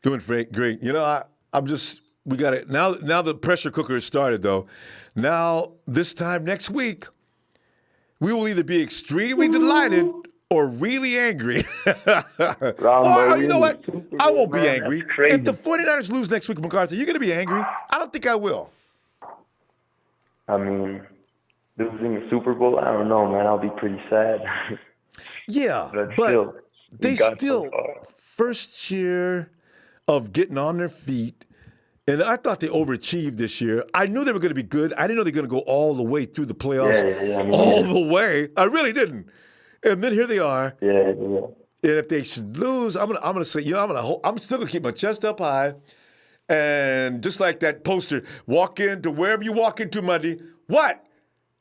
Doing great. You know, we got it. Now the pressure cooker has started, though. Now, this time next week, we will either be extremely delighted or really angry. Ronbo, you know what? I won't be angry. Crazy. If the 49ers lose next week, MacArthur, you're going to be angry? I don't think I will. I mean, losing the Super Bowl, I don't know, man. I'll be pretty sad. Yeah, but they still first year of getting on their feet, and I thought they overachieved this year. I knew they were going to be good. I didn't know they were going to go all the way through the playoffs, all the way. I really didn't. And then here they are. Yeah. And if they should lose, I'm gonna say, I'm still gonna keep my chest up high, and just like that poster, walk into wherever you walk into Monday. What?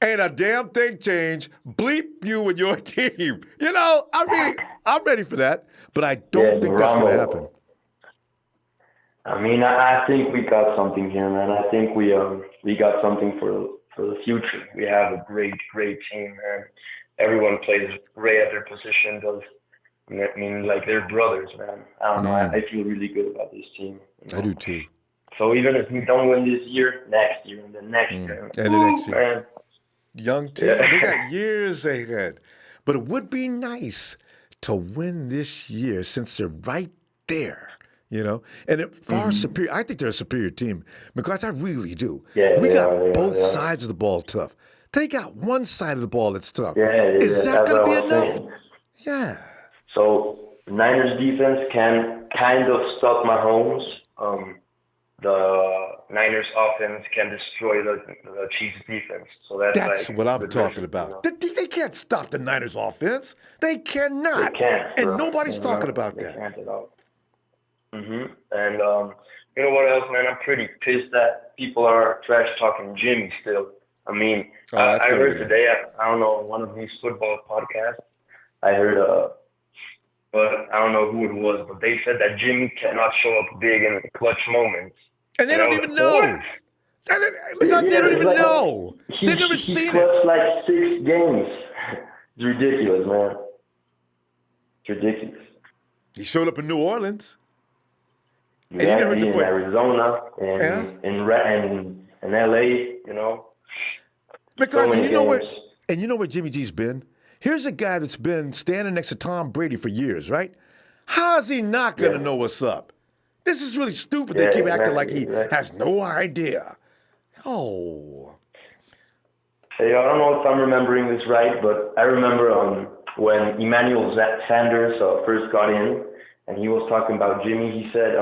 Ain't a damn thing changed. Bleep you and your team. You know, I'm ready for that, but I don't think that's gonna happen. I mean, I think we got something here, man. I think we got something for the future. We have a great team, man. Everyone plays great at their position. I mean, like they're brothers, man. I don't know. I feel really good about this team. You know? I do too. So even if we don't win this year, next year, and the next year, and the next year, man. Young team, they got years ahead. But it would be nice to win this year since they're right there. You know, and it far superior. I think they're a superior team because I really do. We got both sides of the ball tough. They got one side of the ball that's tough. Is that going to be enough? Saying. Yeah. So Niners defense can kind of stop Mahomes. The Niners offense can destroy the Chiefs defense. So that's like what I'm talking about. You know? They can't stop the Niners offense. They cannot. They can't. And nobody's talking about that. They can't at all. And you know what else, man? I'm pretty pissed that people are trash talking Jimmy still. I mean, I heard today, I don't know, one of these football podcasts, I heard, but I don't know who it was, but they said that Jimmy cannot show up big in the clutch moments. And they don't even know. They don't even know. They've never seen it. He clutched like 6 games. It's ridiculous, man. It's ridiculous. He showed up in New Orleans. Exactly, in Arizona, in LA, you know. MacArthur, you know where Jimmy G's been? Here's a guy that's been standing next to Tom Brady for years, right? How is he not going to know what's up? This is really stupid. They keep acting like he has no idea. Oh. Hey, I don't know if I'm remembering this right, but I remember when Emmanuel Sanders first got in, and he was talking about Jimmy. He said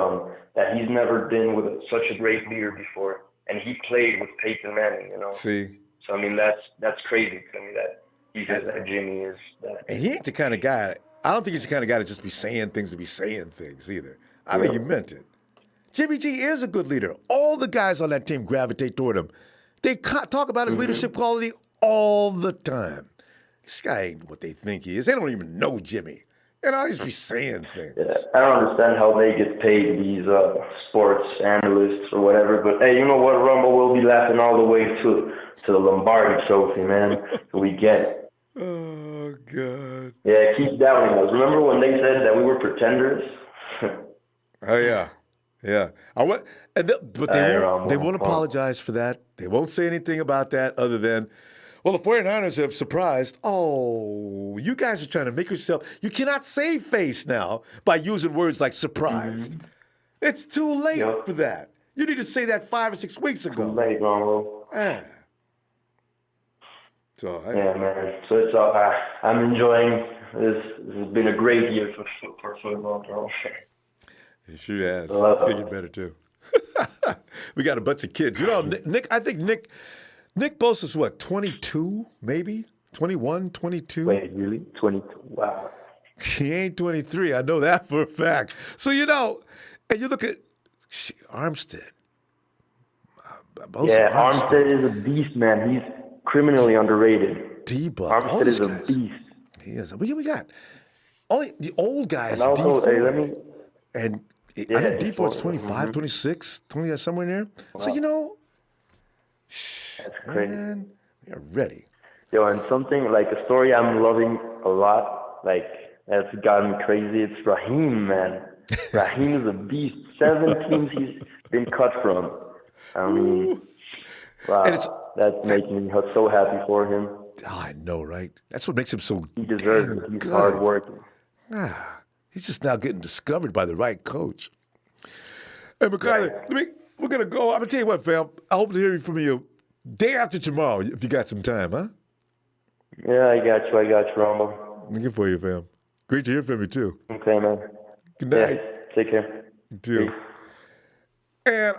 that he's never been with such a great leader before, and he played with Peyton Manning. See, so I mean that's crazy to me that he says that Jimmy is that. And he ain't the kind of guy. I don't think he's the kind of guy to just be saying things to be saying things either. I think he meant it. Jimmy G is a good leader. All the guys on that team gravitate toward him. They talk about his leadership quality all the time. This guy ain't what they think he is. They don't even know Jimmy. And I just be saying things. Yeah, I don't understand how they get paid, these sports analysts or whatever. But hey, you know what? Rumble will be laughing all the way to the Lombardi Trophy, man. We get it. Oh, God. Yeah, keep doubting us. Remember when they said that we were pretenders? Oh, yeah. Yeah. But they won't apologize for that. They won't say anything about that other than, well, the 49ers have surprised. Oh, you guys are trying to make yourself. You cannot save face now by using words like surprised. It's too late for that. You need to say that 5 or 6 weeks ago. Too late, Ronbo. Yeah. Yeah, man. So it's all. I'm enjoying this. This has been a great year for football, bro. It sure has. It's getting better too. We got a bunch of kids. You know, Nick. I think Nick Bosa's what, 22, maybe 21, 22. Wait, really? 22? Wow. He ain't 23. I know that for a fact. So and you look at Armstead. Armstead is a beast, man. He's criminally underrated. D-Buck. Armstead is a beast. He is. We got only the old guys. And also, I think D4 is 25, 26, 20, somewhere in there. Wow. So, that's crazy. Man, we are ready. Yo, and something like a story I'm loving a lot, like that's gotten me crazy. It's Raheem, man. Raheem is a beast. 7 teams he's been cut from. I mean, wow. That's making me so happy for him. Oh, I know, right? That's what makes him so He deserves it. He's hard working. He's just now getting discovered by the right coach. Hey, McCarthy, we're going to go. I'm going to tell you what, fam. I hope to hear from you day after tomorrow, if you got some time, huh? Yeah, I got you, Ronbo. Looking for you, fam. Great to hear from you, too. Okay, man. Good night. Yeah, take care. You too. Peace. And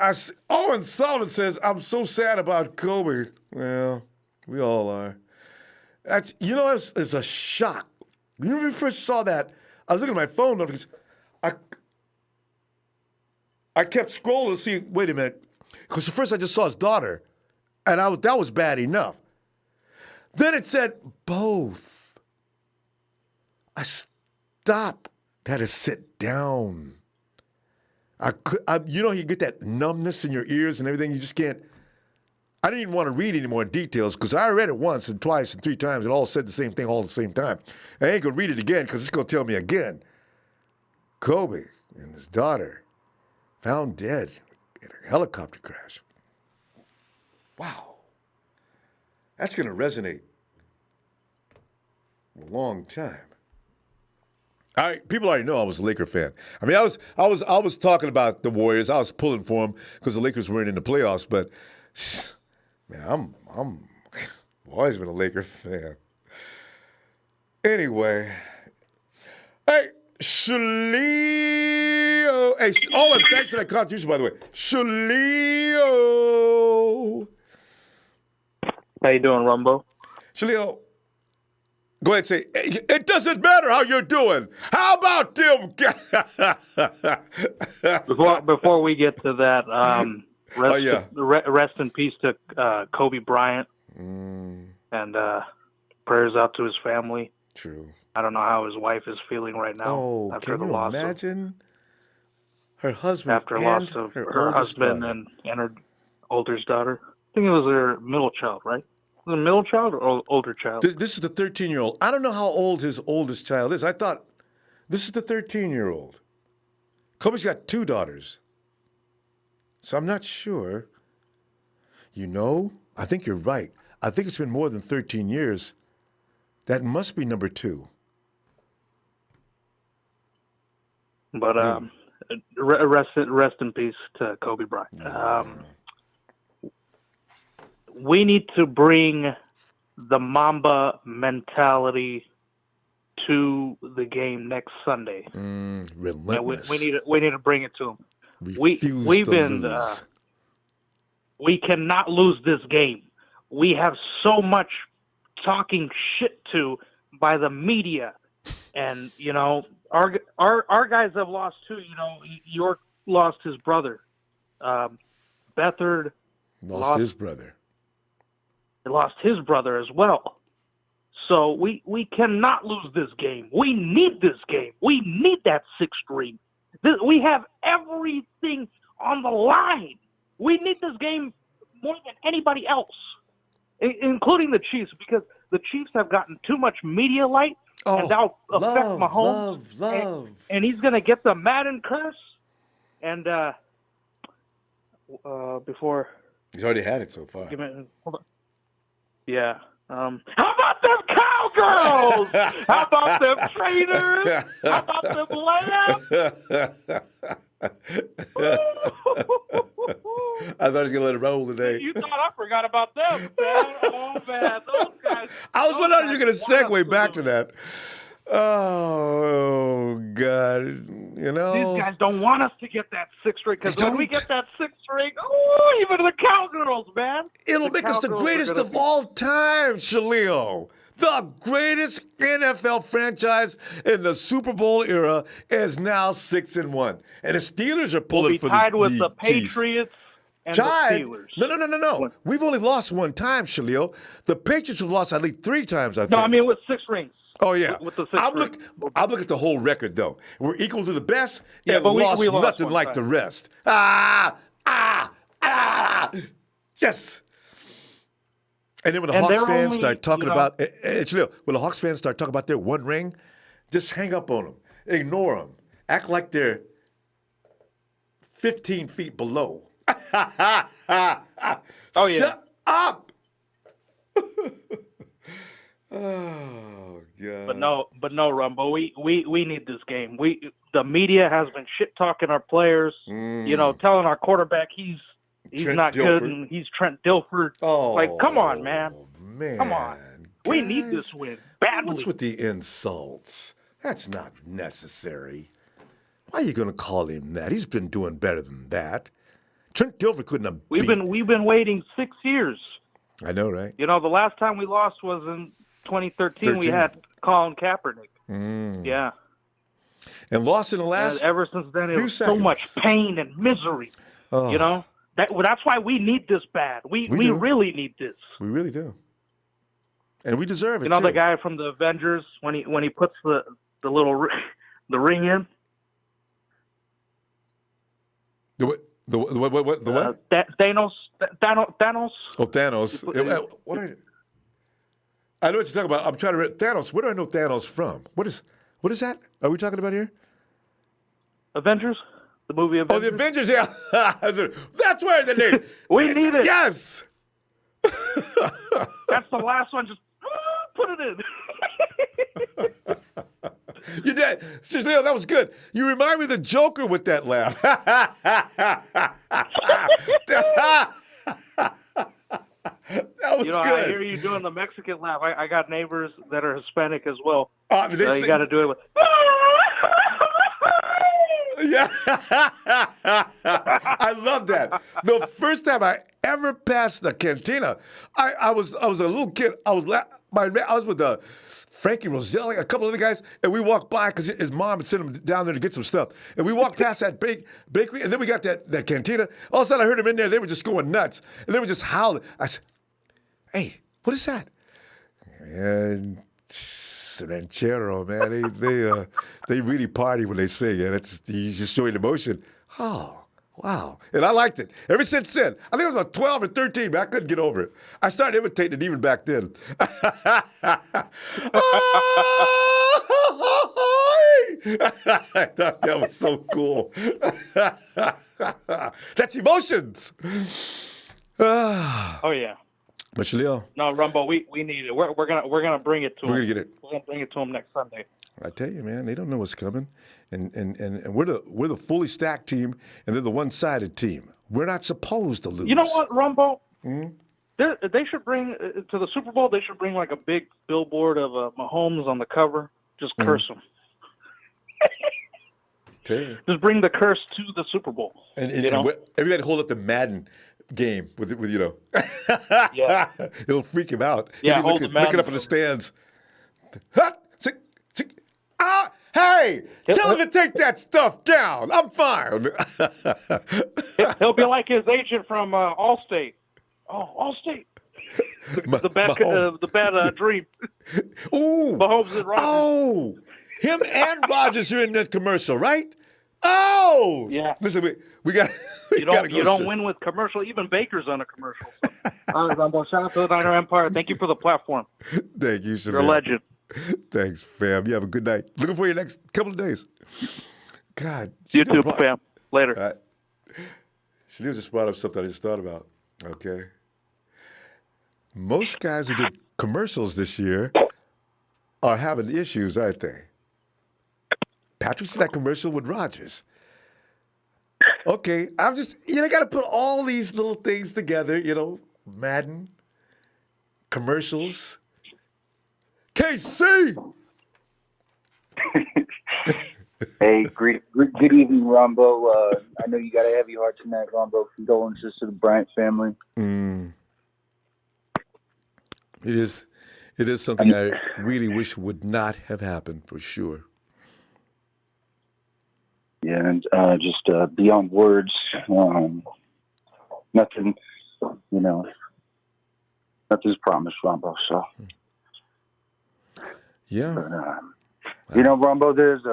Owen Sullivan says, I'm so sad about Kobe. Well, we all are. It's a shock. When we first saw that, I was looking at my phone because I kept scrolling to see, wait a minute, because at first I just saw his daughter, and that was bad enough. Then it said both. I stopped, had to sit down. You get that numbness in your ears and everything. You just can't. I didn't even want to read any more details because I read it once and twice and 3 times and all said the same thing all at the same time. I ain't going to read it again because it's going to tell me again. Kobe and his daughter found dead in a helicopter crash. Wow. That's going to resonate a long time. People already know I was a Laker fan. I mean, I was talking about the Warriors. I was pulling for them because the Lakers weren't in the playoffs. But man, I'm always been a Laker fan. Anyway, hey, Shaleo. Hey, and thanks for that contribution, by the way, Shaleo. How you doing, Ronbo? Shaleo. Go ahead and say, it doesn't matter how you're doing. How about them? Before we get to that, rest in peace to Kobe Bryant. And prayers out to his family. True. I don't know how his wife is feeling right now after the loss. Imagine her husband after loss of her husband and her oldest daughter. I think it was her middle child, right? Was it a middle child or older child? This is the 13-year-old. I don't know how old his oldest child is. I thought this is the 13-year-old. Kobe's got 2 daughters. So I'm not sure. I think you're right. I think it's been more than 13 years. That must be number 2. But rest in peace to Kobe Bryant. We need to bring the Mamba mentality to the game next Sunday. Relentless. And we need to bring it to him. We've to been lose. we cannot lose this game. We have so much talking shit to by the media, and our guys have lost too. York lost his brother. Bethard lost his brother. Lost his brother as well. So we cannot lose this game. We need this game. We need that 6th string. We have everything on the line. We need this game more than anybody else, including the Chiefs, because the Chiefs have gotten too much media light, and that'll affect Mahomes. And he's going to get the Madden curse. And before... He's already had it so far. Hold on. Yeah. How about them cowgirls? How about them trainers? How about them lambs? I thought he was going to let it roll today. You thought I forgot about them, man. Oh, man. Those guys. I was wondering if you were going to segue back to that. Oh, God. These guys don't want us to get that 6th string, because when we get that 6th string, even the cowgirls, man. It'll make us the greatest of all time, Shalil. The greatest NFL franchise in the Super Bowl era is now 6-1. And the Steelers are pulling for tied with the Chiefs. Patriots and Tied? the Steelers. No. We've only lost one time, Shalil. The Patriots have lost at least 3 times, I think. No, I mean with 6 rings. Oh, yeah. With the 6th I'm ring. look at the whole record, though. We're equal to the best and but we lost lost nothing one like time. the rest. Yes. And then when the Hawks fans start talking about, when the Hawks fans start talking about their one ring, just hang up on them. Ignore them. Act like they're 15 feet below. Shut up. Oh, God. But no, Rumbo. We need this game. The media has been shit talking our players. Telling our quarterback he's Trent not Dilfer. good, and he's Trent Dilfer. Come on, man. Man, Come on. We need this win badly. What's with the insults? That's not necessary. Why are you going to call him that? He's been doing better than that. Trent Dilfer couldn't have. We've been waiting 6 years. I know, right? The last time we lost was in 2013. We had Colin Kaepernick. Yeah. And lost in the last. And ever since then, it few was seconds. so much pain and misery. Oh. That's why we need this bad. We do. really need this. We really do. And we deserve it. The guy from the Avengers when he puts the little the ring in. The what? The what? Thanos. Oh, Thanos. I know what you're talking about. I'm trying to read Thanos. Where do I know Thanos from? What is that? Are we talking about here? Avengers. The movie Avengers. Oh, the Avengers, yeah. That's where the name. We need it. Yes. That's the last one. Just put it in. You did. Seriously, that was good. You remind me of the Joker with that laugh. That was good. I hear you doing the Mexican laugh. I got neighbors that are Hispanic as well. You got to do it with. Yeah. I love that. The first time I ever passed the cantina, I was a little kid. I was with Frankie Roselli, a couple other guys, and we walked by because his mom had sent him down there to get some stuff. And we walked past that bakery, and then we got that cantina. All of a sudden, I heard them in there. They were just going nuts, and they were just howling. I said, "Hey, what is that?" And ranchero, man. They really party when they sing, and he's just showing emotion. Oh, wow. And I liked it. Ever since then, I think I was about 12 or 13, but I couldn't get over it. I started imitating it even back then. I thought that was so cool. That's emotions. Oh, yeah. But Shalil. No, Rumbo, we need it. We're gonna bring it to him. We're gonna get it. We're gonna bring it to him next Sunday. I tell you, man, they don't know what's coming, and we're the fully stacked team, and they're the one-sided team. We're not supposed to lose. You know what, Rumbo? They should bring to the Super Bowl. They should bring like a big billboard of Mahomes on the cover, Just curse them. Just bring the curse to the Super Bowl. And you know? everybody hold up the Madden game with Yeah. It'll freak him out. Yeah, He'll be hold the looking Madden up in the stands. Hey, tell him to take that stuff down. I'm fine. He'll be like his agent from Allstate. Oh, Allstate. The bad dream. Ooh. Mahomes and Rodgers. Oh, him and Rodgers are in that commercial, right? Oh. Yeah. Listen, we got. You don't win with commercial. Even Baker's on a commercial. All right, Ronbo. Shout out to the Niner Empire. Thank you for the platform. Thank you, Shamir. You're a legend. Thanks, fam. You have a good night. Looking for you next couple of days. God. You too, fam. Later. Shamir just brought up something I just thought about. Okay. Most guys who did commercials this year are having issues, aren't they? Patrick's in that commercial with Rodgers. Okay, I'm just, got to put all these little things together, Madden, commercials. KC! Hey, good evening, Ronbo. I know you got a heavy heart tonight, Ronbo. Condolences to the Bryant family. It is something I really wish would not have happened, for sure. Yeah, and just beyond words, nothing, nothing's promised, Ronbo. So, yeah, but, Ronbo, there's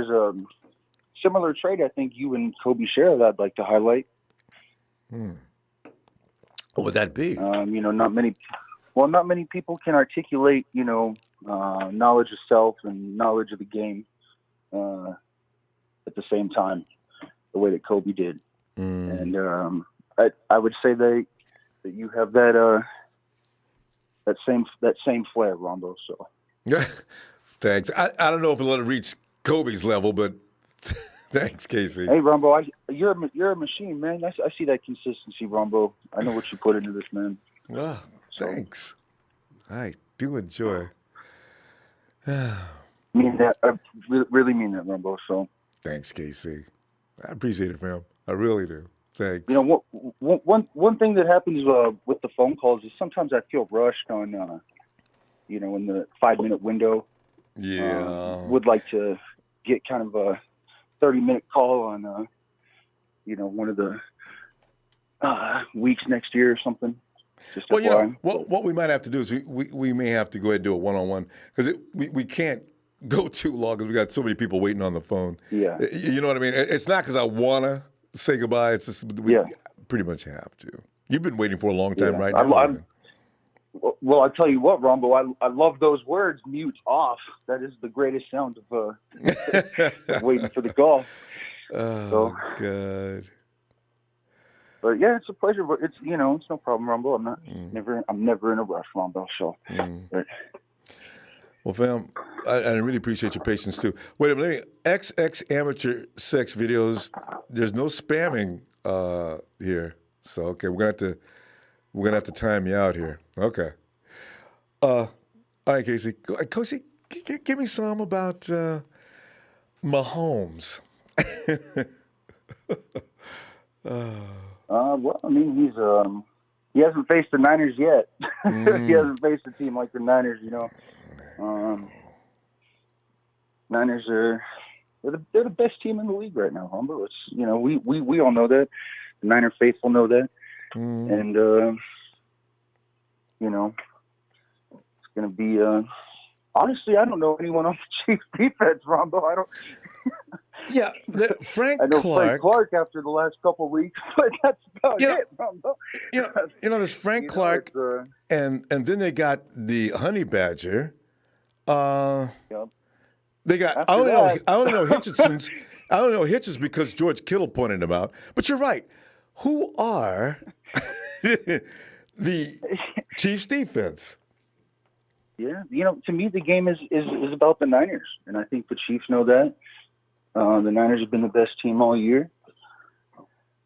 a similar trait I think you and Kobe share that I'd like to highlight. What would that be? Not many people can articulate, knowledge of self and knowledge of the game. At the same time, the way that Kobe did, and I would say that you have that same flair, Ronbo. So, thanks. I don't know if it'll reach Kobe's level, but thanks, Casey. Hey, Ronbo, you're a machine, man. I see that consistency, Ronbo. I know what you put into this, man. Well, thanks. I do enjoy. Mean that. I really mean that, Ronbo. So. Thanks, KC. I appreciate it, fam. I really do. Thanks. One thing that happens with the phone calls is sometimes I feel rushed on, in the 5-minute window. Yeah. Would like to get kind of a 30-minute call on, one of the weeks next year or something. Just well, what we might have to do is we may have to go ahead and do a one-on-one because we can't go too long because we got so many people waiting on the phone. Yeah. You know what I mean? It's not because I want to say goodbye. It's just we pretty much have to. You've been waiting for a long time right now. Well, I'll tell you what, Ronbo, I love those words, mute off. That is the greatest sound of waiting for the call. Oh, God. But yeah, it's a pleasure. But it's it's no problem, Ronbo. I'm never in a rush, Ronbo. So. But, well, fam, I really appreciate your patience too. Wait a minute, XX amateur sex videos. There's no spamming here, so okay, we're gonna have to time you out here. Okay. All right, Casey. Casey, give me some about Mahomes. Well, I mean, he hasn't faced the Niners yet. He hasn't faced a team like the Niners, Niners they're the best team in the league right now, Humber. It's we all know that. The Niner faithful know that, and it's going to be. Honestly, I don't know anyone on the Chiefs defense, Ronbo. I don't. Yeah, Frank I know Clark. Frank Clark after the last couple of weeks, but that's about it, Ronbo. There's Frank Clark, and then they got the Honey Badger. They got I don't know Hitchinson's. I don't know Hitchens because George Kittle pointed him out. But you're right. Who are the Chiefs defense? Yeah, to me the game is about the Niners, and I think the Chiefs know that. The Niners have been the best team all year,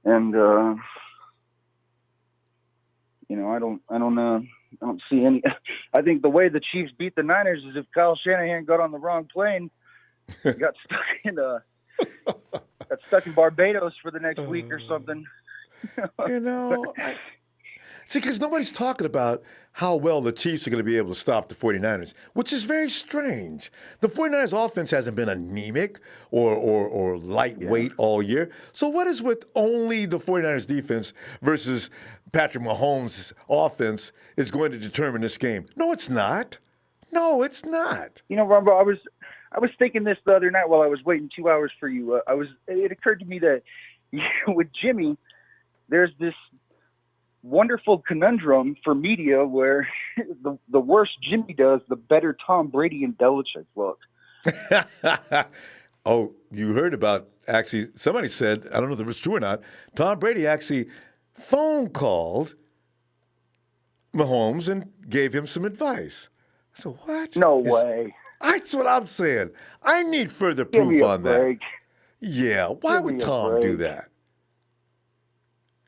and I don't see any. I think the way the Chiefs beat the Niners is if Kyle Shanahan got on the wrong plane, got stuck in Barbados for the next week or something. See, because nobody's talking about how well the Chiefs are going to be able to stop the 49ers, which is very strange. The 49ers offense hasn't been anemic or lightweight all year. So what is with only the 49ers defense versus Patrick Mahomes' offense is going to determine this game? No, it's not. No, it's not. Ronbo, I was thinking this the other night while I was waiting 2 hours for you. It occurred to me that with Jimmy, there's this wonderful conundrum for media where the worse Jimmy does, the better Tom Brady and Belichick look. Oh, you heard about, actually, somebody said, I don't know if it's true or not, Tom Brady actually phone called Mahomes and gave him some advice. So what? No way. That's what I'm saying. I need further proof on that. Yeah, why would Tom do that?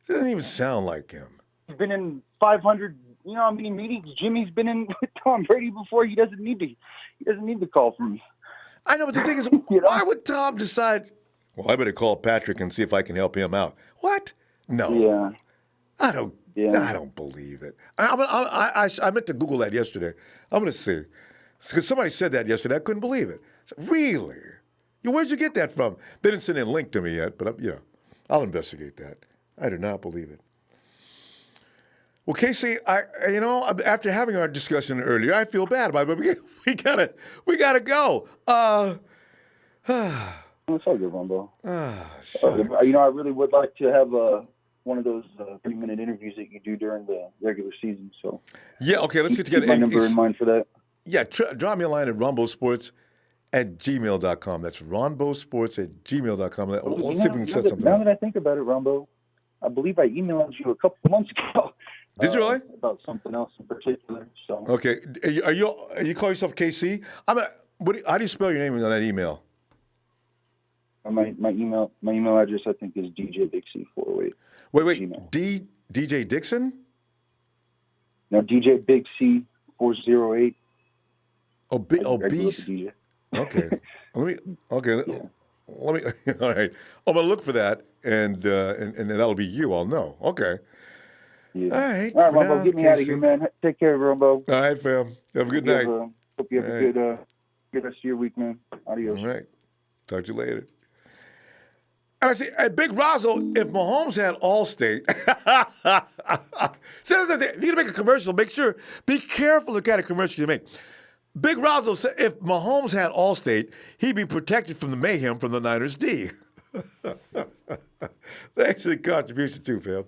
Doesn't even sound like him. He's been in 500, how many meetings Jimmy's been in with Tom Brady before. He doesn't need to call from me. I know, but the thing is, why would Tom decide, well, I better call Patrick and see if I can help him out? What? No. Yeah. I don't believe it. I meant to Google that yesterday. I'm going to see. Because somebody said that yesterday. I couldn't believe it. Really? Where'd you get that from? They didn't send in a link to me yet, but I'll investigate that. I do not believe it. Well, Casey, after having our discussion earlier, I feel bad about it, but we gotta go. It's all good, Ronbo. I really would like to have one of those 3-minute interviews that you do during the regular season. So yeah, okay, let's get together. Keep my number in mind for that. Yeah, drop me a line at ronbosports@gmail.com. That's ronbosports@gmail.com. Let's see if we can set something up. Now up. that I think about it, Ronbo, I believe I emailed you a couple months ago. Did you really? About something else in particular. So okay, are you call yourself KC? How do you spell your name on that email? My email address I think is DJBigC408. Wait, DJ Dixon? No, DJ Big C 408. Oh, B. Okay. Let me. All right. I'm gonna look for that, and that'll be you. I'll know. Okay. Yeah. All right, Ronbo, get me out of here, man. Take care, Ronbo. All right, fam. Have a good night. Hope you have a good rest of your week, man. Adios. All right. Talk to you later. And I say, hey, Big Rozzo, if Mahomes had Allstate, if you're going to make a commercial, be careful the kind of commercial you make. Big Rozzo said if Mahomes had Allstate, he'd be protected from the mayhem from the Niners D. Thanks for the contribution too, fam.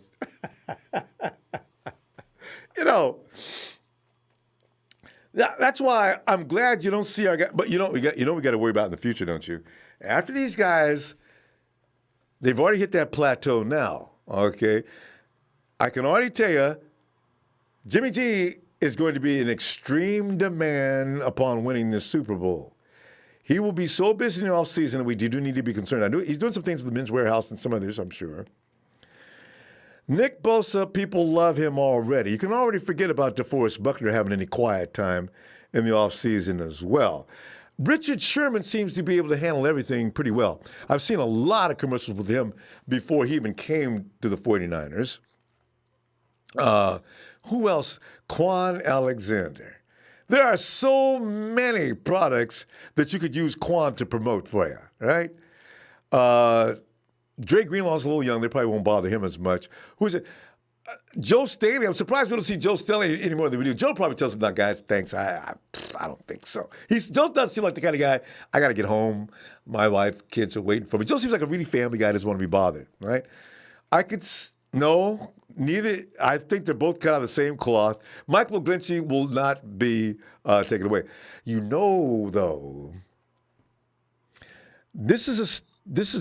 That's why I'm glad you don't see our guy. But we got to worry about in the future, don't you? After these guys, they've already hit that plateau now. Okay, I can already tell you, Jimmy G is going to be in extreme demand upon winning this Super Bowl. He will be so busy in the offseason that we do need to be concerned. I know he's doing some things with the Men's Warehouse and some others, I'm sure. Nick Bosa, people love him already. You can already forget about DeForest Buckner having any quiet time in the offseason as well. Richard Sherman seems to be able to handle everything pretty well. I've seen a lot of commercials with him before he even came to the 49ers. Who else? Quan Alexander. There are so many products that you could use Quan to promote for you, right? Dre Greenlaw's a little young. They probably won't bother him as much. Who's it? Joe Staley. I'm surprised we don't see Joe Staley any more than we do. Joe probably tells him, "No, guys, thanks. I don't think so." Joe doesn't seem like the kind of guy, I got to get home. My wife, kids are waiting for me. Joe seems like a really family guy, doesn't want to be bothered, right? No, neither. I think they're both cut out of the same cloth. Mike McGlinchey will not be taken away. Though, this is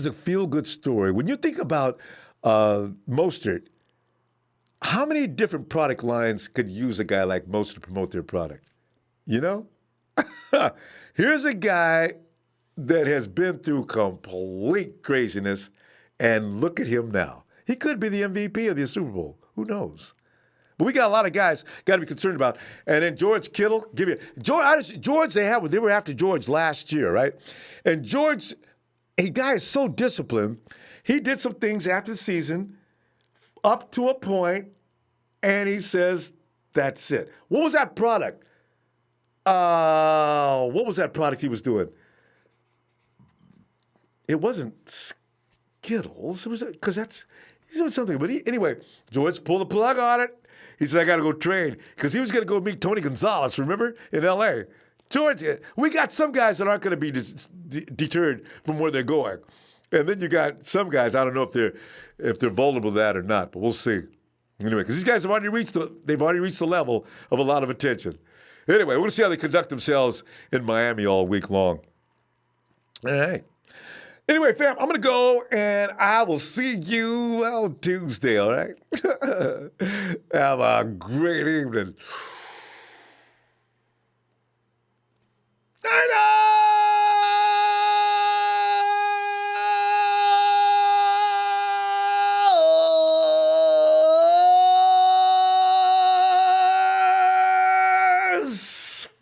a feel-good story. When you think about Mostert, how many different product lines could use a guy like Mostert to promote their product? Here's a guy that has been through complete craziness, and look at him now. He could be the MVP of the Super Bowl. Who knows? But we got a lot of guys got to be concerned about. And then George Kittle, George, they were after George last year, right? And George, a guy is so disciplined. He did some things after the season, up to a point, and he says, that's it. What was that product? What was that product he was doing? It wasn't Skittles. It was because he's doing something. But anyway, George pulled the plug on it. He said, I got to go train because he was going to go meet Tony Gonzalez, remember, in L.A. George, we got some guys that aren't going to be deterred from where they're going. And then you got some guys, I don't know if they're vulnerable to that or not, but we'll see. Anyway, because these guys have already reached the level of a lot of attention. Anyway, we're going to see how they conduct themselves in Miami all week long. All right. Anyway, fam, I'm going to go, and I will see you on Tuesday, all right? Have a great evening.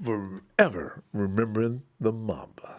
Forever remembering the Mamba.